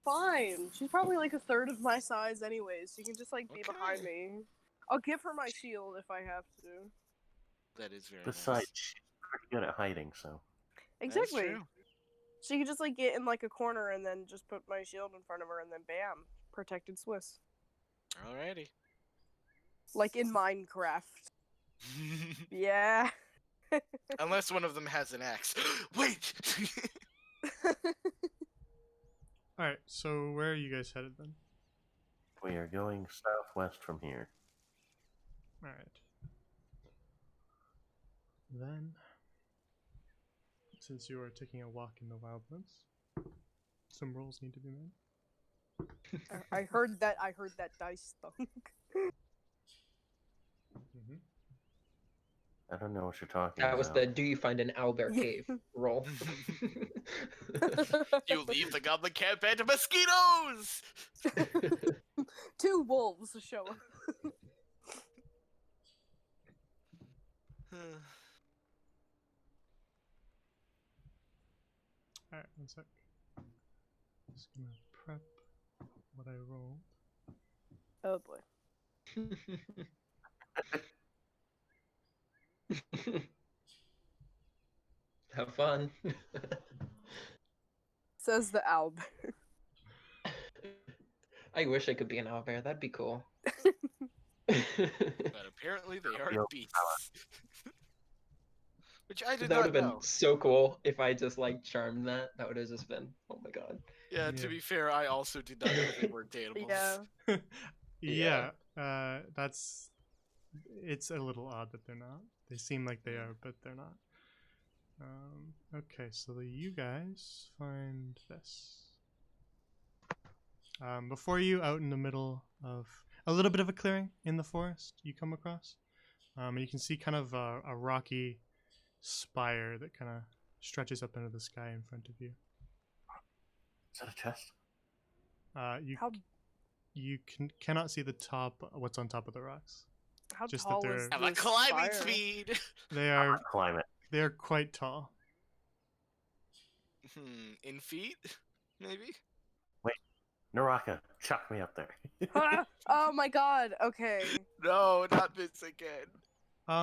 Fine. She's probably like a third of my size, anyways. She can just like be behind Okay. me. I'll give her my shield if I have to. That is very Besides, nice. she's pretty good at hiding, so. Exactly. That's true. She could just like get in like a corner and then just put my shield in front of her and then bam, protected Swiss. Alrighty. Like in Minecraft. Yeah. Unless one of them has an axe. Wait! All right. So where are you guys headed then? We are going southwest from here. All right. Then, since you are taking a walk in the wildlands, some rolls need to be made. I heard that dice stunk. Mm-hmm. I don't know what you're talking That was about. the "Do you find an owlbear Yeah. cave?" roll. You leave the goblin camp and mosquitoes! 2 wolves show up. All right, one sec. Just gonna prep what I rolled. Oh boy. Have fun. Says the owl. I wish I could be an owlbear. That'd be cool. But apparently they are Yo, beasts. Which I did That would not have know. been so cool if I just like charmed that. That would have just been, oh my god. Yeah, Yeah. to be fair, I also did not know they were animals. Yeah. Yeah, Yeah. that's. It's a little odd that they're not. They seem like they are, but they're not. Okay, so you guys find this. Before you, out in the middle of a little bit of a clearing in the forest, you come across. You can see kind of a rocky spire that kind of stretches up into the sky in front of you. Is that a chest? How Cannot see the top, what's on top of the rocks. how Just that tall they're- is Have a this climbing spire? speed! They are Climate. quite tall. In feet? Maybe? Naraka, chuck me up there. Ah! Oh my god. Okay. No, not this again.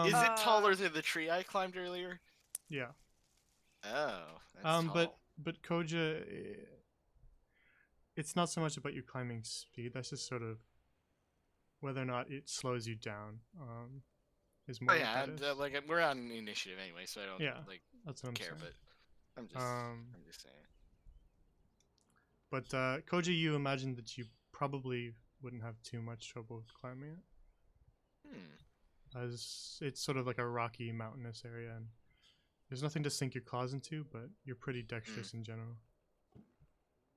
Is Um, it taller than the tree I climbed earlier? yeah. Oh, that's tall. But Koja, it's not so much about your climbing speed. That's just sort of whether or not it slows you down. Is more. Oh what yeah, that is. like we're on initiative anyway, so I don't Yeah, like that's what I'm care. saying. But I'm just saying. But Koja, you imagine that you probably wouldn't have too much trouble with climbing it, as it's sort of like a rocky, mountainous area, and there's nothing to sink your claws into. But you're pretty dexterous in general.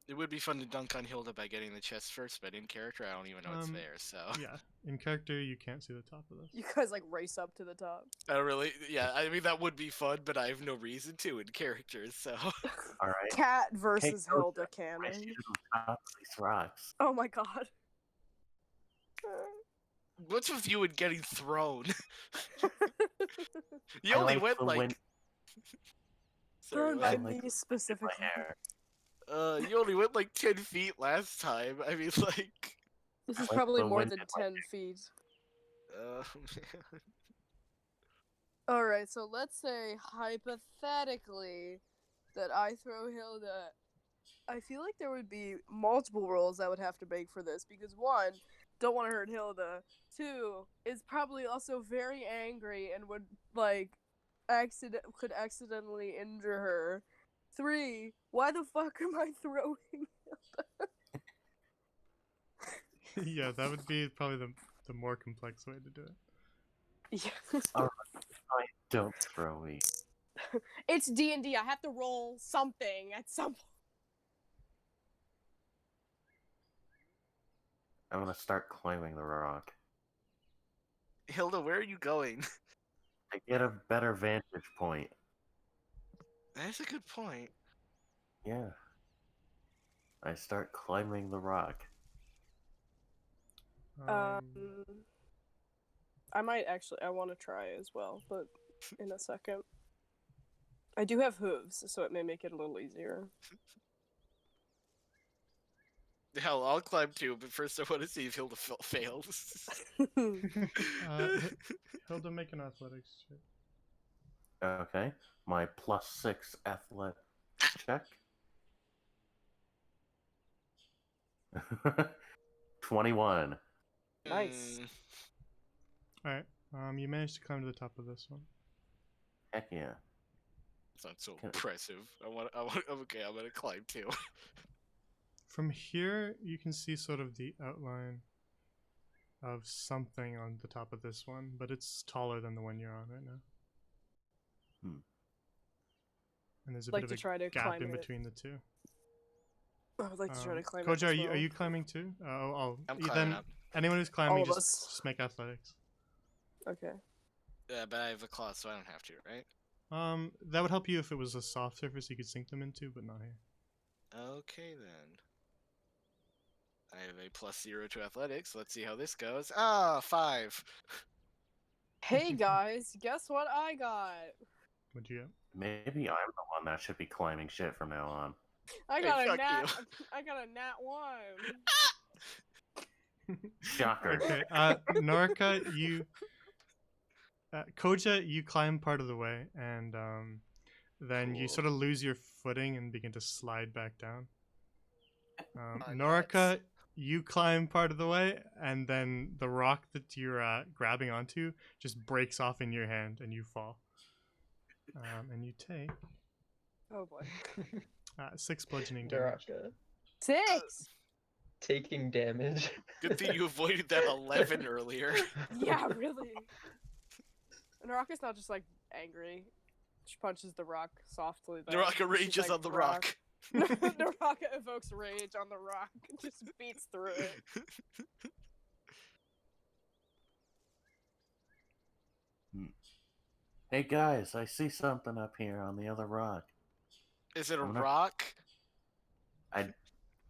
It would be fun to dunk on Hilda by getting the chest first, but in character, I don't even know it's there. So Yeah, in character you can't see the top of this. You guys like race up to the top. I don't really. Yeah, I mean that would be fun, but I have no reason to in character. So All right. Cat versus Coach, Hilda I Cannon. see to the top of these rocks. Oh my god. what's with you and getting thrown? You I only like went the like. wind- Sorry, Thrown what? by I like me specifically. my hair. You only went like 10 feet last time. I mean, like. This I is like probably the more wind than in my 10 feet. Man. Alright, so let's say hypothetically that I throw Hilda. I feel like there would be multiple rolls I would have to make for this because one, don't want to hurt Hilda. Two, is probably also very angry and would like could accidentally injure her. Three, why the fuck am I throwing? Yeah, that would be probably the more complex way to do it. Yeah. Don't throw me. It's D&D. I have to roll something at some point. I'm gonna start climbing the rock. Hilda, where are you going? I get a better vantage point. That's a good point. Yeah. I start climbing the rock. I might actually. I want to try as well, but in a second. I do have hooves, so it may make it a little easier. Hell, I'll climb too, but first I want to see if Hilda fails. Hilda, make an athletics check. Okay. My +6 athletic check. 21. Nice. Mm, Alright, you managed to climb to the top of this one. Heck yeah. it's not so Okay. impressive. Okay, I'm gonna climb too. From here, you can see sort of the outline of something on the top of this one, but it's taller than the one you're on right now. Hmm. And there's a Like bit to of a try to gap climb in it. between the two. I would like to try to climb Koja, it. are you climbing too? I'm you climbing then up. anyone who's climbing, All of just us. make athletics. Okay. Yeah, but I have a claw, so I don't have to, right? That would help you if it was a soft surface you could sink them into, but not here. Okay then. I have a +0 to athletics. Let's see how this goes. Ah, 5. Hey guys, guess what I got? What'd you get? Maybe I'm the one that should be climbing shit from now on. I Hey, got a fuck nat. you. I got a nat 1. Shocker. Okay, Norika, you, Koja, you climb part of the way, and then you Cool. sort of lose your footing and begin to slide back down. Nuts. Norika, you climb part of the way, and then the rock that you're grabbing onto just breaks off in your hand, and you fall. And you take Oh boy. 6 bludgeoning damage. Naraka 6. taking damage. Good thing you avoided that 11 earlier. Yeah, really. Naraka's not just like angry. She punches the rock softly. Though. Naraka She's rages like, on the rock. Naraka evokes rage on the rock and just beats through it. Hey guys, I see something up here on the other rock. Is it a I'm not- rock?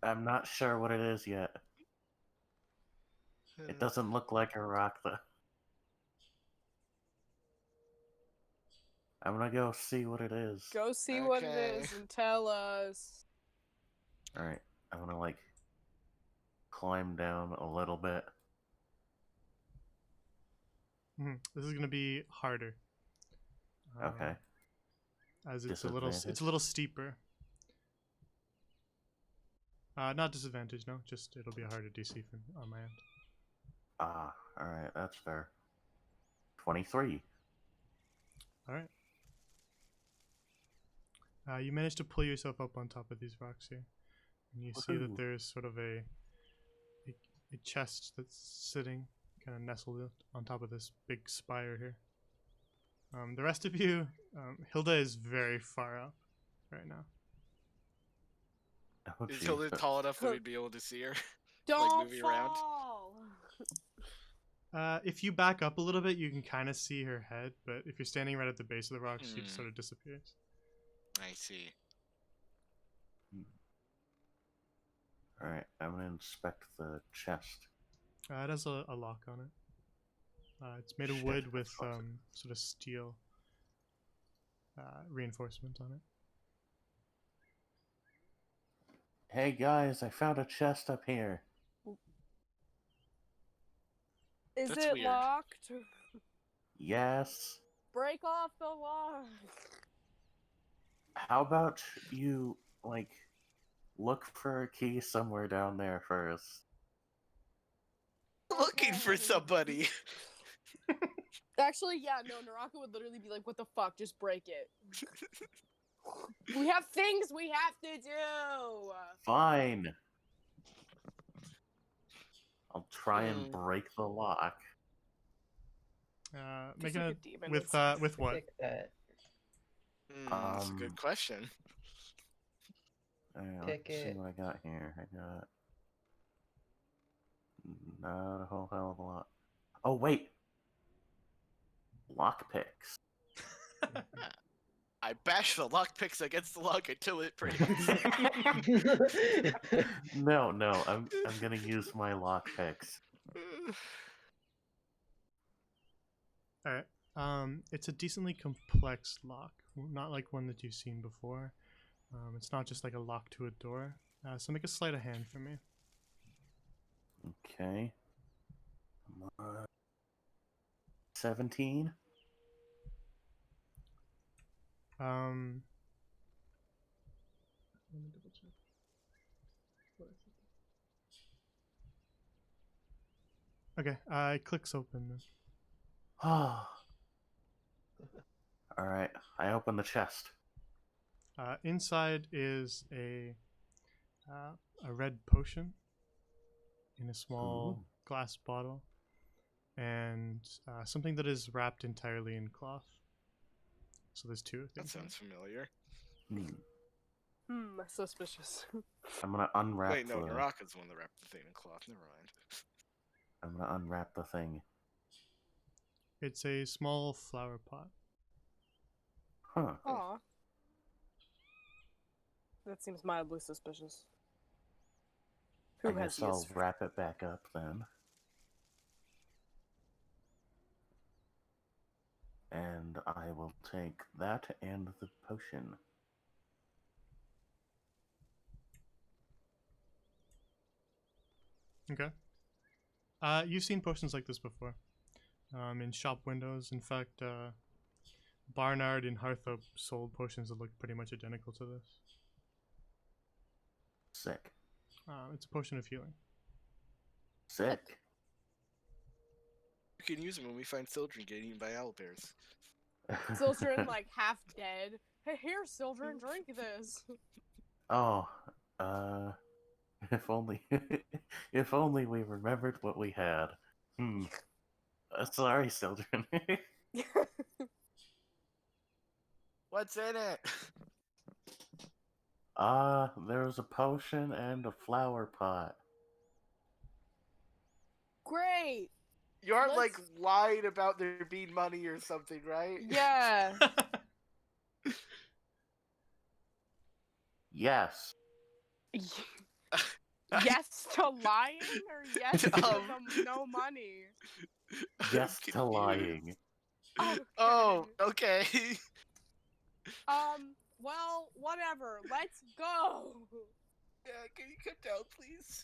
I'm not sure what it is yet. It doesn't look like a rock though. I'm gonna go see what it is. Go see what it Okay. is and tell us. Alright, I'm gonna like climb down a little bit. This is gonna be harder. Okay. As it's a little steeper. Not disadvantage, no. Just it'll be a harder DC on my end. Ah, alright, that's fair. 23. All right. You manage to pull yourself up on top of these rocks here, and you see that Woohoo. there's sort of a chest that's sitting, kind of nestled on top of this big spire here. The rest of you, Hilda is very far up right now. Oh, Is Hilda Jesus. tall enough that we'd be able to see her? Don't moving around? fall. If you back up a little bit, you can kind of see her head, but if you're standing right at the base of the rock, she just sort of disappears. I see. Alright, I'm gonna inspect the chest. It has a lock on it. It's made of Shit, wood that's with awesome. sort of steel reinforcement on it. Hey guys, I found a chest up here. Is That's it weird. locked? Yes. Break off the lock. How about you, like, look for a key somewhere down there first? Looking for somebody. Actually, yeah, no, Naraka would literally be like, what the fuck, just break it. We have things we have to do! Fine. I'll try and Hmm. break the lock. Make like a a demon with that's- with what? Pick that. That's a good question. Let's Pick see it. what I got here. I got not a whole hell of a lot. Oh wait, lockpicks. I bash the lockpicks against the lock until it breaks. No, I'm gonna use my lockpicks. Alright. It's a decently complex lock, not like one that you've seen before. It's not just like a lock to a door. So make a sleight of hand for me. Okay. 17. Let me double check. Okay, it clicks open then. Oh. All right. I open the chest. Inside is a red potion in a small Ooh. glass bottle, and something that is wrapped entirely in cloth. So there's two That things. in sounds familiar. Suspicious. I'm gonna unwrap Wait, no, the. Naraka's the one that wrapped the thing in cloth. Never mind. I'm gonna unwrap the thing. it. It's a small flower pot. Huh. Aw. That seems mildly suspicious. I Who has guess I'll used wrap it back up then. And I will take that and the potion. Okay. You've seen potions like this before. In shop windows. In fact, Barnard and Hearth sold potions that look pretty much identical to this. Sick. It's a potion of healing. Sick. You can use them when we find children getting eaten by owlbears. Sildren, like, half dead. Hey, here, Sildren, drink this. Oh, if only, if only we remembered what we had. Sorry, children. What's in it? There was a potion and a flower pot. Great! You aren't Let's- like lying about there being money or something, right? Yeah. Yes. Yes to lying or yes to Um, the no money? Yes I'm to confused. lying. Okay. Oh, okay. Well, whatever. Let's go. Yeah, can you come down, please?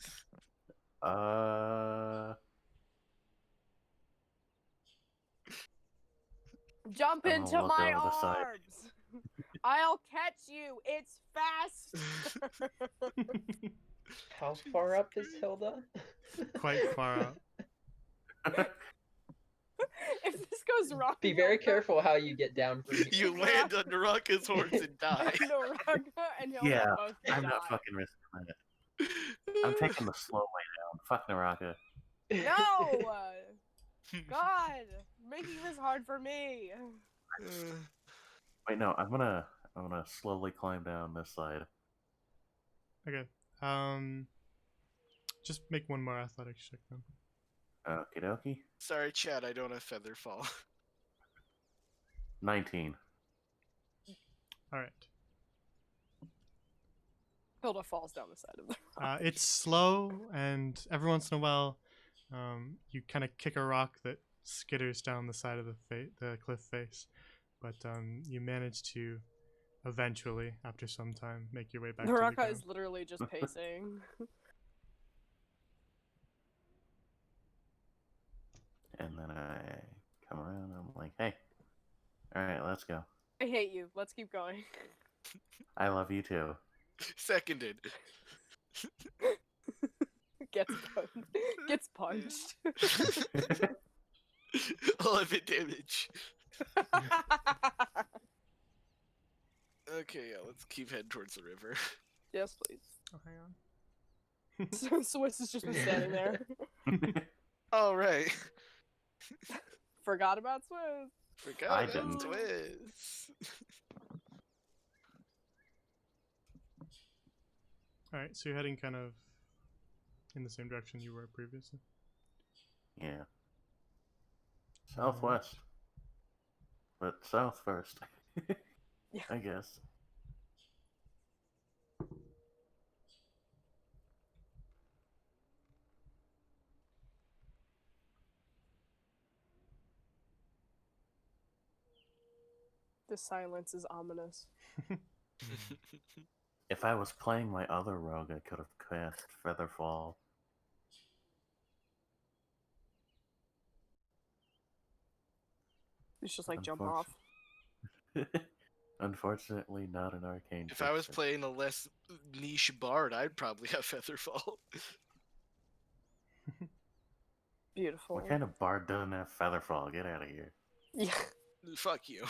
Jump I'm into gonna look my over the side. arms. I'll catch you. It's fast. How far up is Hilda? Quite far out. If this goes wrong, Be very careful how you get down from here. You land on Naraka's horse and die. Naraka and Hilda Yeah, both I'm die. not fucking risking that. I'm taking the slow way down. Fuck Naraka. No! God, making this hard for me. Wait, no, I'm gonna slowly climb down this side. Okay. Just make one more athletics check then. Okie dokie. Sorry, Chad, I don't have feather fall. 19. All right. Hilda falls down the side of the rock. It's slow, and every once in a while, you kind of kick a rock that skitters down the side of the cliff face, but you manage to eventually, after some time, make your way back to the Naraka ground. is literally just pacing. And then I come around and I'm like, hey, alright, let's go. I hate you. Let's keep going. I love you too. Seconded. Gets punched. 11 damage. Okay, yeah, let's keep heading towards the river. Yes, please. Oh, hang on. So Swiss has just been standing there. All right. Forgot about Swiss. Forgot I about didn't. Twist. All right, so you're heading kind of in the same direction you were previously. Yeah. Southwest. But south first. Yeah. I guess. The silence is ominous. If I was playing my other rogue, I could have cast Featherfall. It's just like jump off. Unfortunately, not an arcane. If I was trickster. playing a less niche bard, I'd probably have Featherfall. Beautiful. What kind of bard doesn't have Featherfall? Get out of here. Yeah. Fuck you.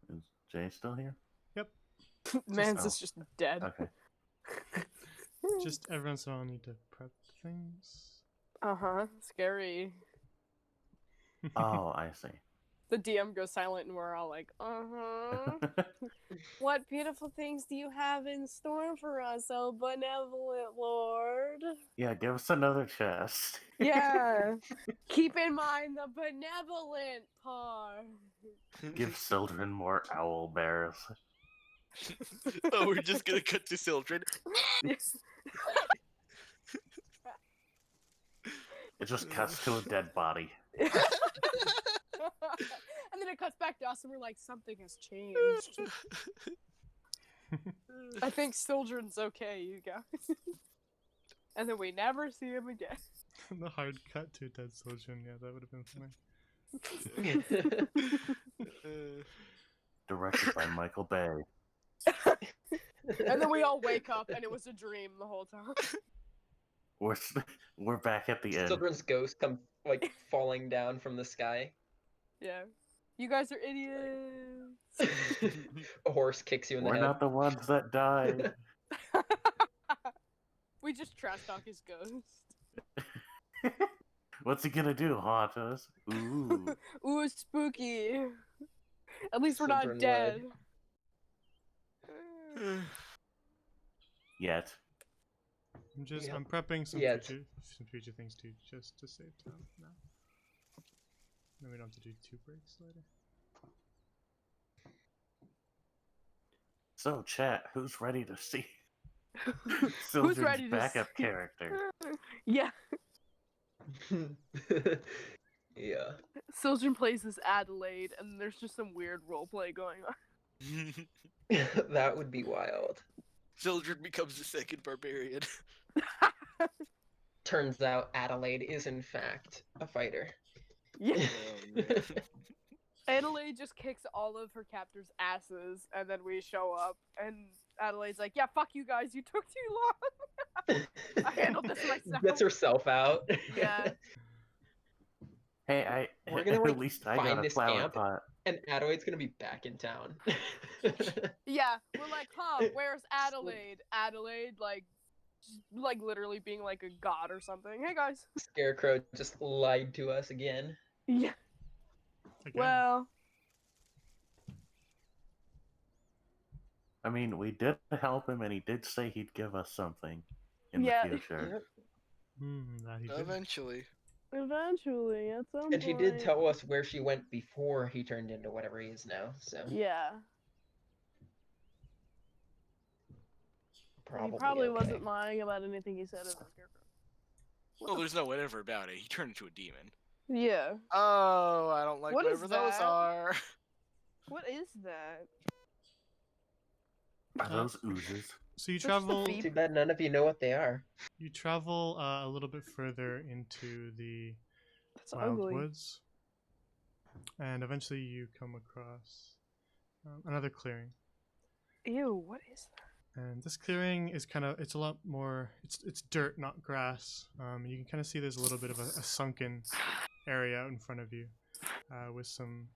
Is Jay still here? Mans Oh. is just dead. Okay. Just every once in a while, I need to prep things. Uh-huh. Scary. Oh, I see. The DM goes silent and we're all like, uh-huh. What beautiful things do you have in store for us, oh benevolent lord? Yeah, give us another chest. Yeah. Keep in mind the benevolent part. Give Sildren more owl bears. Oh, we're just gonna cut to Sildren. It just cuts to a dead body. And then it cuts back to us and we're like, something has changed. I think Sildren's okay, you guys. And then we never see him again. The hard cut to dead Sojourn, yeah, that would have been funny. Directed by Michael Bay. And then we all wake up and it was a dream the whole time. We're back at the end. Children's ghost come like falling down from the sky. Yeah. You guys are idiots. A horse kicks you in the We're head. not the ones that died. We just trash talk his ghost. What's he gonna do? Haunt us? Ooh. Ooh, spooky. At least we're Children not dead. Yet. I'm prepping some Yeah, future things too, just to save time now. Then we don't have to do 2 breaks later. So, chat, who's ready to see Who's Sildren's ready to backup see- character? Yeah. Yeah. Sildren plays as Adelaide, and there's just some weird roleplay going on. That would be wild. Sildren becomes the second barbarian. Turns out Adelaide is in fact a fighter. Yeah. Um, Adelaide just kicks all of her captors' asses, and then we show up, and Adelaide's like, yeah, fuck you guys, you took too long. I handled this myself. Gets herself out. Yeah. Hey, We're gonna, like, at least I got find a this flower camp. pot. And Adelaide gonna be back in town. Yeah, we're like, huh? Where's Adelaide? Adelaide, like literally being like a god or something. Hey guys. Scarecrow just lied to us again. Yeah. Again. Well, I mean, we did help him, and he did say he'd give us something in Yeah. the future. Yep. That he did. Eventually. eventually, at some And she did tell us where she went before he turned into whatever he is now. So Yeah. probably He probably okay. wasn't lying about anything he said in the Scarecrow. Well, there's no whatever about it. He turned into a demon. Yeah. Oh, I don't like What is whatever those that? are. What is that? Are those oozes? So you Just the travel. feet. Too bad none of you know what they are. You travel a little bit further into the That's wild ugly. woods, and eventually you come across another clearing. Ew, what is that? And this clearing is it's a lot more. It's dirt, not grass. You can kind of see there's a little bit of a sunken area out in front of you, with some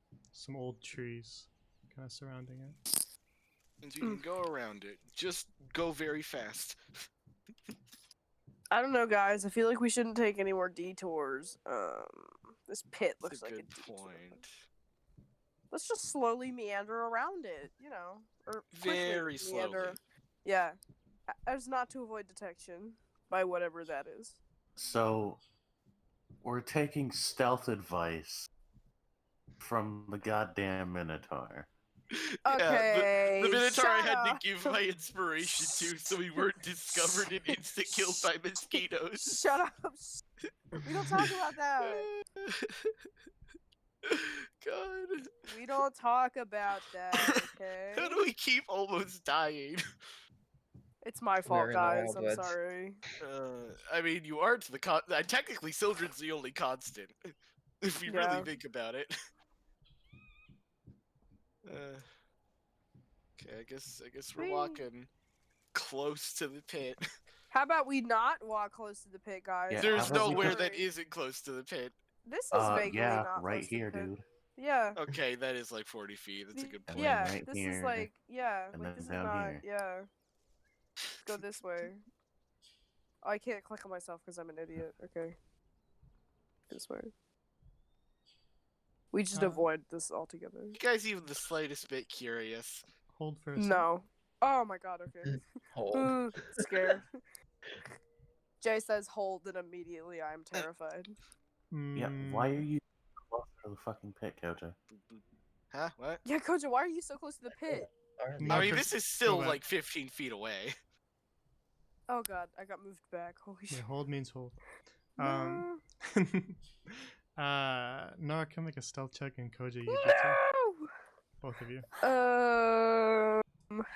old trees kind of surrounding it. And you can go around it. Just go very fast. I don't know, guys. I feel like we shouldn't take any more detours. This pit That's looks a like a good detour. point. Let's just slowly meander around it, or quickly Very slowly. meander. Yeah, as not to avoid detection by whatever that is. So, we're taking stealth advice from the goddamn Minotaur. Okay, the Minotaur I shut had up. to give my inspiration to so we weren't discovered and instant killed by mosquitoes. Shut up. We don't talk about that. God. We don't talk about that, okay? How do we keep almost dying? It's my We're fault, in the guys. Wild I'm Woods. sorry. I mean, you aren't the technically, Sildren's the only constant, if we really Yeah. think about it. Okay, I guess we're Whee! walking close to the pit. How about we not walk close to the pit, guys? Yeah, There's how about we nowhere just- that isn't close to the pit. This is vaguely yeah, not right close to here, the pit. dude. Yeah. Okay, that is like 40 feet. That's a good And point. then Yeah, right this here, is like, yeah, and like then this is down not, here. yeah. Let's go this way. Oh, I can't click on myself because I'm an idiot. Okay. This way. We just avoid this altogether. You guys even the slightest bit curious? Hold for a second. No. Oh my god, okay. Hold. Scared. Jay says hold, and immediately I'm terrified. Yeah, why are you close to the fucking pit, Koja? Huh? What? Yeah, Koja, why are you so close to the pit? Are No, I they? mean, Chris, this is still go back. like 15 feet away. Oh god, I got moved back. Holy Yeah, shit. hold means hold. No. Nora, can make a stealth check, and Koji, you do too. No! Both of you.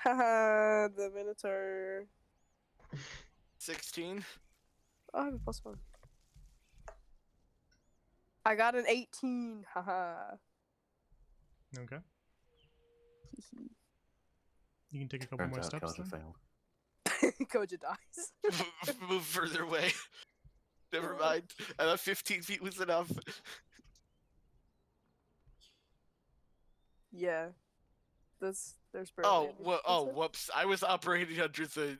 Haha, the Minotaur. 16. Oh, I have a +1. I got an 18. Haha. Okay. You can take a couple Turns more out steps. Koja Then. failed. Koja dies. Move further away. Never mind. I thought 15 feet was enough. Yeah. There's barely Oh, any well, difference. whoops. I was operating under the.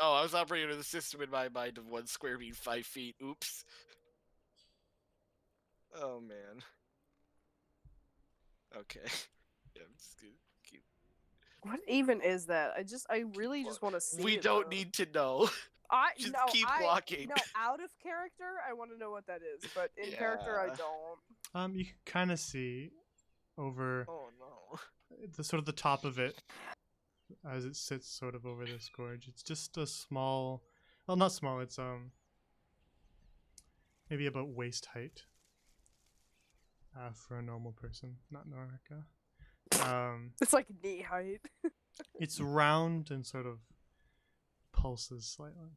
I was operating under the system in my mind of 1 square mean 5 feet. Oops. Oh man. Okay. Yeah, I'm just gonna keep. What even is that? I really just want to see We it, don't though. need to know. Just keep walking. No, out of character, I want to know what that is, but in character, I Yeah. don't. You can kind of see over Oh no. the sort of the top of it as it sits sort of over this gorge. It's just a small, well, not small. It's maybe about waist height. For a normal person, not Norika. It's like knee height. It's round and sort of pulses slightly.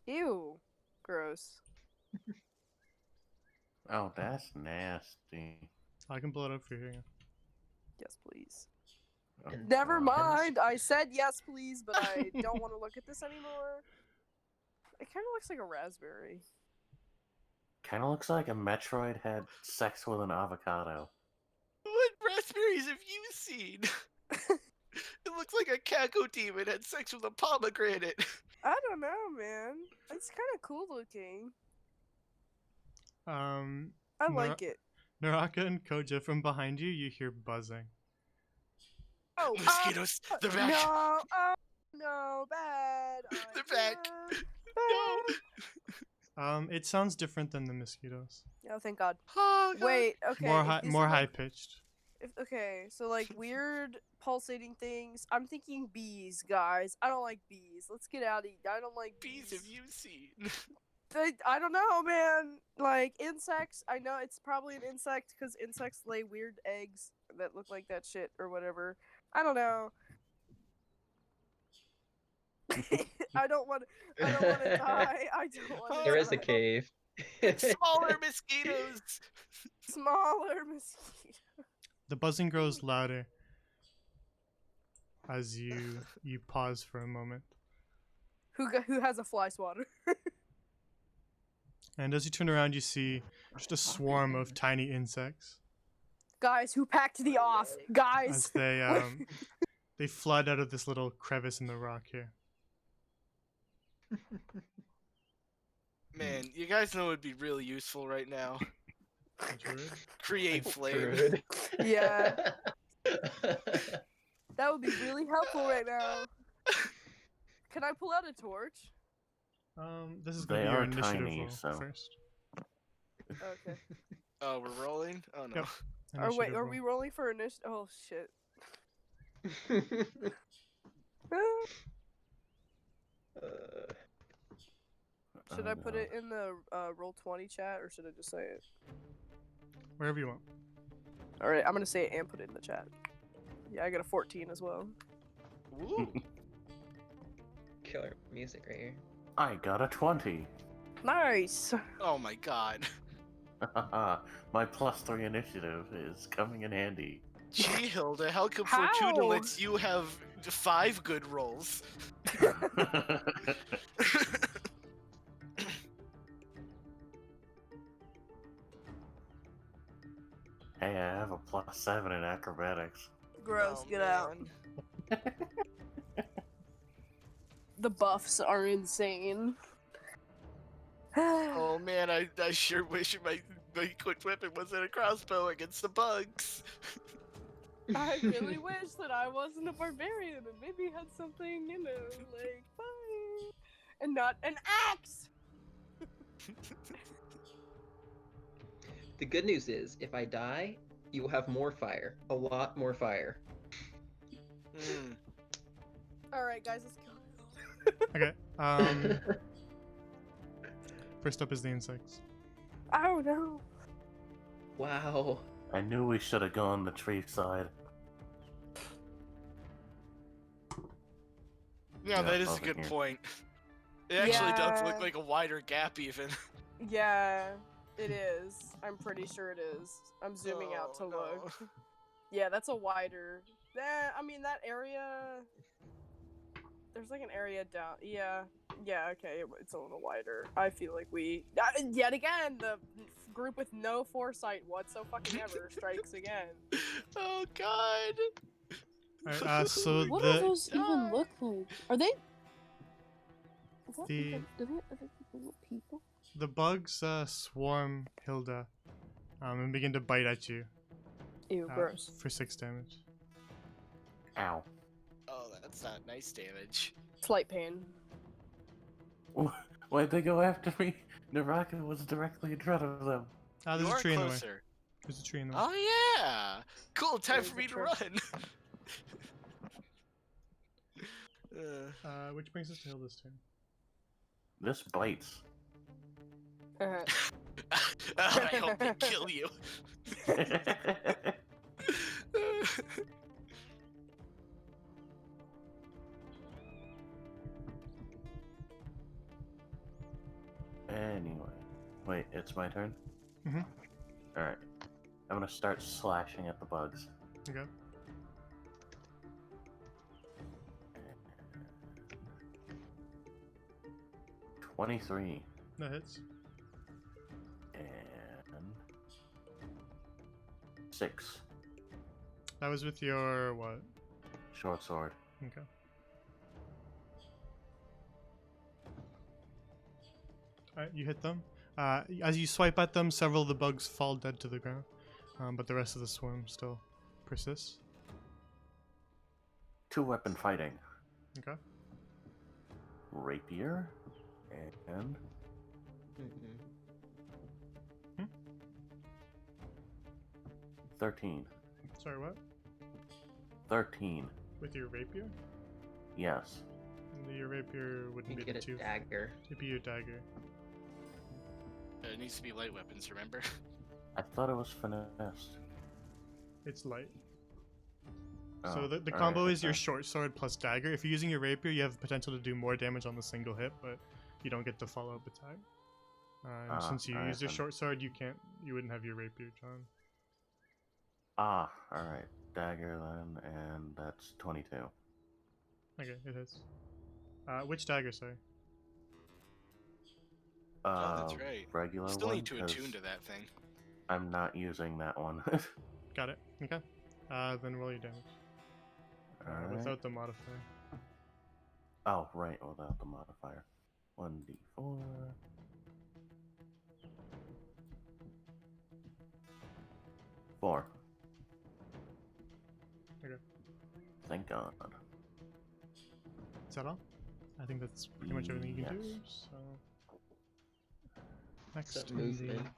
Ew. Gross. Oh, that's nasty. I can blow it up for you. Here you go. Yes, please. Oh, Never God. mind. I said yes, please, but I don't want to look at this anymore. It kind of looks like a raspberry. Kind of looks like a Metroid had sex with an avocado. What raspberries have you seen? It looks like a Kako demon had sex with a pomegranate. I don't know, man. It's kind of cool looking. Um, I Nara- like it. Naraka and Koja, from behind you, you hear buzzing. Oh, Mosquitoes, they're back. No, oh, no, bad. They're back. Bad. It sounds different than the mosquitoes. Oh, thank God. Oh, God. Wait, okay. More if high, these more are, high like, pitched. Okay, so like weird pulsating things. I'm thinking bees, guys. I don't like bees. Let's get out of here. I don't like Bees have you seen? I don't know, man. Like insects. I know it's probably an insect because insects lay weird eggs that look like that shit or whatever. I don't know. I don't want. I don't want to die. I don't want to. There is a die. cave. Smaller mosquitoes. Smaller mosquito. The buzzing grows louder as you pause for a moment. Who has a fly swatter? And as you turn around, you see just a swarm of tiny insects Guys, who packed the off? Guys. as they flood out of this little crevice in the rock here. Man, you guys know what would be really useful right now? Create flame. Druid. Yeah. That would be really helpful right now. Can I pull out a torch? This is gonna They be your are initiative tiny, roll so- first. Okay. Oh, we're rolling? Oh no. Yep. Or wait, Initiative are roll. we rolling for initiative? Oh shit. Should I put it in the roll 20 chat or should I just say it? Wherever you want. All right, I'm gonna say it and put it in the chat. Yeah, I got a 14 as well. Ooh. Killer music right here. I got a 20. Nice. Oh my god. My +3 initiative is coming in handy. Gee, Hilda, how come How? Fortuna lets you have 5 good rolls? Hey, I have a +7 in acrobatics. Gross. Oh, Get out. man. The buffs are insane. Oh man, I sure wish my equipped weapon wasn't a crossbow against the bugs. I really wish that I wasn't a barbarian and maybe had something, like fire and not an axe. The good news is, if I die, you will have more fire. A lot more fire. Mm. All right, guys, let's go. Okay. First up is the insects. Oh no. Wow. I knew we should have gone the tree side. Yeah, that is a over good here. point. It actually does look Yeah. like a wider gap even. Yeah, it is. I'm pretty sure it is. I'm zooming out to Oh, look. no. Yeah, that's a wider. I mean, that area. There's like an area down. Yeah. Yeah, okay, it's a little wider. I feel like we. Yet again, the group with no foresight whatsoever strikes again. Oh god. Alright, so What the do those even look like? Are they? What The- are they people? the bugs swarm Hilda and begin to bite at you Ew, gross. for 6 damage. Ow. Oh, that's not nice damage. Slight pain. Why'd they go after me? Naraka was directly in front of them. Ah, You there's are a tree in the way. closer. There's a tree in the way. Oh yeah. Cool. Time There's for the me to trick. run. Which brings us to Hilda's turn. This bites. I hope they kill you. Anyway. Wait, it's my turn? Mhm. Alright. I'm gonna start slashing at the bugs. Okay. – 23. That hits. And 6. That was with your what? Short sword. Okay. Alright, you hit them. As you swipe at them, several of the bugs fall dead to the ground, but the rest of the swarm still persists. 2-weapon fighting. Okay. Rapier and Mm-mm. 13. Sorry, what? 13. With your rapier? Yes. Your rapier wouldn't You be get the a two. dagger. It'd be your dagger. It needs to be light weapons, remember? I thought it was finessed. It's light. Oh, So the alright, combo is your okay. short sword plus dagger. If you're using your rapier, you have potential to do more damage on the single hit, but you don't get the follow-up attack. And since you alright used your then. short sword, you wouldn't have your rapier drawn. Alright. Dagger then, and that's 22. Okay, it hits. Which dagger, sorry? Oh, that's right. Regular Still one, need to 'cause attune to that thing. I'm not using that one. Got it. Okay. Then roll your damage. Alright. Without the modifier. Oh, right, without the modifier. 1d4. Four. Okay. Thank God. Is that all? I think that's pretty much everything you can do. Yes. So next Some in the movement.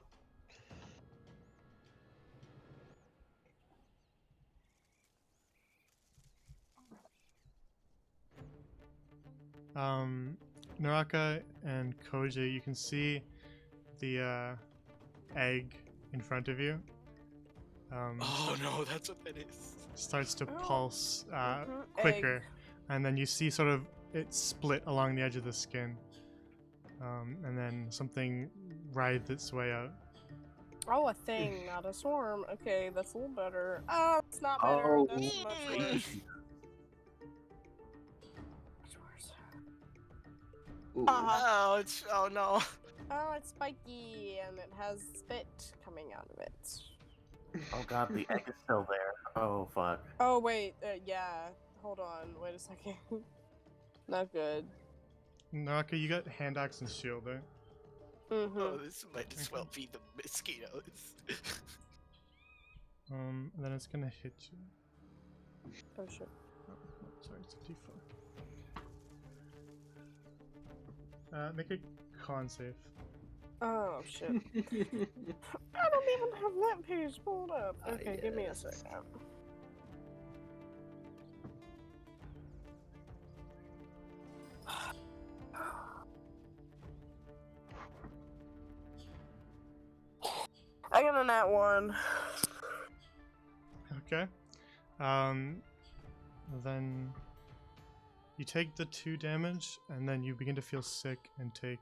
Naraka and Koji, you can see the egg in front of you. Oh no, that's what that is. Starts to Oh. pulse Mhm, quicker, egg. and then you see sort of it split along the edge of the skin, and then something writhed its way out. Oh, a thing, not a swarm. Okay, that's a little better. Oh, it's not better. Oh, That's much worse. baby. Much worse. Ooh. Oh, it's no. Oh, it's spiky and it has spit coming out of it. Oh God, the egg is still there. Oh fuck. Oh wait, yeah. Hold on. Wait a second. Not good. Naraka, you got hand axe and shield, right? Mm-hmm. Oh, this might as well be the mosquitoes. And then it's gonna hit you. Oh shit. Oh, no, sorry, it's a D4. Make a con save. Oh shit. I don't even have that page pulled up. Ah, Okay, give me a yes. second. I got a nat 1. Okay. Then you take the 2 damage, and then you begin to feel sick and take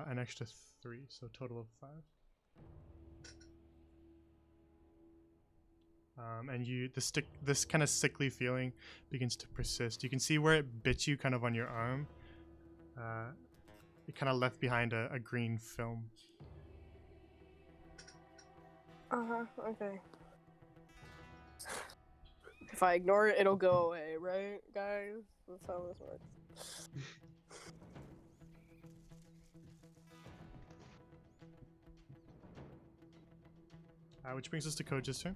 an extra 3, so total of 5. And this kind of sickly feeling begins to persist. You can see where it bit you, kind of on your arm. It kind of left behind a green film. Okay. If I ignore it, it'll go away, right, guys? That's how this works. Which brings us to Koja's turn.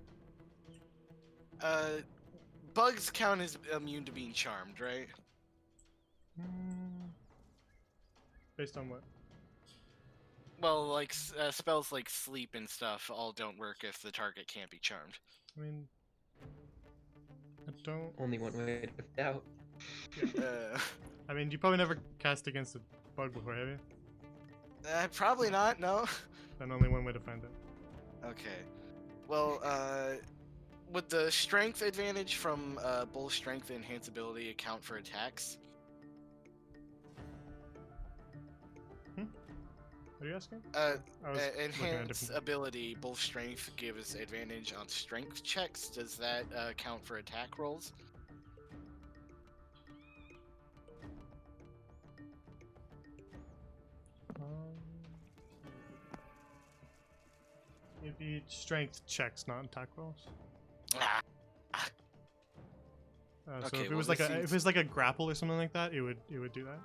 Bugs count as immune to being charmed, right? Based on what? Well, like spells like sleep and stuff all don't work if the target can't be charmed. I mean, I don't. Only one way to find out. I mean, you probably never cast against a bug before, have you? Probably not. No. Then only one way to find out. Okay. Well, would the strength advantage from both strength and enhance ability account for attacks? What are you asking? Uh, I was looking at enhance different. ability, both strength gives advantage on strength checks. Does that count for attack rolls? It'd be strength checks, not attack rolls. Ah, So Okay, if it well, was like this a if seems- it was like a grapple or something like that, it would do that.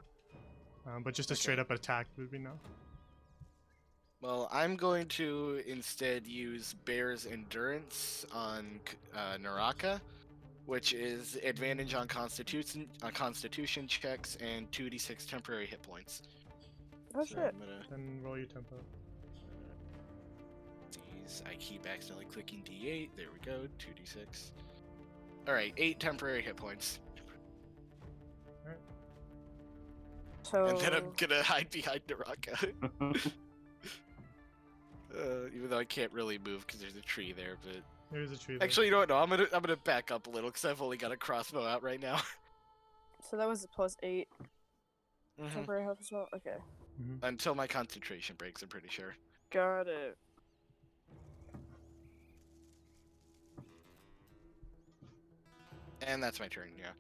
But just a Okay. straight up attack would be no. Well, I'm going to instead use Bear's Endurance on Naraka, which is advantage on Constitution checks and 2d6 temporary hit points. Oh So shit. I'm gonna Then roll your tempo. I keep accidentally clicking D8. There we go. 2d6. All right, 8 temporary hit points, So and then I'm gonna hide behind Naraka. Even though I can't really move because there's a tree there, but There's a tree. There. actually, you know what? No, I'm gonna back up a little because I've only got a crossbow out right now. so that was a +8 Mhm. temporary health as well. Okay, Until my concentration breaks, I'm pretty sure. got it. And that's my turn. Yeah.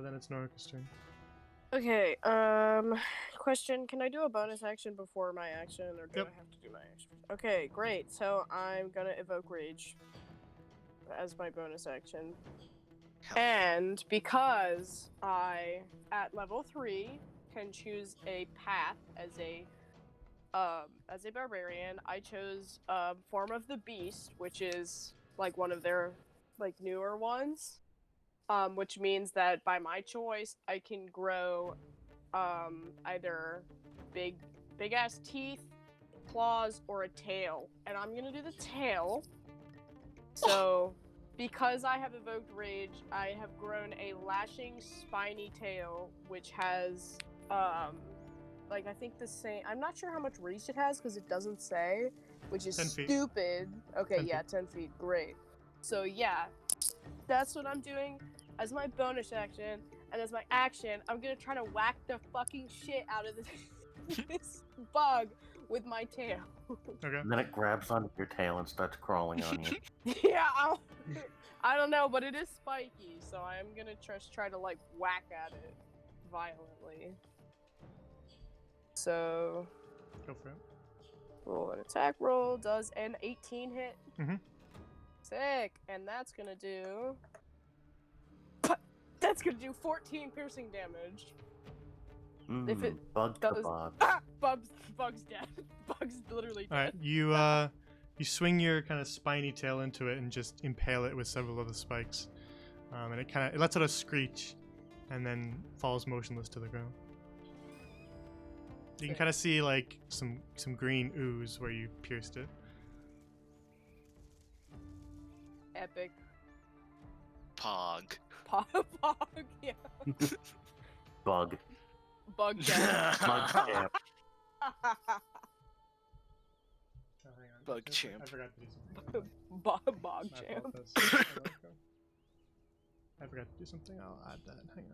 Then it's Norika's turn. Okay. Question: can I do a bonus action before my action, or do Yep. I have to do my action? Okay, great. So I'm gonna evoke rage as my bonus action. Hell yeah. And because I, at level 3, can choose a path as a barbarian, I chose Form of the Beast, which is like one of their like newer ones. Which means that by my choice, I can grow either big ass teeth, claws, or a tail. And I'm gonna do the tail. So because I have evoked rage, I have grown a lashing, spiny tail, which has, like, I think the same. I'm not sure how much reach it has because it doesn't say, which is 10 feet. stupid. Okay, 10 yeah, 10 feet. Great. So, yeah, that's what I'm doing as my bonus action. And as my action, I'm gonna try to whack the fucking shit out of this bug with my tail. Okay. And then it grabs onto your tail and starts crawling on you. Yeah, I don't know, but it is spiky, so I'm gonna try to like whack at it violently. So, Go for it. roll an attack roll. Does an 18 hit? Mhm. Sick, and that's gonna do. That's gonna do 14 piercing damage. If it Bug does- kebab. Ah, Bug's dead. Bug's literally All right. dead. You swing your kind of spiny tail into it and just impale it with several of the spikes, and it lets out a screech, and then falls motionless to the ground. You can Sick. kind of see like some green ooze where you pierced it. Epic. Pog. Pog, yeah. Bug. Bug dead. Bug champ. Oh, hang on. Bug I champ. forgot to do something. Bog My champ. fault, I forgot to do something. I'll add that. Hang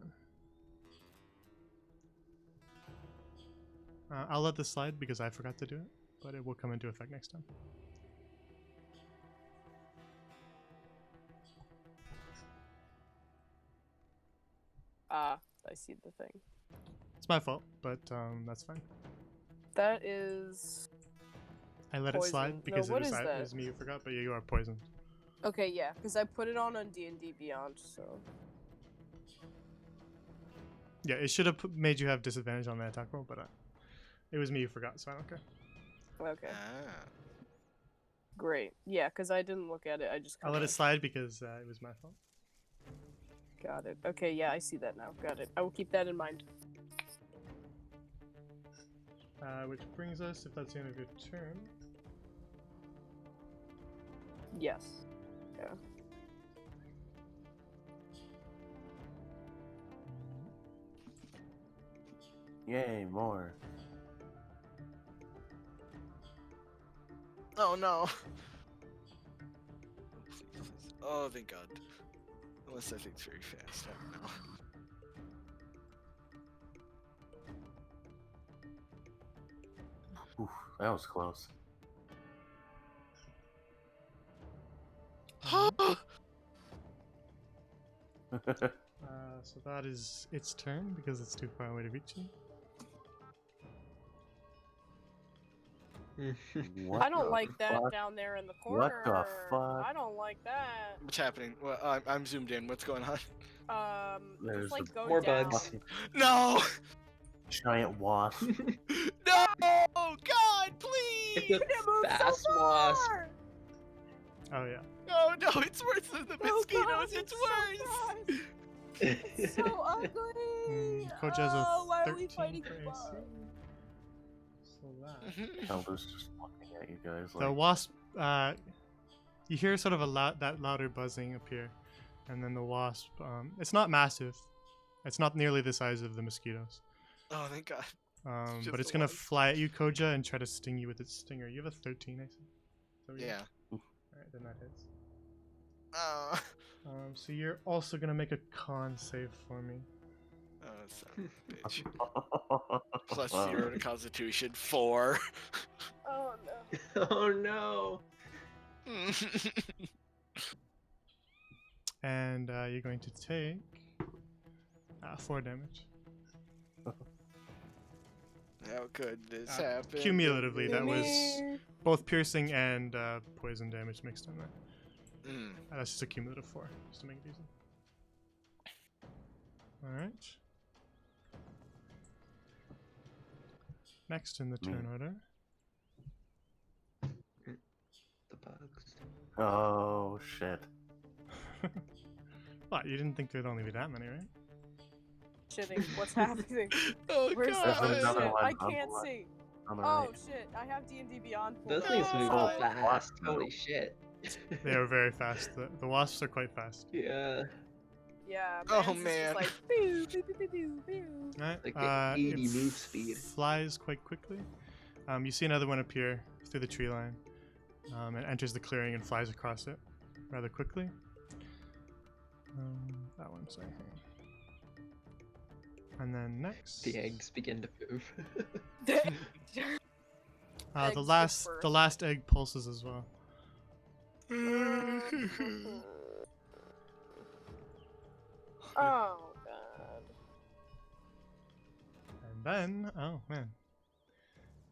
on. I'll let this slide because I forgot to do it, but it will come into effect next time. I see the thing. It's my fault, but that's fine. That is. I let it Poison. slide No, because what it is that? was me who forgot, but you are poisoned. Okay, yeah, because I put it on D&D Beyond, so. Yeah, it should have made you have disadvantage on the attack roll, but it was me who forgot, so I don't care. Okay, Ah. great. Yeah, because I didn't look at it. I just. I'll let it slide because it was my fault. Got it. Okay, yeah, I see that now. Got it. I will keep that in mind. Which brings us, if that's the end of your turn, Yes. Yeah. Yay, more. Oh no. Please, please. Oh, thank God. Unless that thing's very fast. I don't know. Oof, that was close. so that is its turn because it's too far away to reach you. What I don't the like that fuck? down there in the What corner. the fuck? I don't like that. What's happening? Well, I'm zoomed in. What's going on? There's Just like a go More down. bugs. fucking No! giant wasp. No! God, It's please! a You didn't move fast so wasp. far! Oh yeah. Oh no, it's worse than the Oh, mosquitoes. God, It's so worse. fast. It's so ugly. Coach has a Oh, why are we 13 fighting for AC. bugs? So that. Hilda's just looking at you guys The like, wasp, you hear sort of that louder buzzing appear, and then the wasp, it's not massive. It's not nearly the size of the mosquitoes. Oh, thank God. Just But it's the gonna one. fly at you, Koja, and try to sting you with its stinger. You have a 13, I see. So Yeah. Alright, then that hits. Oh. So you're also gonna make a con save for me. Oh, son of a bitch. Plus 0 to Constitution. 4. Oh no. Oh no. And you're going to take 4 damage. How could this Uh, happen? cumulatively, that was Me. both piercing and poison damage mixed in there. Mm. That's just a cumulative 4, just to make it easy. Alright. Next in the turn order. The bugs. oh shit. What, you didn't think there'd only be that many, right? Shitting. What's happening? Oh, Where's God. There's oh, another shit. one I on the can't left. see. On the Oh right. shit. I have D&D Beyond. Those pulled things up. move Oh, fast. what? Holy shit. They are very fast. The wasps are quite fast. Yeah. Yeah. Oh, man's is man. Just like, pew, pew, pew, pew, pew, pew. Alright. Like at 80 it move speed. flies quite quickly. You see another one appear through the tree line. And enters the clearing and flies across it rather quickly. That one, sorry. Hang on. And then next, The eggs begin to move. the Eggs last disperse. the last egg pulses as well. Oh god. And then, oh man,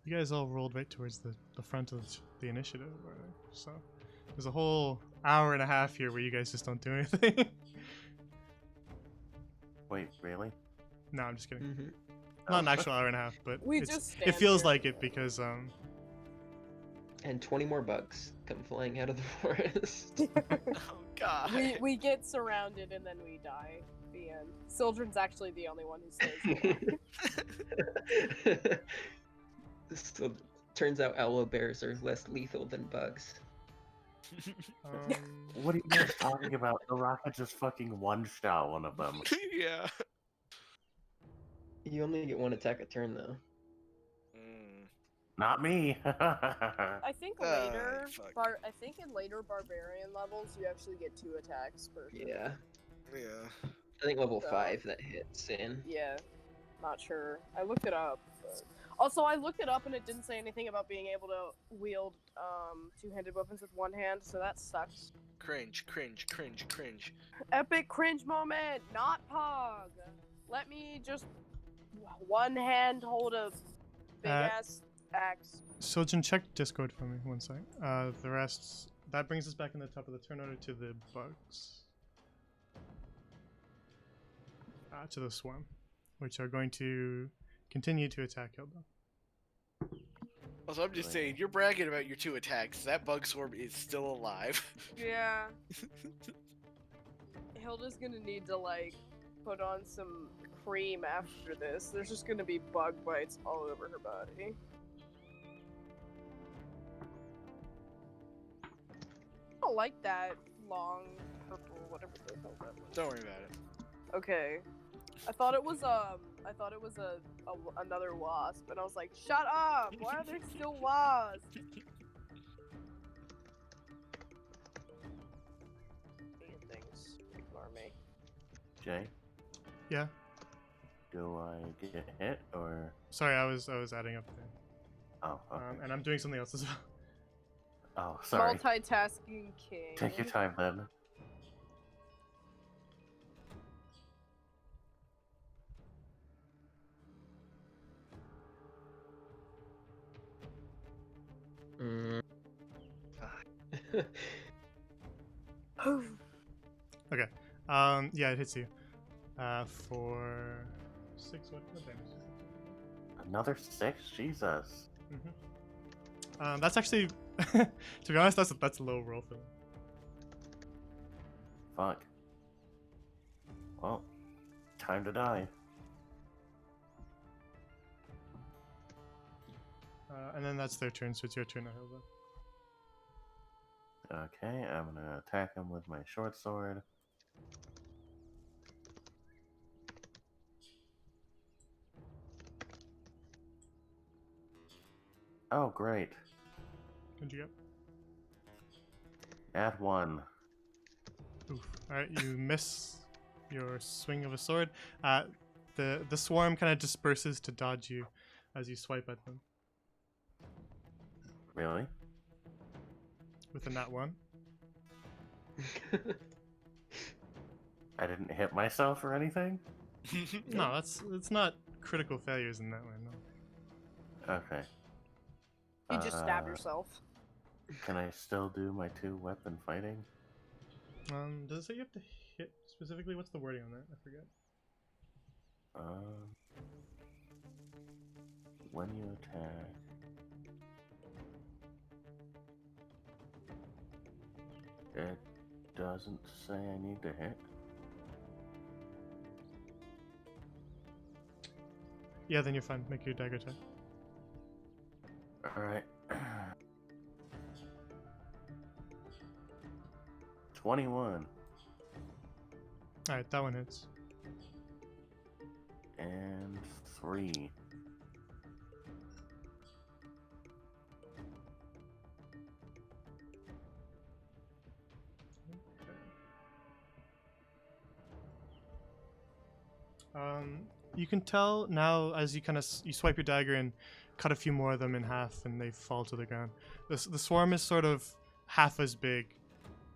you guys all rolled right towards the front of the initiative order. So there's a whole hour and a half here where you guys just don't do anything. Wait, really? No, I'm just kidding. Mhm. Not an actual hour and a half, but We it's, just it stand feels here. like it because And 20 more bugs come flying out of the forest. Oh, God. We get surrounded and then we die. The end. Sildren's actually the only one who stays alive. So turns out owlbears are less lethal than bugs. What are you guys talking about? The rocket just fucking one-shot one of them. Yeah. You only get one attack a turn though. Mm. Not me. I think later, fuck. I think in later barbarian levels, you actually get 2 attacks per turn. Yeah. Yeah. I think level So- 5 that hits in. Yeah, not sure. I looked it up. But... Also, I looked it up and it didn't say anything about being able to wield 2-handed weapons with one hand, so that sucks. Cringe, cringe, cringe, cringe. Epic cringe moment, not Pog. Let me just one hand hold a big ass axe. Sojin, check Discord for me, one sec. The rest, that brings us back in the top of the turn order to the bugs. To the swarm, which are going to continue to attack Hilda. Also, I'm just saying, you're bragging about your 2 attacks. That bug swarm is still alive. Yeah. Hilda's gonna need to like put on some cream after this. There's just gonna be bug bites all over her body. I don't like that long purple whatever the hell that was. Don't worry about it. Okay. I thought it was a another wasp, and I was like, shut up! Why are there still wasps? Damn things. Ignore me. Jay, Yeah. do I get hit or? Sorry, I was adding up there. Oh, okay. And I'm doing something else as well. Oh, sorry. Multitasking king. Take your time then. Okay. Yeah, it hits you. For 6 what damage? Another 6? Jesus. That's actually, to be honest, that's a low roll for them. Fuck. Well, time to die. And then that's their turn, so it's your turn now, Hilda. Okay, I'm gonna attack him with my short sword. Oh, great. What'd you get? Add 1. Oof. Alright, you miss your swing of a sword. The swarm kind of disperses to dodge you as you swipe at them Really? with a nat 1. I didn't hit myself or anything? No, it's not critical failures in that way, no. Okay. You just stab Uh, yourself. Can I still do my 2-weapon fighting? Does it say you have to hit specifically? What's the wording on that? I forget. When you attack... It doesn't say I need to hit. Yeah, then you're fine. Make your dagger attack. Alright. 21. Alright, that one hits. And 3. You can tell now as you kind of you swipe your dagger and cut a few more of them in half, and they fall to the ground. The swarm is sort of half as big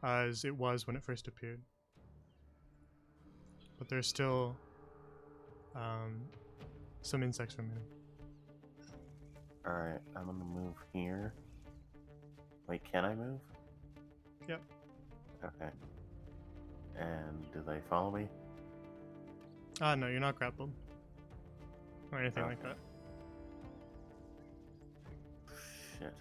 as it was when it first appeared, but there's still some insects remaining. Alright, I'm gonna move here. Wait, can I move? Yep. Okay. And do they follow me? No, you're not grappled or anything like that. Shit.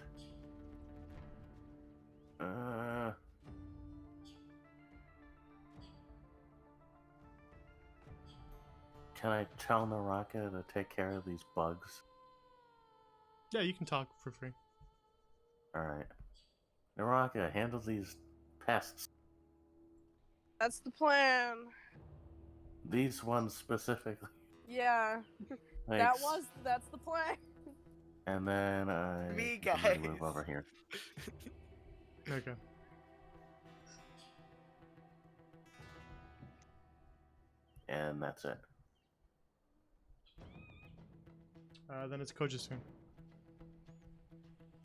Can I tell Naraka to take care of these bugs? Yeah, you can talk for free. Alright. Naraka, handle these pests. That's the plan. These ones specifically. Yeah, Thanks. that's the plan. And then I Me, I'm gonna guys. move over here. Okay. And that's it. Then it's Koja's turn.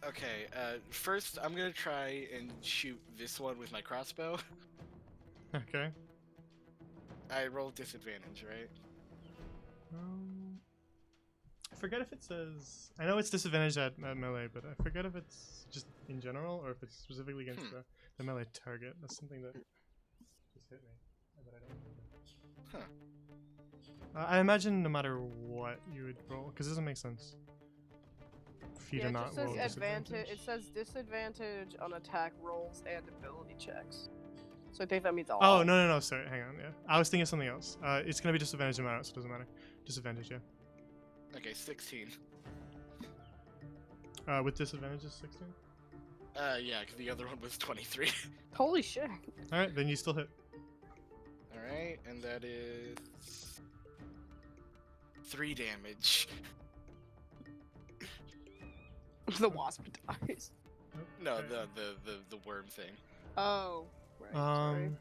Okay, first I'm gonna try and shoot this one with my crossbow. Okay. I roll disadvantage, right? I forget if it says. I know it's disadvantaged at melee, but I forget if it's just in general or if it's specifically against the melee target. That's something that just hit me, but I don't remember. Huh. I imagine no matter what you would roll, because it doesn't make sense for you Yeah, to it not just says roll advantage. It says disadvantage on attack rolls and ability checks. So I think that means all. Oh no! Sorry, hang on. Yeah, I was thinking of something else. It's gonna be disadvantage no matter, so it doesn't matter. Disadvantage, yeah. Okay, 16. With disadvantage is 16. Yeah, because the other one was 23. Holy shit! All right, then you still hit. Alright, and that is 3 damage. The wasp dies. No, Okay. the worm thing. Oh, right. Sorry. Um,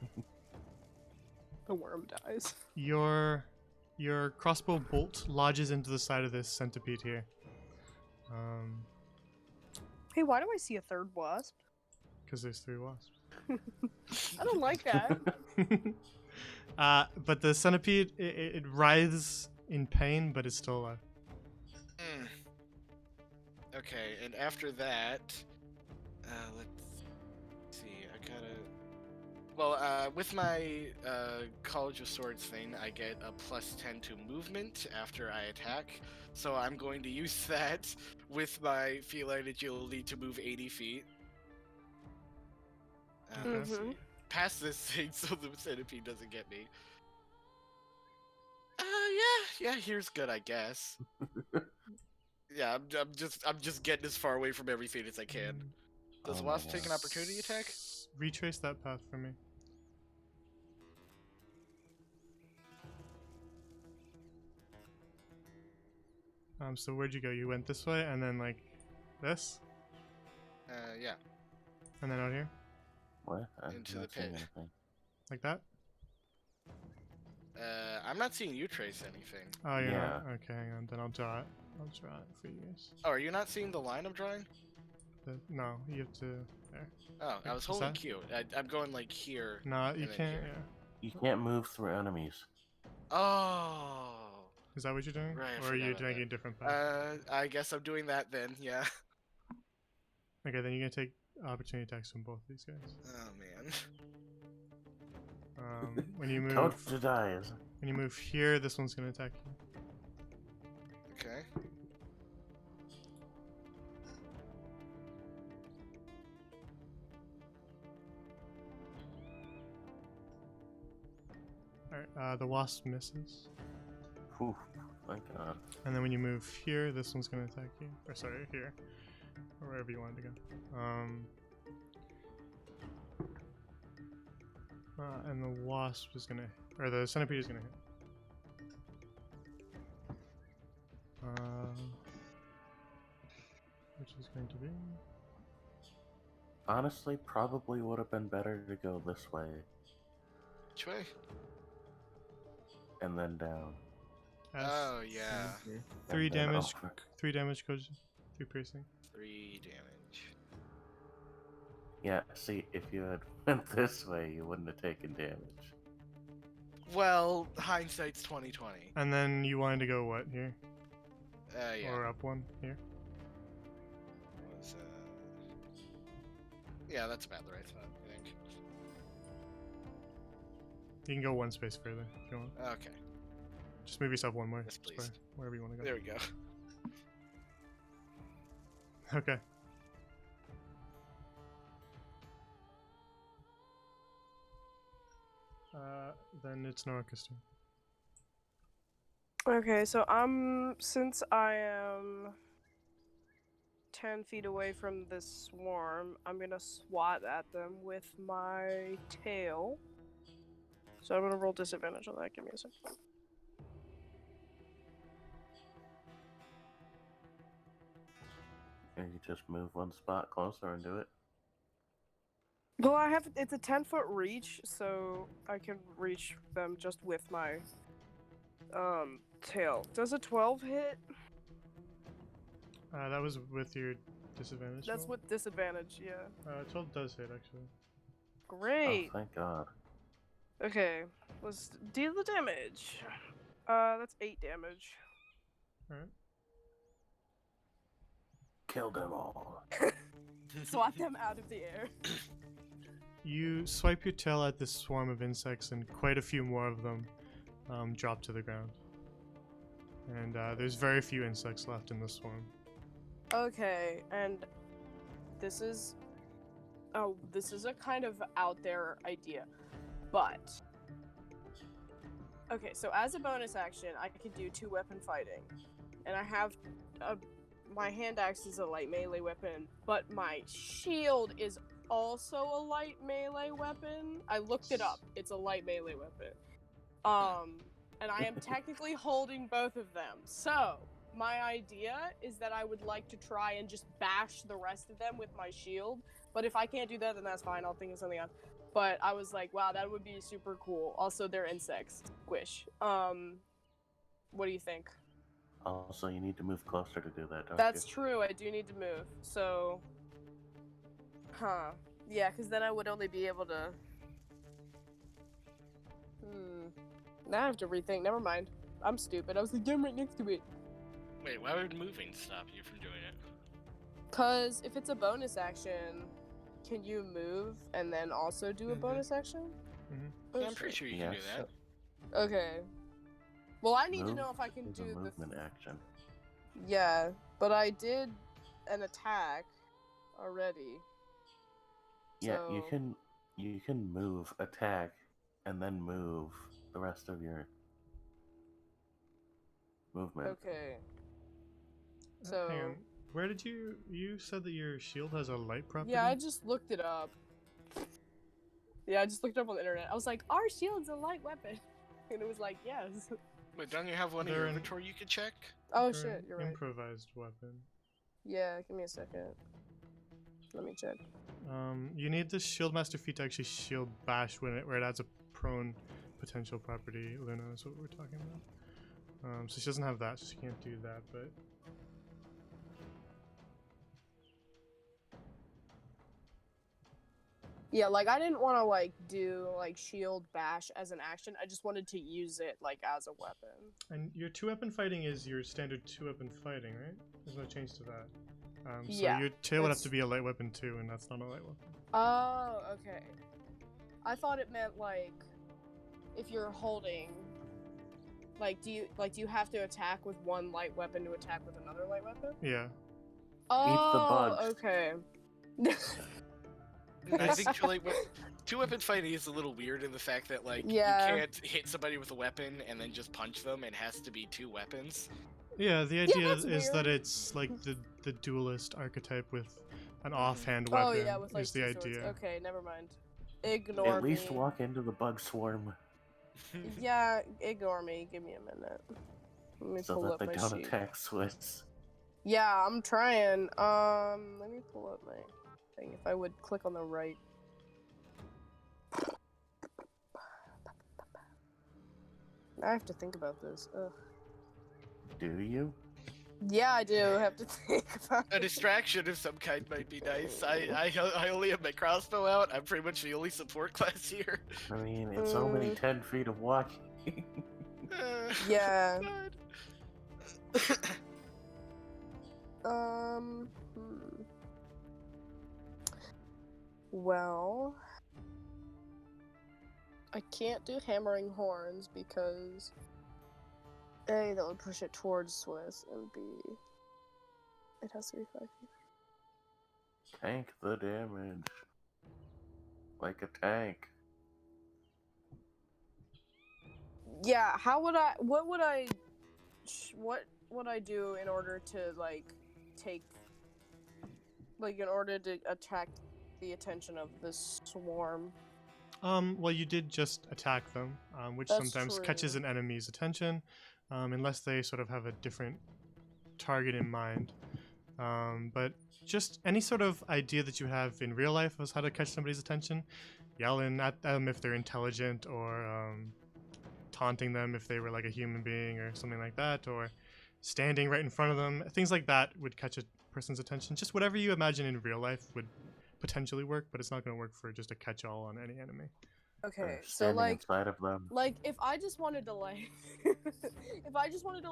The worm dies. your crossbow bolt lodges into the side of this centipede here. Hey, why do I see a third wasp? Because there's 3 wasps. I don't like that. But the centipede it writhes in pain, but it's still alive. Okay, and after that, let's see. Well, with my College of Swords thing, I get a +10 to movement after I attack. So I'm going to use that with my feline agility to move 80 feet. Let's Mhm. see. Past this thing so the centipede doesn't get me. Yeah, here's good, I guess. Yeah, I'm just getting as far away from everything as I can. Does Oh my Wasp take god. an opportunity attack? Retrace that path for me. So where'd you go? You went this way and then like this? Yeah, And then out here? What? I'm Into the not seeing pit. anything. Like that? I'm not seeing you trace anything. Oh, you're Yeah. not? Okay, hang on. Then I'll draw it. I'll draw it for you guys. Oh, are you not seeing the line I'm drawing? No, you have to... There. Oh, I was Is holding that- Q. I'm going like here. No, you and then can't, here. yeah. You can't move through enemies. Oh. Is that what you're doing? Right, I Or are you forgot about doing that. a different path? I guess I'm doing that then, yeah. Okay, then you're gonna take opportunity attacks from both these guys. Oh, man. When you Don't move... to die. When you move here, this one's gonna attack you. Okay. Alright, the wasp misses. Whew, my god. And then when you move here, this one's gonna attack you. Or sorry, here. Or wherever you wanted to go. And the wasp is gonna... Or the centipede is gonna hit. Which is going to be... Honestly, probably would have been better to go this way Which way? and then down. Oh, yeah. Three and then damage. over. 3 damage goes... 3 piercing. 3 damage. Yeah, see, if you had went this way, you wouldn't have taken damage. Well, hindsight's 2020. And then you wanted to go what, here? Yeah. Or up one, here? Was, yeah, that's about the right thought, I think. You can go one space further if you want. Okay. Just move yourself one more. Yes, square, please. wherever you want to go. There we go. Okay. Then it's Norika's turn. Okay, so since I am 10 feet away from this swarm, I'm gonna swat at them with my tail. So I'm gonna roll disadvantage on that. Give me a second. And you just move one spot closer and do it. Well, it's a 10-foot reach, so I can reach them just with my tail. Does a 12 hit? That was with your disadvantage. That's roll? with disadvantage, yeah. 12 does hit, actually. Great. Oh, thank God. Okay, let's deal the damage. That's 8 damage. Alright. Kill them all. Swat them out of the air. You swipe your tail at this swarm of insects, and quite a few more of them drop to the ground. And there's very few insects left in the swarm. Okay, and this is a kind of out there idea, but okay, so as a bonus action, I could do 2-weapon fighting, and I have my hand axe is a light melee weapon, but my shield is also a light melee weapon. I looked it up. It's a light melee weapon. And I am technically holding both of them. So, my idea is that I would like to try and just bash the rest of them with my shield. But if I can't do that, then that's fine. I'll think of something else. But I was like, wow, that would be super cool. Also, they're insects. Squish. What do you think? Also, you need to move closer to do that, don't That's you? true. I do need to move. So, yeah, because then I would only be able to. Now I have to rethink. Never mind. I'm stupid. I was like, I'm right next to it. Wait, why would moving stop you from doing it? Because if it's a bonus action, can you move and then also do a Mhm. bonus action? Mhm. Oh, Yeah, I'm pretty shit. sure you can do Yes. that. Okay. Well, I need to Move know if I can is a do the. movement action. Yeah, but I did an attack already. Yeah, So... you can move, attack, and then move the rest of your movement. Okay. Hang So... on. Where did you said that your shield has a light property? Yeah, I just looked it up. Yeah, I just looked it up on the internet. I was like, our shield's a light weapon. And it was like, yes. Wait, don't you have one in They're your in- inventory you could check? Oh They're shit, an you're right. Improvised weapon. Yeah, give me a second. Let me check. You need the Shieldmaster feat to actually shield bash where it adds a prone potential property. Luna is what we're talking about. So she doesn't have that, so she can't do that. But Yeah, like I didn't want to like do like shield bash as an action. I just wanted to use it like as a weapon. and your 2-weapon fighting is your standard 2-weapon fighting, right? There's no change to that. So Yeah, your tail would have it's- to be a light weapon too, and that's not a light weapon. Oh, okay. I thought it meant like if you're holding, like do you have to attack with one light weapon to attack with another light weapon? Yeah. Oh, bugs. okay. I think two-weapon fighting is a little weird in the fact that like Yeah. you can't hit somebody with a weapon and then just punch them. It has to be 2 weapons. Yeah, the idea that's is that weird. it's like the duelist archetype with an offhand Oh weapon yeah, with like is the two swords. idea. Okay, never mind. Ignore At least me. walk into the bug swarm Yeah, ignore me. Give me a minute. Let me so pull that up they my don't sheet. attack Swiss. Yeah, I'm trying. Let me pull up my thing. If I would click on the right. I have to think about this. Ugh. Do you? Yeah, I do have to think about A it. distraction of some kind might be nice. I only have my crossbow out. I'm pretty much the only support class here. I mean, it's only 10 feet of walking. Yeah. God. Well, I can't do hammering horns because A, that would push it towards Swiss, and B, it has to be 5 feet. Tank the damage. Like a tank. Yeah, what would I do in order to like in order to attract the attention of this swarm? Well, you did just attack them, which That's sometimes true. catches an enemy's attention, unless they sort of have a different target in mind. But just any sort of idea that you have in real life as how to catch somebody's attention, yelling at them if they're intelligent, or taunting them if they were like a human being or something like that, or standing right in front of them, things like that would catch a person's attention. Just whatever you imagine in real life would potentially work, but it's not going to work for just a catch-all on any enemy. Okay, so Standing like inside of them. if I just wanted to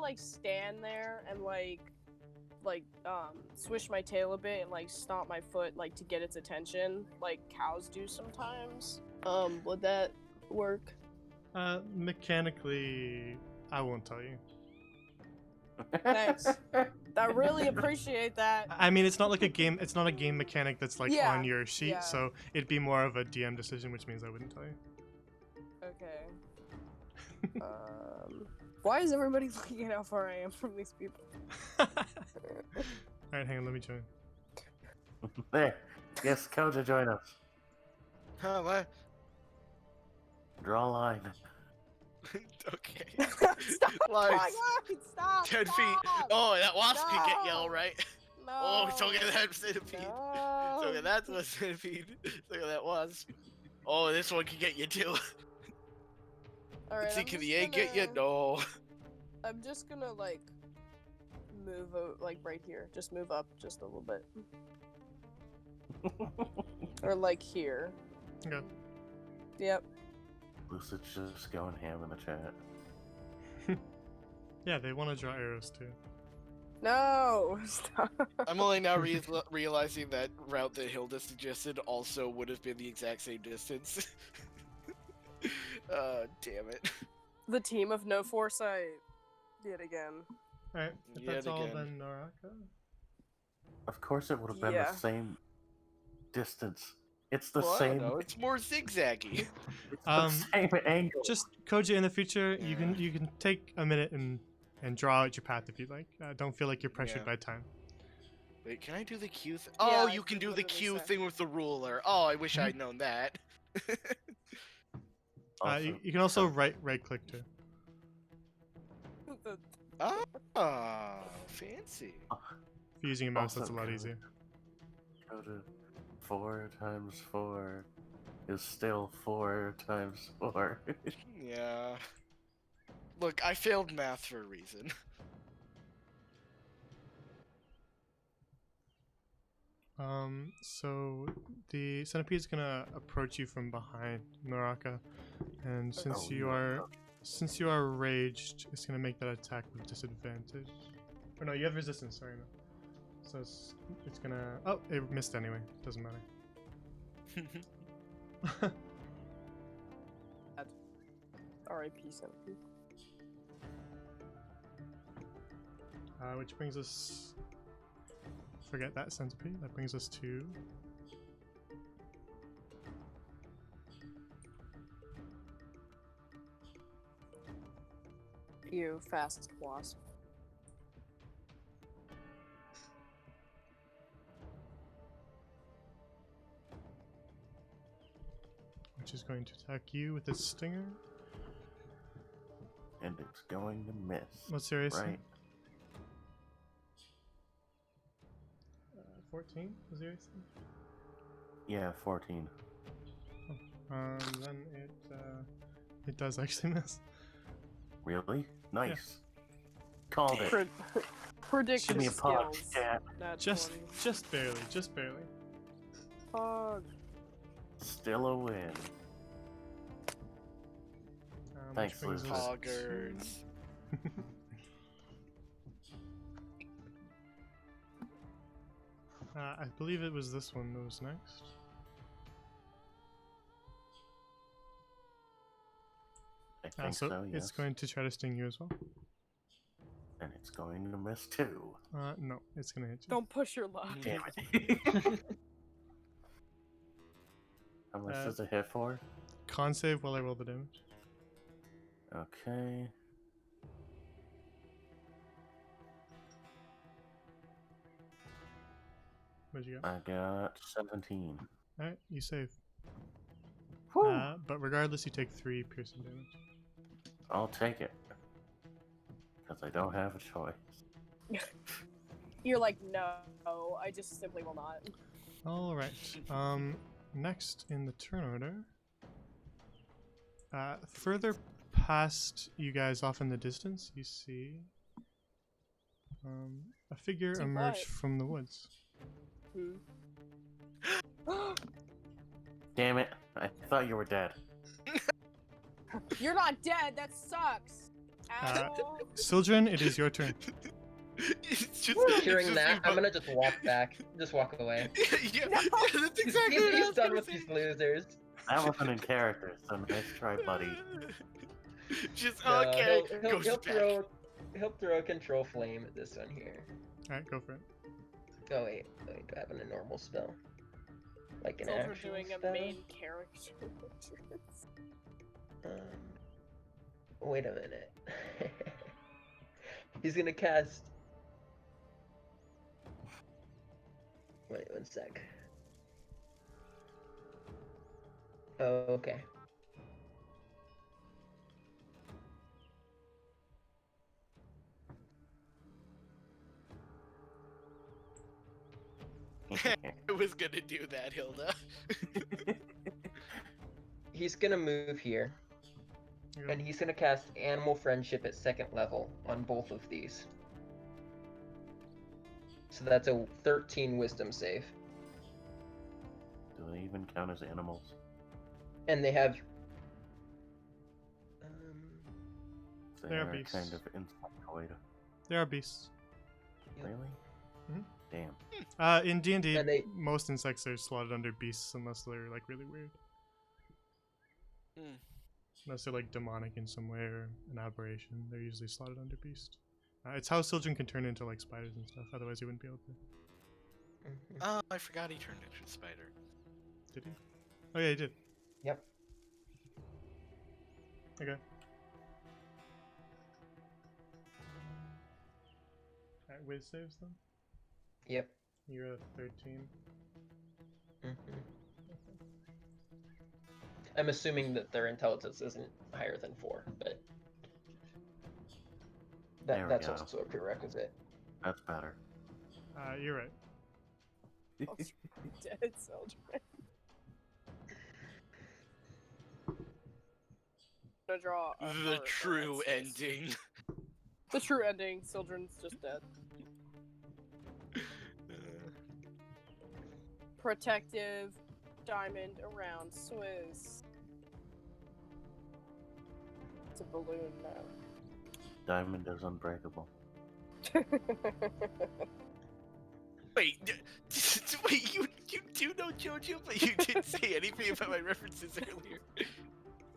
like stand there and swish my tail a bit and like stomp my foot like to get its attention like cows do sometimes, would that work? Mechanically, I won't tell you. Thanks. I really appreciate that. I mean, it's not like a game. It's not a game mechanic that's like Yeah, on your sheet, yeah. so it'd be more of a DM decision, which means I wouldn't tell you. Okay. Why is everybody looking at how far I am from these people? All right, hang on. Let me join. There. Yes, Koja, join us. Huh, what? Draw a line. Okay. Stop! Lines. Stop! 10 feet. Stop! Oh, that wasp could get No. yellow, right? No. Oh, so look at that centipede. No. So look at that centipede. Look at that wasp. Oh, this one can get you too. Alright, Let's see, I'm can just the egg get you? gonna- No. I'm just gonna like move like right here. Just move up just a little bit, or like here. Okay. Yep. Lucid's just going ham in the chat. Yeah, they want to draw arrows too. No, stop. I'm only now realizing that route that Hilda suggested also would have been the exact same distance. Damn it. The team of no foresight. Yet again. Alright, if Yet that's all, again. then Naraka. Of course, it would have been Yeah. the same distance. It's the Well, I same. don't know. It's more zigzaggy. It's the Um, same angle. Just Koji, in the future, you Yeah. can take a minute and draw out your path if you'd like. Don't feel like you're pressured Yeah. by time. Wait, can I do the Q thing? Yeah, Oh, I you can did do the literally Q say. thing with the ruler. Oh, I wish I'd known that. You can also right click too. The- Ah, fancy. If you're using a mouse, Also that's a lot good. easier. Go to 4 times 4 is still 4 times 4. Yeah. Look, I failed math for a reason. So the centipede is gonna approach you from behind, Naraka, and since Oh, you no. are raged, it's gonna make that attack with disadvantage. Or no, you have resistance. Sorry, no. So it's gonna. Oh, it missed anyway. Doesn't matter. R.I.P. Centipede. Which brings us. Forget that centipede. That brings us to. You fast wasp. Which is going to attack you with its stinger. And it's going to miss. What's your AC? Right. 14 is your AC? Yeah, 14. Then it does actually miss. Really? Nice. Called it. Prediction Give me a pog, skills. chat. Nat Just 20. just barely. Pog. Still a win. Which Thanks, brings Liz. us Poggers. I believe it was this one that was next. I think So so, yes. it's going to try to sting you as well. And it's going to miss too. No, it's going to hit you. Don't push your luck. Damn it. How much does it hit for? Con save while I roll the damage. Okay. What'd you got? I got 17. Alright, you save. Whew. But regardless, you take 3 piercing damage. I'll take it. Because I don't have a choice. You're like, no, I just simply will not. Alright. Next in the turn order. Further past you guys off in the distance, you see a figure See emerge what? from the woods. Damn it. I thought you were dead. You're not dead. That sucks. Ow. Sildren, it is your turn. It's just, Hearing it's that, just I'm gonna just walk back. Just walk away. yeah, No. yeah, that's exactly what I He's was done gonna with say. these losers. That wasn't in character, so nice try, buddy. Just No, okay. he'll goes back. he'll throw a control flame at this one here. Alright, go for it. Oh wait, do I have a normal spell? Like an So we're actual doing a spell? main character. Wait a minute. He's gonna cast. Wait 1 sec. Oh, okay. I was gonna do that, Hilda. He's gonna move here, You go. and he's gonna cast Animal Friendship at 2nd level on both of these. So that's a 13 Wisdom save. Do they even count as animals? And they have. They They're are beasts. kind of insectoid. They are beasts. Really? Mhm. Damn. In D&D, And they- most insects are slotted under beasts unless they're like really weird. Hmm. Unless they're like demonic in some way or an aberration, they're usually slotted under beast. It's how Sildren can turn into like spiders and stuff. Otherwise, he wouldn't be able to. Mhm. Oh, I forgot he turned into a spider. Did he? Oh yeah, he did. Yep. Okay. Alright, Wiz saves them. Yep. You're at 13. Mhm. I'm assuming that their intelligence isn't higher than 4, but There we that's go. also a prerequisite. That's better. You're right. Dead children. Gonna draw a The heart that true says- ending. The true ending. Children's just dead. Protective diamond around Swizz. It's a balloon now. Diamond is unbreakable. Wait, wait, you do know JoJo, but you didn't say anything about my references earlier.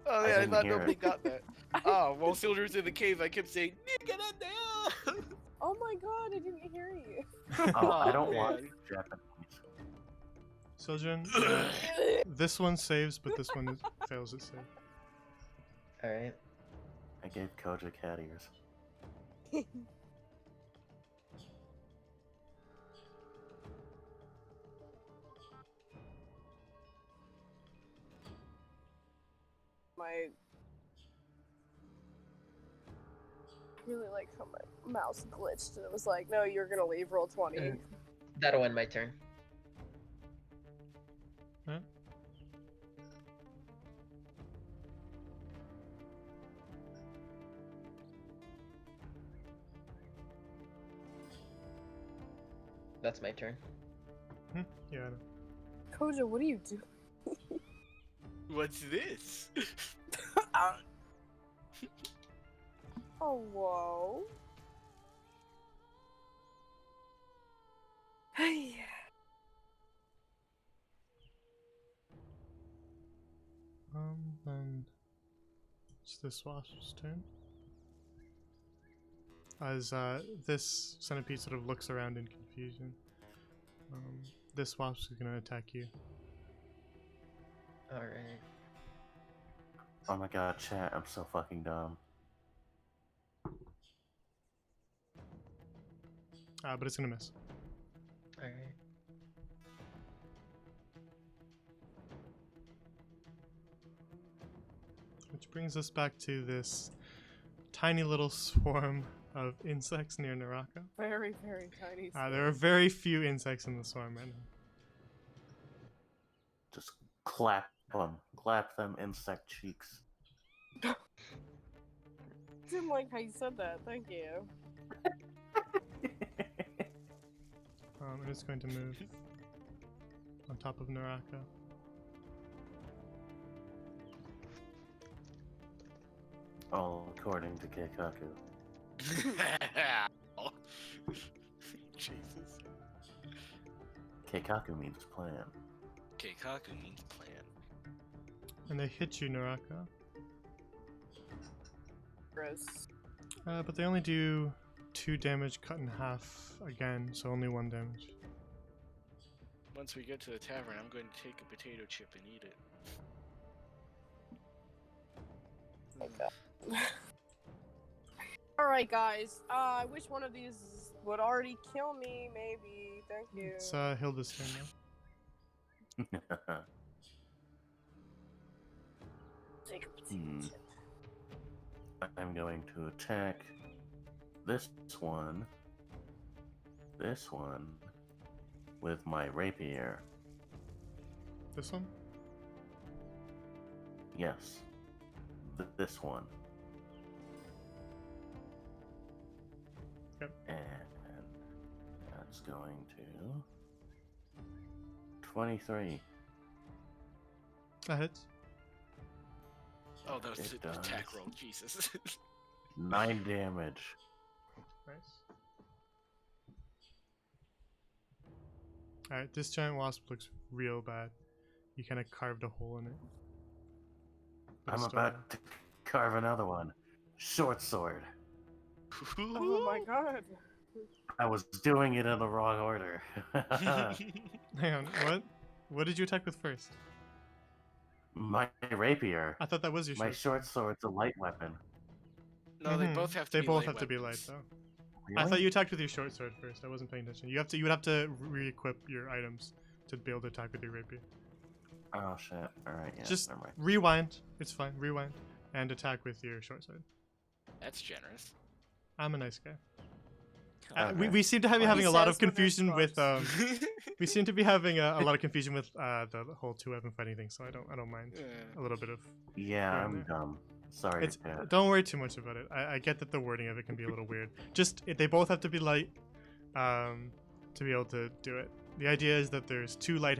Oh I yeah, I didn't thought hear nobody it. got that. Oh, while Silver's in the cave, I kept saying, "Nigga, that there." Oh my god, I didn't hear you. Oh, I don't man. watch Japanese. Sildren, this one saves, but this one fails its save. Alright. I gave Koja cat ears. I really like how my mouse glitched and it was like, no, you're gonna leave roll 20. Mm. That'll end my turn. Huh? That's my turn. Yeah. I know. Koja, what do you do? What's this? Oh, whoa. Hey. Then it's this wasp's turn. As this centipede sort of looks around in confusion, this wasp is gonna attack you. Alright. Oh my god, chat, I'm so fucking dumb. But it's gonna miss. Alright. Which brings us back to this tiny little swarm of insects near Naraka. Very, very tiny. There are very few insects in the swarm right now. Just clap them. Clap them insect cheeks. Didn't like how you said that. Thank you. And it's going to move on top of Naraka. All according to Keikaku. Jesus. Keikaku means plan. Keikaku means plan. And they hit you, Naraka. Gross. But they only do 2 damage cut in half again, so only 1 damage. Once we get to the tavern, I'm going to take a potato chip and eat it. Alright, guys. I wish one of these would already kill me, maybe. Thank you. It's Hilda's turn now. Take a potato Hmm. chip. I'm going to attack this one, with my rapier. This one? Yes, this one. Yep. And that's going to 23. That hits. Oh, that was It the attack does. roll. Jesus. 9 damage. Nice. Alright, this giant wasp looks real bad. You kind of carved a hole in it. Put a I'm story. about to carve another one. Short sword. Oh my god. I was doing it in the wrong order. Hang on, what? What did you attack with first? My rapier. I thought that was your My short short sword's a light weapon. No, they both have to They be both light have to be light weapons. though. Really? I thought you attacked with your short sword first. I wasn't paying attention. You have to re-equip your items to be able to attack with your rapier. Oh shit. Alright, yeah. Just never mind. rewind. It's fine. Rewind and attack with your short sword. That's generous. I'm a nice guy. Okay. We seem to be He having a lot of says when there's confusion with bugs. we seem to be having a lot of confusion with the whole two weapon fighting thing. So I don't mind Yeah. a little bit of. Yeah, Here I'm and there. dumb. Sorry, It's Pat. don't worry too much about it. I get that the wording of it can be a little weird. Just they both have to be light to be able to do it. The idea is that there's two light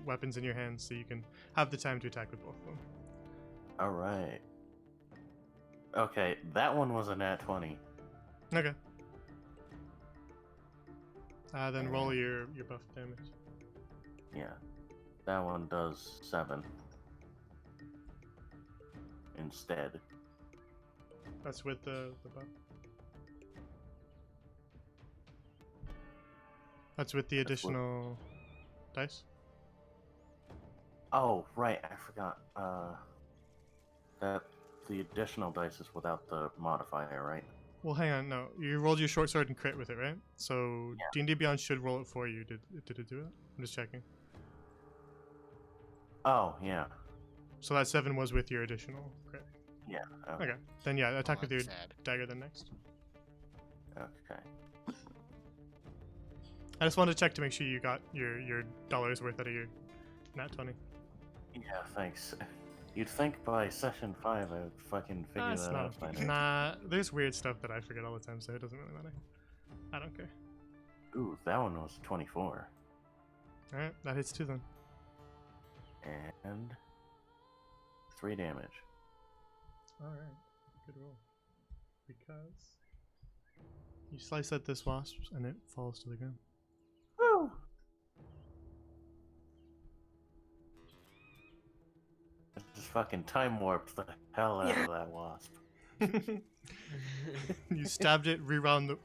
weapons in your hands, so you can have the time to attack with both of them. Alright. Okay, that one was a nat 20. Okay. Then roll your buff damage. Yeah. That one does 7. Instead. That's with the buff. That's with the That's with- additional dice. Oh, right, I forgot. That the additional dice is without the modifier, right? Well, hang on. No, you rolled your short sword and crit with it, right? So D&D Beyond should roll it for you. Did it do it? I'm just checking. Oh, yeah. So that 7 was with your additional crit. Yeah. Okay. Okay. Then yeah, attack with your That's sad. dagger then next. Okay. I just wanted to check to make sure you got your dollars worth out of your nat 20. Yeah, thanks. You'd think by session 5 I would fucking figure That's that not. out by now. Nah, there's weird stuff that I forget all the time, so it doesn't really matter. I don't care. Ooh, that one was 24. Alright, that hits 2 then. And 3 damage. Alright, good roll. Because you slice at this wasp and it falls to the ground. Woo! Just fucking time warped the hell out of that wasp. You stabbed it, rewound the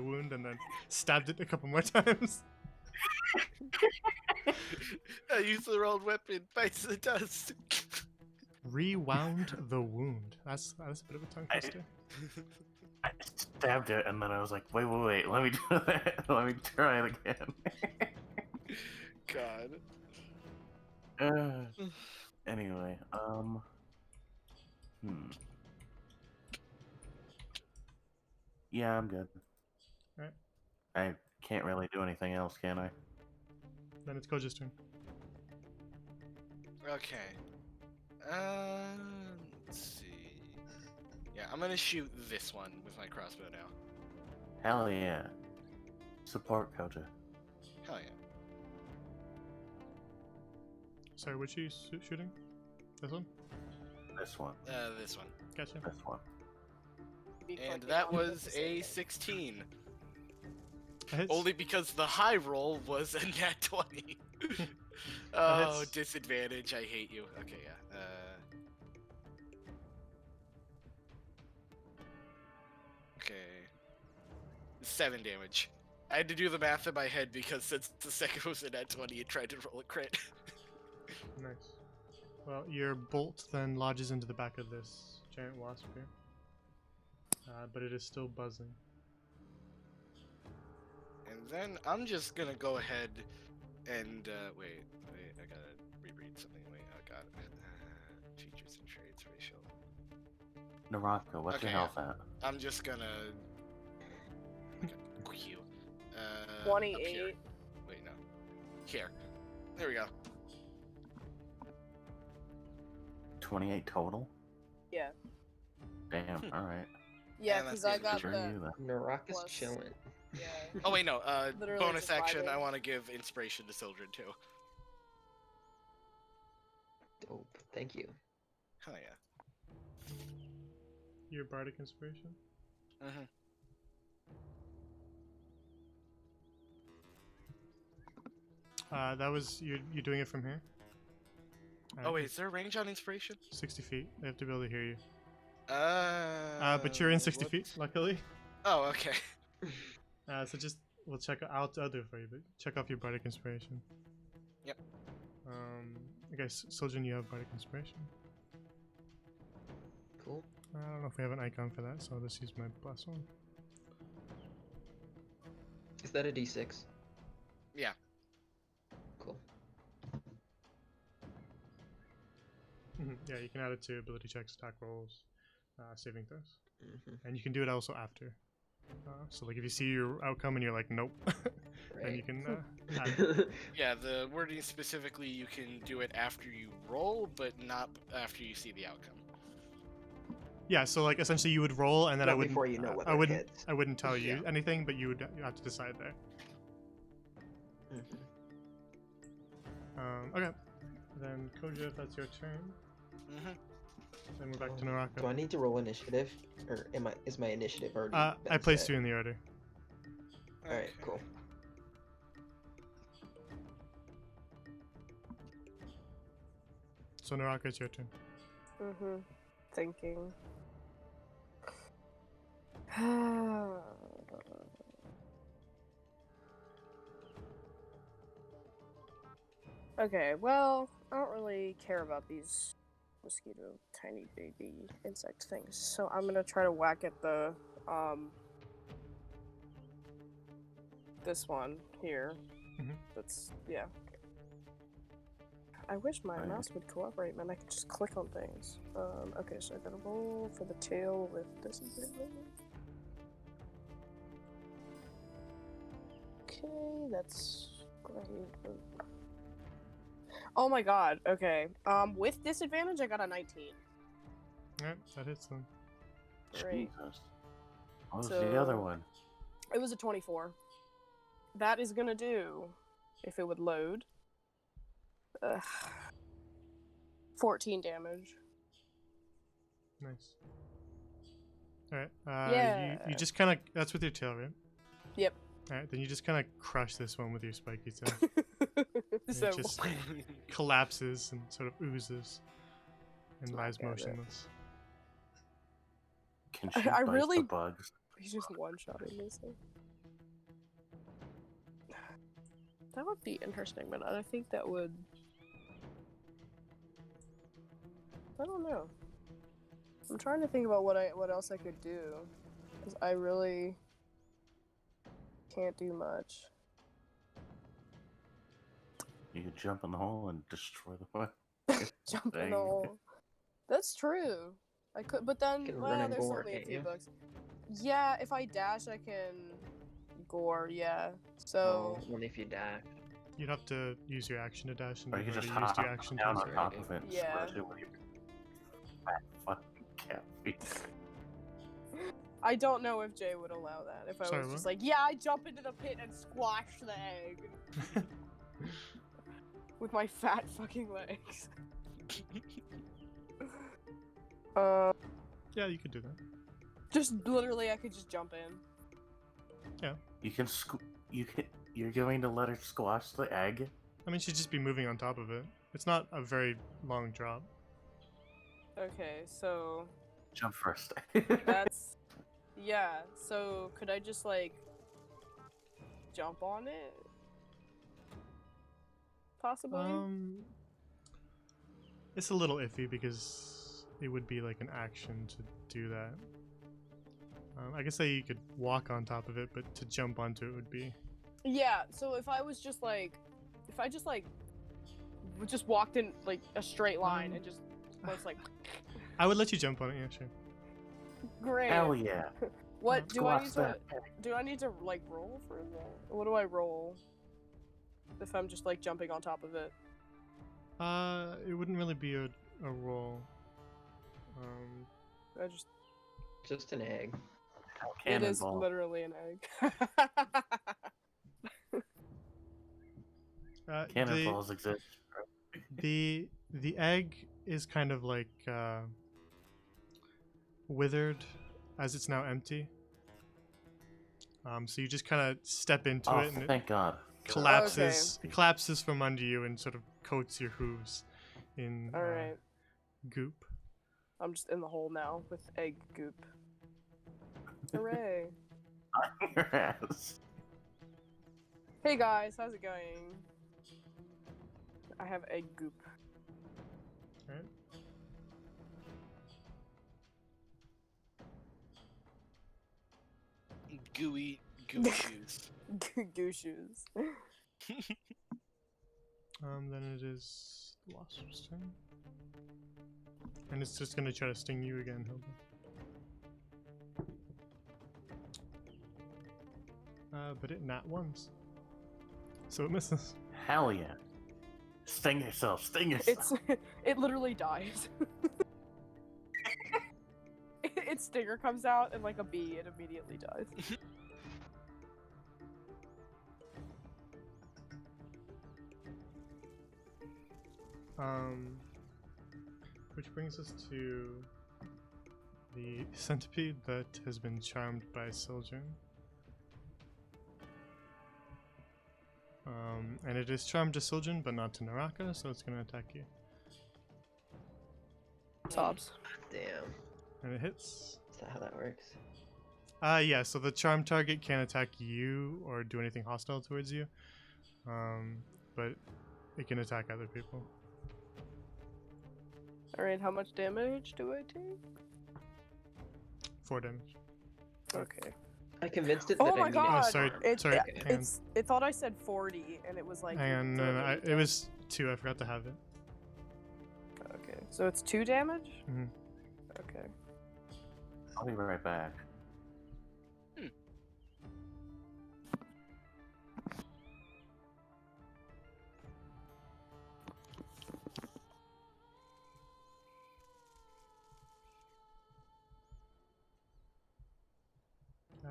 wound, and then stabbed it a couple more times. I use the wrong weapon. Bites the dust. Rewound the wound. That's a bit of a tongue twister. I stabbed it and then I was like, wait, let me do that. Let me try it again. God. Anyway, Yeah, I'm good. Alright. I can't really do anything else, can I? Then it's Koja's turn. Okay. Let's see. Yeah, I'm gonna shoot this one with my crossbow now. Hell yeah. Support Koja. Hell yeah. Sorry, which are you shooting? This one? This one. This one. Gotcha. This one. Be And clicking that on them at was the same a time. 16. That hits. Only because the high roll was a nat 20. Oh, hits. disadvantage. I hate you. Okay, yeah. 7 damage. I had to do the math in my head because since the second was a nat 20, it tried to roll a crit. Nice. Well, your bolt then lodges into the back of this giant wasp here. But it is still buzzing. And then I'm just gonna go ahead and wait, I gotta reread something. Wait, I got it. Features and traits, racial. Naraka, what's your Okay, health at? I'm just gonna. Q. Up 28. here. Wait, no. Here. There we go. 28 total? Yeah. Damn, alright. Yeah, And that's because I the got Screw the. you then. Naraka's Plus- chilling. Yeah. Oh wait, no. Literally Bonus just action. I vibing. want to give inspiration to Sildred too. Dope. Thank you. Hell yeah. Your bardic inspiration? Mm-hmm. That was you're doing it from here. Oh wait, is there a range on inspiration? 60 feet. They have to be able to hear you. But But you're in 60 feet, luckily. Oh, okay. So just we'll check. I'll do it for you, but check off your bardic inspiration. Yep. Okay, Soljin, you have bardic inspiration. Cool. I don't know if we have an icon for that, so I'll just use my plus one. Is that a D6? Yeah. Cool. Yeah, you can add it to ability checks, attack rolls, saving throws, Mm-hmm. and you can do it also after. So like if you see your outcome and you're like nope, then you can add it. Yeah, the wording specifically, you can do it after you roll, but not after you see the outcome. Yeah, so like essentially you would roll and then Not I wouldn't. before you know whether I it wouldn't. hits. I wouldn't tell you Yeah. anything, but you have to decide there. Mhm. Okay. Then Koja, if that's your turn, Mm-hmm. then we're back to Do Naraka. I need to roll initiative, or is my initiative already? I been placed set? you in the order. All right, cool. So Naraka, it's your turn. Thinking. Okay, well, I don't really care about these mosquito tiny baby insect things, so I'm gonna try to whack at the this one here. Mhm. That's yeah. I wish my Alright. mouse would cooperate, man. I could just click on things. Okay, so I gotta roll for the tail with disadvantage. Okay, that's great. Oh my god, okay. With disadvantage, I got a 19. Alright, that hits them. Great. Jesus. What was the other So- one? It was a 24. That is gonna do, if it would load, 14 damage. Nice. Alright, Yeah. you just kind of, that's with your tail, right? Yep. Alright, then you just kind of crush this one with your spiky tail. So, It just collapses and sort of oozes and lies God damn it. motionless. Can she I bite really- the bugs? he's just one-shotting this thing. That would be interesting, but I think that would... I don't know. I'm trying to think about what else I could do, because I really can't do much. You could jump in the hole and destroy the bug. Jump in Dang. the hole. That's true. I could, but then You can well, run and there's gore, only a can't few you? bugs. Yeah, if I dash, I can gore. Yeah. So Oh, only if you dash. You'd have to use your action to dash, and Or you you've could just already used hop your action down to. on use top it. of it and Yeah. squish it with your fat fucking cat feet. I don't know if Jay would allow that. If I Sorry, was just what? like, yeah, I jump into the pit and squash the egg with my fat fucking legs. Yeah, you could do that. Just literally, I could just jump in. You can You're going to let her squash the egg? I mean, she'd just be moving on top of it. It's not a very long drop. Okay, so Jump first. that's yeah. So could I just like jump on it? Possibly. It's a little iffy because it would be like an action to do that. I guess that you could walk on top of it, but to jump onto it would be. Yeah. So if I was just like, if I just like, just walked in like a straight line and just was like, I would let you jump on it. Yeah, sure. great. Hell yeah. What do I Squash need to? that egg. Do I need to like roll for that? What do I roll if I'm just like jumping on top of it? It wouldn't really be a roll. I Just an egg. it is Cannonball. literally an egg. Cannonballs exist. The egg is kind of like withered as it's now empty. So you just kind of step into Oh, it, and thank God. collapses from under you and sort of coats your hooves in All right. goop. I'm just in the hole now with egg goop. Hooray! Your ass. Hey guys, how's it going? I have egg goop. Alright. Gooey shoes. Goo shoes. Then it is the wasp's turn. And it's just gonna try to sting you again, Hilda. But it nat ones. So it misses. Hell yeah. Sting yourself, sting yourself. It literally dies. Its stinger comes out and like a bee, it immediately dies. Which brings us to the centipede that has been charmed by Sojourn. And it is charmed to Sojourn, but not to Naraka, so it's going to attack you. Sobs. Damn. And it hits. Is that how that works? Yeah, so the charmed target can't attack you or do anything hostile towards you. But it can attack other people. Alright, how much damage do I take? 4 damage. Okay. I convinced it Oh that my I needed god! sorry, It, sorry, it, hang on. it thought I said 40, and it was like... Hang on, no, doing it was 2, I forgot to have it. Okay, so it's 2 damage? Mhm. Okay. I'll be right back.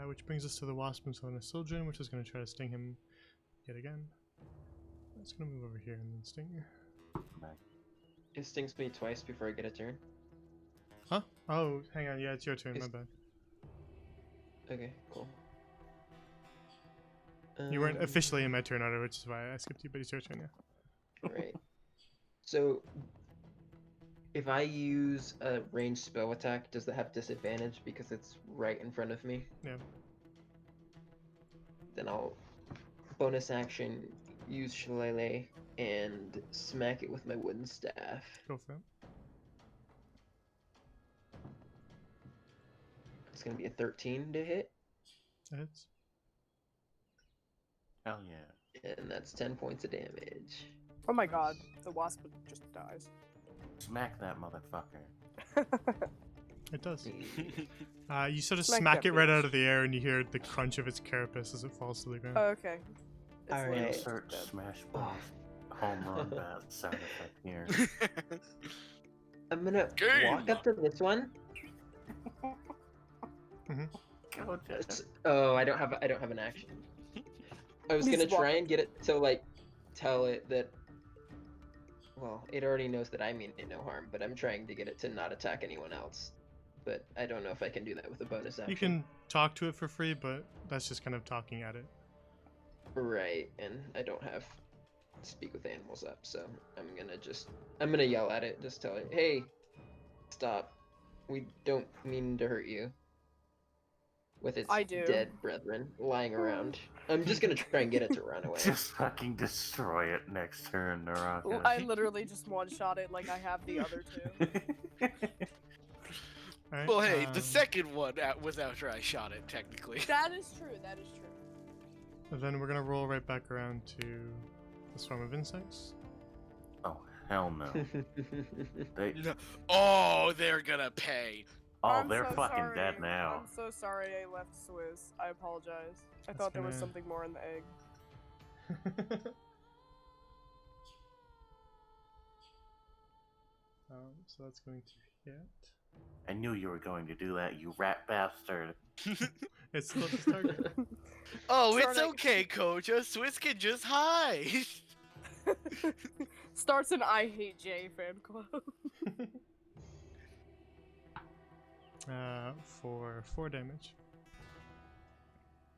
Which brings us to the wasp and Selena Sojourn, which is going to try to sting him yet again. It's going to move over here and then sting you. Back. It stings me twice before I get a turn. Huh? Oh, hang on. Yeah, it's your turn. My Is- bad. Okay, cool. You weren't officially in my turn order, which is why I skipped you, but it's your turn, yeah. Right. So, if I use a ranged spell attack, does that have disadvantage because it's right in front of me? Yeah. Then I'll bonus action use Shillelagh and smack it with my wooden staff. Go for it. It's gonna be a 13 to hit, That hits. Hell yeah. and that's 10 points of damage. Oh my god, the wasp just dies. Smack that motherfucker. It does. Yeah. You sort of Smack smack that it right bitch. out of the air, and you hear the crunch of its carapace as it falls to the ground. Oh, okay. It's Alright. literally Insert dead. smash balls. Home run bat sound effect here. I'm gonna Game! walk up to this one. Go, Jess. Oh, I don't have an action. I was He's gonna try walking. and get it to like tell it that. Well, it already knows that I mean it no harm, but I'm trying to get it to not attack anyone else. But I don't know if I can do that with a bonus action. You can talk to it for free, but that's just kind of talking at it. Right, and I don't have speak with animals up, so I'm gonna yell at it, just tell it, hey, stop. We don't mean to hurt you. With its I do. dead brethren lying around. I'm just gonna try and get it to run away. Just fucking destroy it next turn, Naraka. I literally just one-shot it like I have the other two. Alright, Well, hey, the second one was after I shot it, technically. That is true, that is true. Then we're gonna roll right back around to the swarm of insects. Oh, hell no. They, Oh, they're gonna pay. oh, I'm they're so fucking sorry. dead now. I'm so sorry I left Swizz. I apologize. I That's thought there was gonna- something more in the egg. So that's going to hit. I knew you were going to do that, you rat bastard. It's still the target. Oh, it's Starting- okay, Coach. A Swiss can just hide. Starts an I Hate Jay fan club. For 4 damage.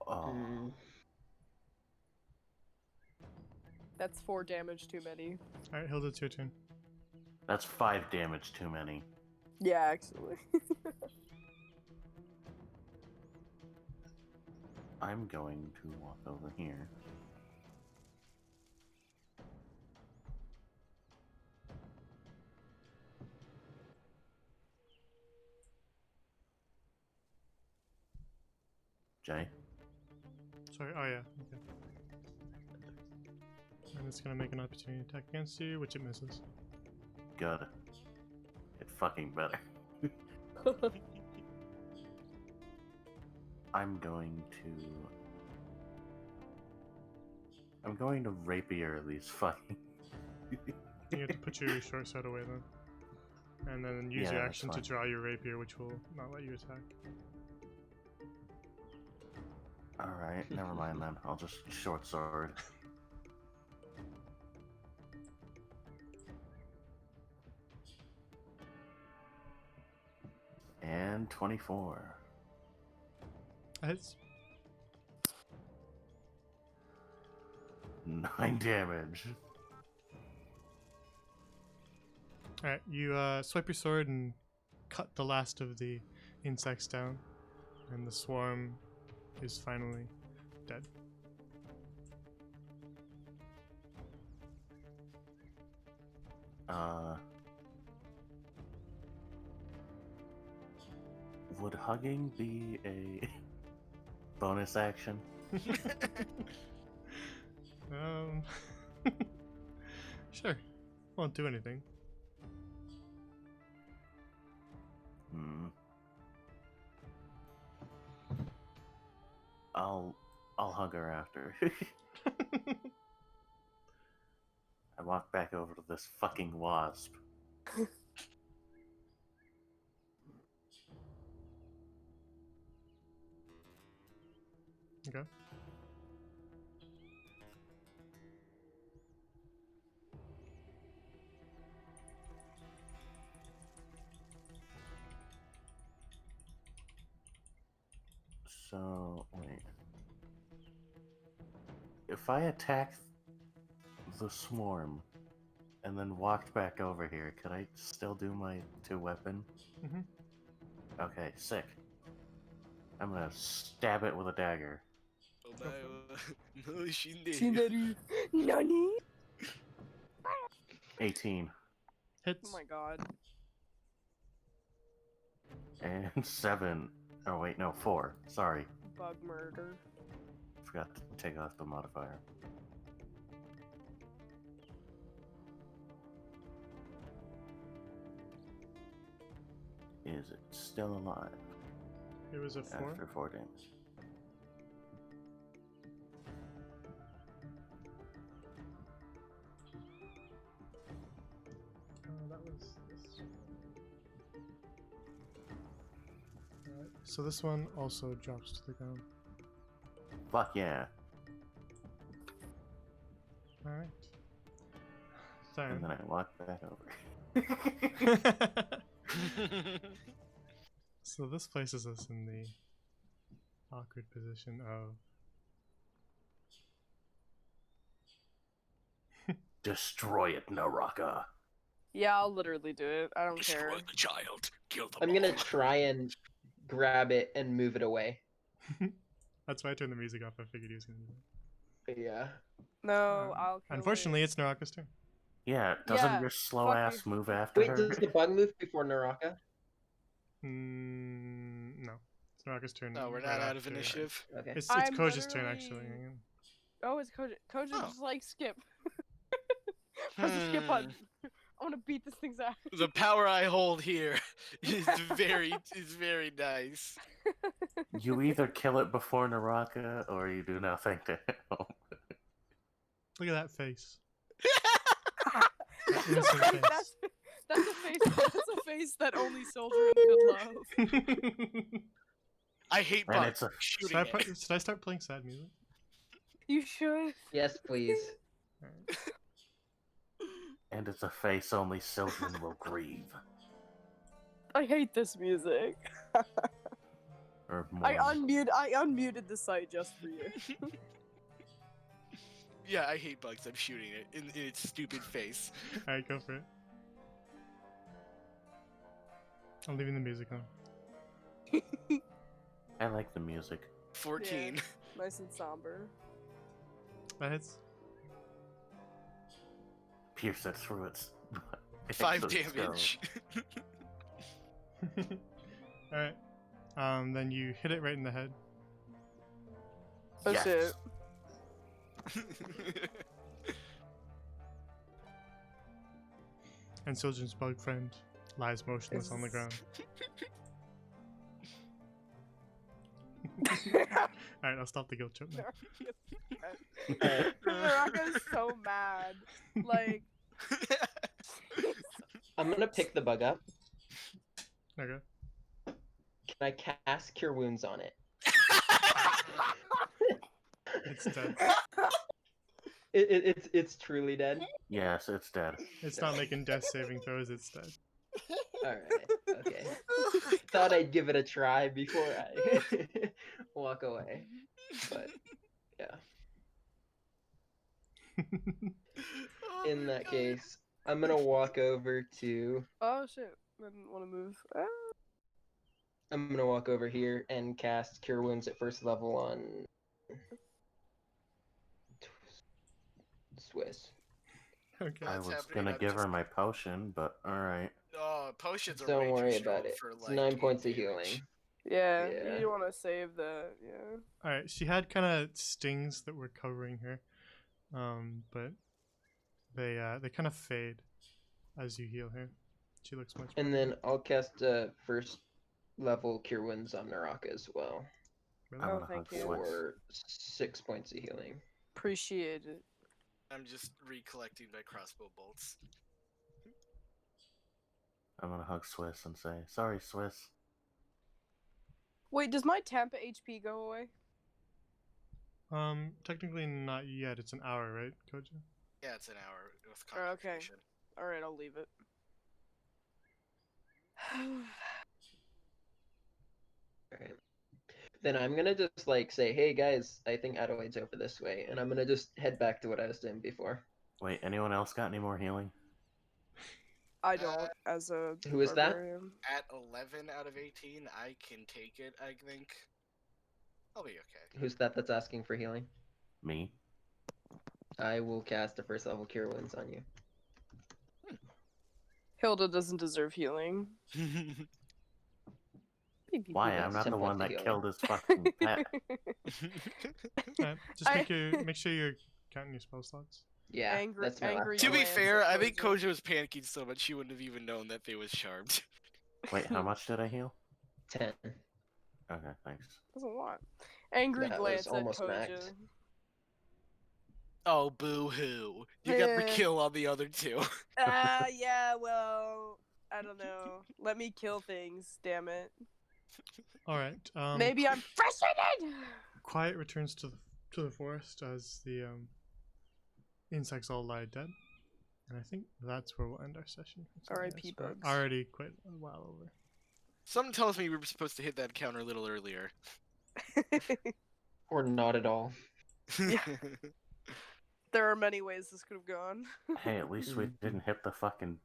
Oh, Mm, That's 4 damage too many. Alright, Hilda, it's your turn. That's 5 damage too many. Yeah, actually. I'm going to walk over here. Jay? Sorry, oh yeah, okay. And it's gonna make an opportunity attack against you, which it misses. Good. It fucking better. I'm going to rapier these fucking... You have to put your short sword away then. And then use Yeah, your that's action to fine. draw your rapier, which will not let you attack. Alright, never mind then. I'll just short sword. And 24. Hits. 9 damage. Alright, you swipe your sword and cut the last of the insects down, and the swarm is finally dead. Would hugging be a bonus action? um, sure. Won't do anything. Hmm. I'll hug her after. I walk back over to this fucking wasp. Okay. So, wait. If I attack the swarm and then walked back over here, could I still do my 2-weapon? Mhm. Okay, sick. I'm gonna stab it with a dagger. Shinderu. Nani? 18. Hits. Oh my god. And 7. Oh, wait, no, 4. Sorry. Bug murder. Forgot to take off the modifier. Is it still alive It was a 4. after 4 damage? That was this. Alright, so this one also drops to the ground. Fuck yeah. Alright. And then I walk back over. So this places us in the awkward position of Destroy it, Naraka. Yeah, I'll literally do it. I don't care. Destroy the child. Kill them I'm gonna all. try and grab it and move it away. That's why I turned the music off. I figured he was gonna do that. Yeah. No, I'll kill Unfortunately, it. it's Naraka's turn. Yeah, doesn't Yeah, your slow fuck ass you. move after Wait, her? does the bug move before Naraka? No. It's Naraka's turn. No, we're right not out of after- initiative. Okay. It's I'm Koja's turn, actually. literally- Hang on. Oh, it's Koja. Koja Oh. just like skip. Press the skip button. I want to beat this thing's ass. The power I hold here is very nice. You either kill it before Naraka or you do nothing to help. Look at that face. That innocent face. That's a face. That's a face that only children could love. I hate And bugs. it's a Shooting it. Should I start playing sad music? You should. Yes, please. Alright. and it's a face only children will grieve. I hate this music. Or I mourn. unmuted the site just for you. Yeah, I hate bugs. I'm shooting it in its stupid face. Alright, go for it. I'm leaving the music on. I like the music. 14. Nice and somber. That hits. Pierce it through its. 5 its skull. damage. Alright. Then you hit it right in the head. Oh Yes. shit. And Soldier's bug friend lies motionless on the ground. Alright, I'll stop the guilt trip now. Naraka's so mad. Like, I'm gonna pick the bug up. Okay. Can I cast Cure Wounds on it? It's dead. It's truly dead. Yes, it's dead. It's not making death saving throws, it's dead. Alright, okay. Thought I'd give it a try before I walk away. But yeah. In that case, I'm gonna walk over to oh shit. I didn't want to move. Ah. I'm gonna walk over here and cast Cure Wounds at first level on Swiss. Okay. I That's was happening, gonna I'm give her just- my potion, but alright. Oh, potions are Don't way too worry strong about it. for, It's like, 9 8 points of damage. healing. Yeah, Yeah. you want to save the. Yeah. Alright, she had kind of stings that were covering her. But they kind of fade as you heal her. She looks much better. And then I'll cast first level Cure Wounds on Naraka as well Really? I'm Oh, gonna thank hug you. Swiss. for 6 points of healing. Appreciate it. I'm just recollecting my crossbow bolts. I'm gonna hug Swiss and say, "Sorry, Swiss." Wait, does my temp HP go away? Technically not yet. It's an hour, right, Koja? Yeah, it's an hour with Oh, okay. concentration. Alright, I'll leave it. Alright. Then I'm gonna just like say, hey guys, I think Adelaide over this way, and I'm gonna just head back to what I was doing before. Wait, anyone else got any more healing? I don't, as a Who is that? barbarian. At 11 out of 18, I can take it, I think. I'll be okay. Who's that that's asking for healing? Me. I will cast a first level Cure Wounds on you. Hilda doesn't deserve healing. Why? I'm not 10 the one points that of killed his fucking pet. Alright, just I- make sure you're counting your spell slots. Yeah, Angry- that's my angry last To one. be glance fair, at I think Koja. Koja was panicking so much she wouldn't have even known that they was charmed. Wait, how much did I heal? 10. Okay, thanks. That's a lot. Angry That glance was at almost Koja. maxed. Oh, boo-hoo. You got the Eh. kill on the other two. Yeah, well, I don't know. Let me kill things, damn it. Alright, Maybe I'm frustrated! quiet returns to the forest as the insects all lie dead. And I think that's where we'll end our session. So, R.I.P. yes, we're bugs. already quite a while over. Something tells me we were supposed to hit that counter a little earlier. Or not at all. There are many ways this could have gone. Hey, at least we didn't hit the fucking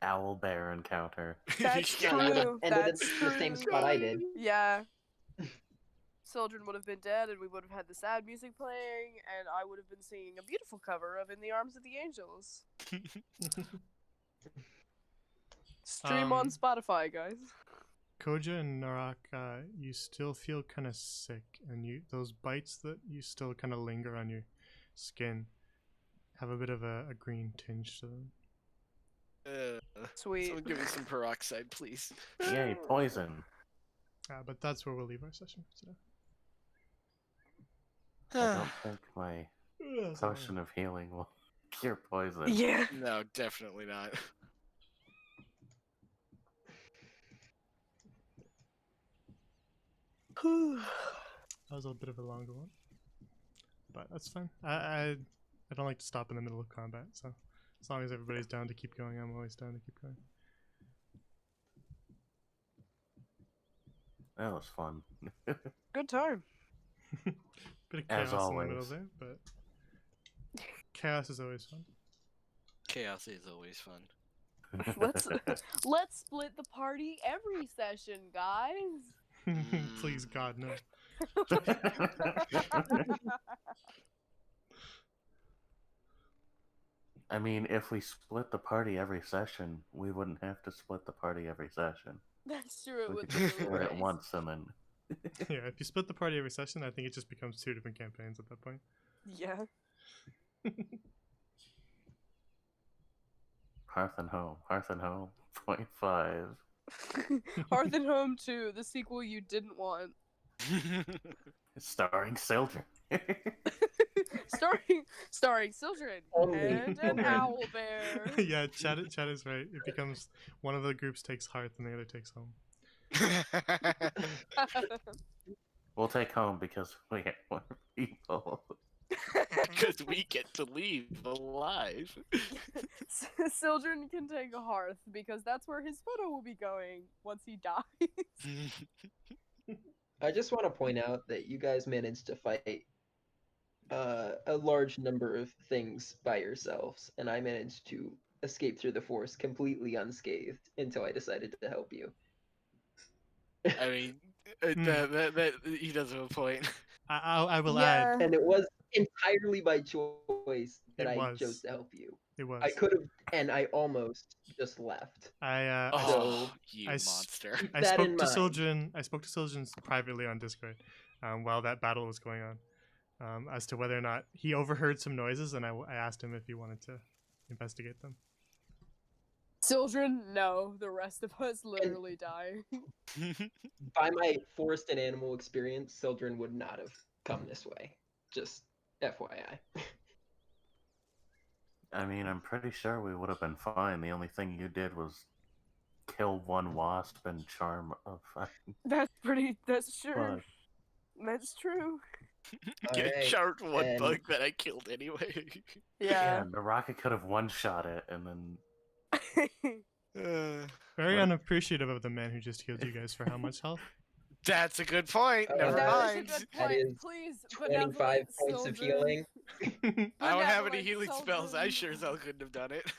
owl bear encounter. That's Yeah, you would have true. ended in That's the same true. spot I did. Yeah. Children would have been dead, and we would have had the sad music playing, and I would have been singing a beautiful cover of "In the Arms of the Angels." Stream on Um, Spotify, guys. Koja and Narak, you still feel kind of sick, and those bites that you still kind of linger on your skin have a bit of a green tinge to them. Sweet. Someone give me some peroxide, please. Yay, poison. But that's where we'll leave our session for today. I don't think my That's all right. potion of healing will cure poison. Yeah. No, definitely not. That was a bit of a longer one, but that's fine. I don't like to stop in the middle of combat, so as long as everybody's down to keep going, I'm always down to keep going. That was fun. Good time. Bit of As chaos in the middle always. there, but Chaos is always fun. Chaos is always fun. Let's split the party every session, guys. Please, God, no. I mean, if we split the party every session, we wouldn't have to split the party every session. That's true. It We would could just literally split it be once and then. Yeah, if you split the party every session, I think it just becomes 2 different campaigns at that point. Yeah. Hearth and Home. 0.5. Hearth and Home 2, the sequel you didn't want. Starring Sildren. starring children Only and an children. owl bear. Yeah, Chad is right. It becomes one of the groups takes Hearth and the other takes Home. We'll take Home because we have more people. Because we get to leave alive. Children can take a Hearth because that's where his photo will be going once he dies. I just want to point out that you guys managed to fight a large number of things by yourselves, and I managed to escape through the forest completely unscathed until I decided to help you. I mean, that he does have a point. I will Yeah. add, And it was entirely by choice that It I was. chose to help you. it was. I could have, and I almost just left. I Oh, you I s- monster! Keep I that spoke in to mind. Sildren. I spoke to Sildren privately on Discord, while that battle was going on, as to whether or not he overheard some noises, and I asked him if he wanted to investigate them. Children, no. The rest of us literally die. By my forest and animal experience, Sildren would not have come this way. Just FYI. I mean, I'm pretty sure we would have been fine. The only thing you did was kill one wasp and charm a fucking That's true. bug. That's true. Get Alright, charged one and- bug that I killed anyway. Yeah. The rocket could have one-shot it, and then Very What? unappreciative of the man who just healed you guys for how much health? That's a good point. Never That is a mind. good That point. is Please, 25 benevolent points of children. healing. I don't have any Benevolent healing spells. I children. sure as hell couldn't have done it.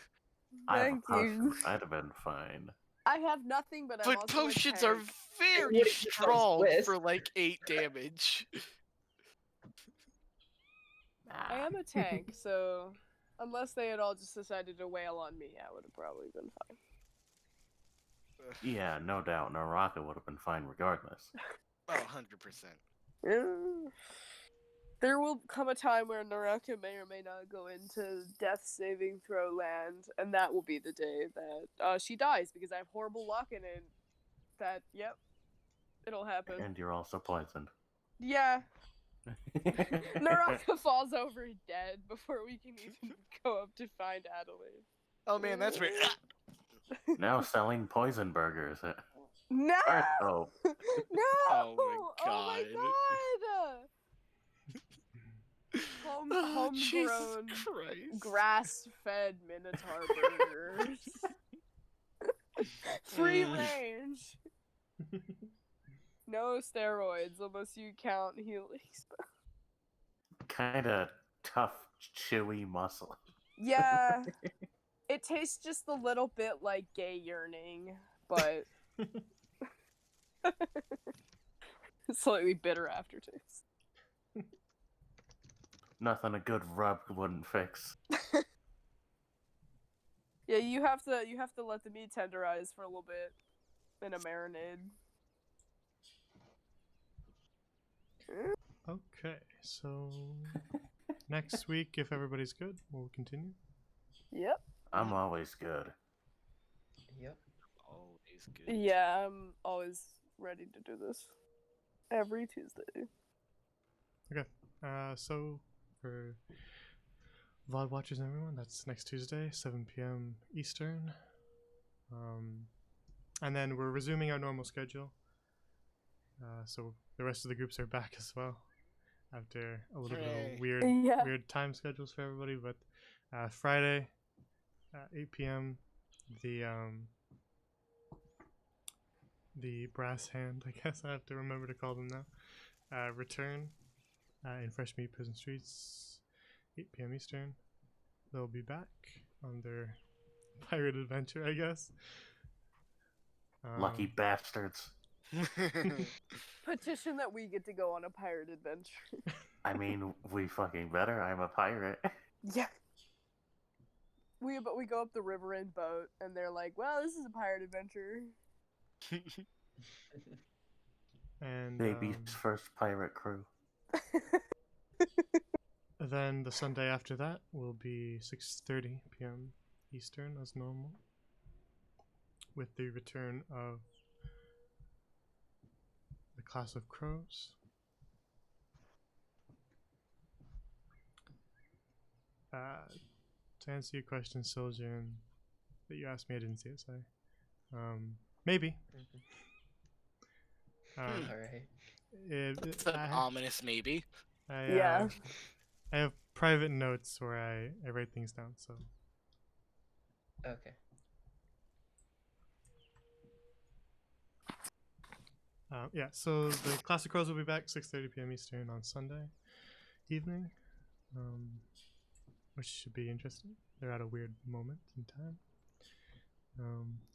I have a Thank potion. you. I'd have been fine. I have nothing, but I'm But also potions a are tank. very wouldn't use those strong twists. for like 8 damage. I am a tank, so unless they had all just decided to wail on me, I would have probably been fine. Yeah, no doubt. No rocket would have been fine regardless. Oh, 100%. There will come a time where Naraka may or may not go into death saving throw land, and that will be the day that she dies because I have horrible luck in it. That, yep, it'll happen. And you're also poisoned. Yeah, Naraka falls over dead before we can even go up to find Adelaide. Oh man, that's weird. Now selling poison burgers. No! Oh, No! Oh my Oh my god! Oh, Jesus Homegrown, Christ. grass-fed Minotaur burgers. Free range. No steroids unless you count healing spells. kind of tough, chewy muscle. Yeah. It tastes just a little bit like gay yearning, but slightly bitter aftertaste. Nothing a good rub wouldn't fix. Yeah, you have to let the meat tenderize for a little bit in a marinade. Okay, so next week, if everybody's good, we'll continue. Yep. I'm always good. Yep. Always good. Yeah, I'm always ready to do this. Every Tuesday. So for VOD watchers and everyone, that's next Tuesday, 7 p.m. Eastern. And then we're resuming our normal schedule. So the rest of the groups are back as well after a little bit Hooray. of weird Yeah. weird time schedules for everybody. But Friday, 8 p.m. The brass hand, I guess I have to remember to call them now. Return in Fresh Meat Prison Streets, 8 p.m. Eastern. they'll be back on their pirate adventure, I guess. Lucky bastards. Petition that we get to go on a pirate adventure. I mean, we fucking better. I'm a pirate. Yeah. But we go up the river in boat, and they're like, "Well, this is a pirate adventure." And Baby's first pirate crew. then the Sunday after that will be 6:30 p.m. Eastern as normal, with the return of the Class of Crows. To answer your question, Sojourn, that you asked me, I didn't see it, sorry. Maybe. All right. It's an ominous maybe. Yeah. I have private notes where I write things down, so. Okay. Yeah, so the Classic Crows will be back 6:30 p.m. Eastern on Sunday evening, which should be interesting. They're at a weird moment in time.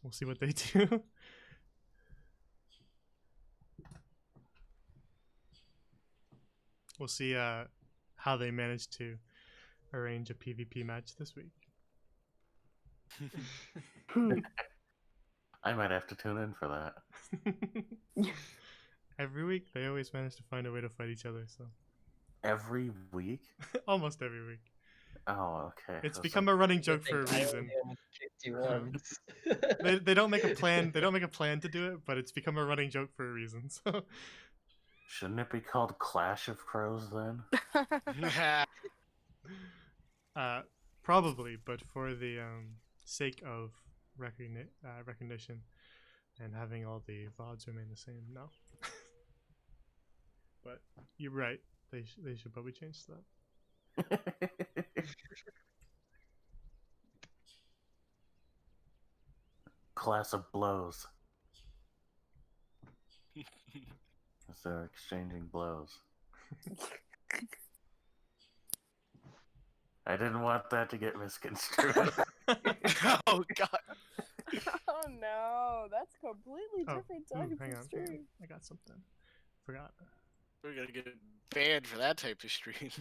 We'll see what they do. We'll see how they manage to arrange a PvP match this week. I might have to tune in for that. Every week, they always manage to find a way to fight each other. So Every week? almost every week. Oh, okay. It's become a running joke Good for a thing I reason. only almost kicked you once. They don't make a plan. They don't make a plan to do it, but it's become a running joke for a reason. So Shouldn't it be called Clash of Crows then? probably, but for the sake of recognition and having all the VODs remain the same, no. But you're right. They should probably change that. Class of Blows. As they're exchanging blows. I didn't want that to get misconstrued. Oh god. Oh no, that's completely Oh, different type hang of on. stream. I got something. Forgot. We're gonna get banned for that type of stream.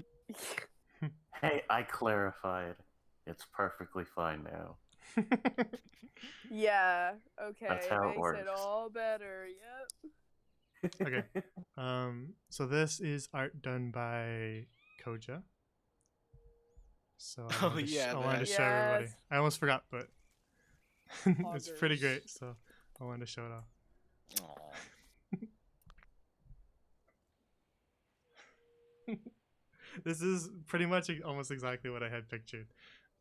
Hey, I clarified. It's perfectly fine now. Yeah, okay, That's how it makes works. it all better. Yep. Okay. So this is art done by Koja. So Oh, yeah, I wanted to that. show everybody. Yes. I almost forgot, but it's pretty Poggers. great. So I wanted to show it off. Aw. This is pretty much almost exactly what I had pictured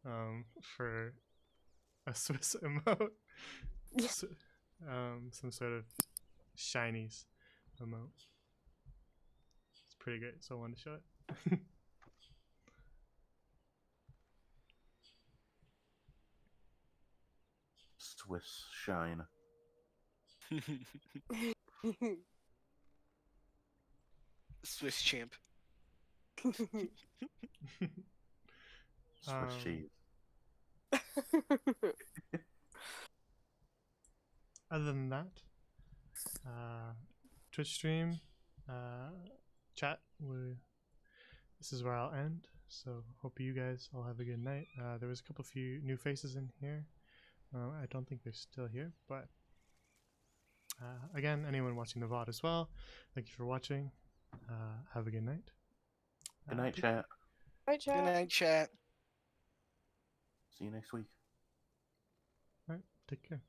for a Swiss emote. Yeah. Some sort of shinies emote. It's pretty great, so I wanted to show it. Swiss shine. Swiss champ. Swiss cheese. Other than that, Twitch stream, chat. This is where I'll end. So hope you guys all have a good night. There was a few new faces in here. I don't think they're still here, but again, anyone watching the VOD as well, thank you for watching. Have a good night. Good night, chat. Right, chat. Good night, chat. See you next week. All right, take care.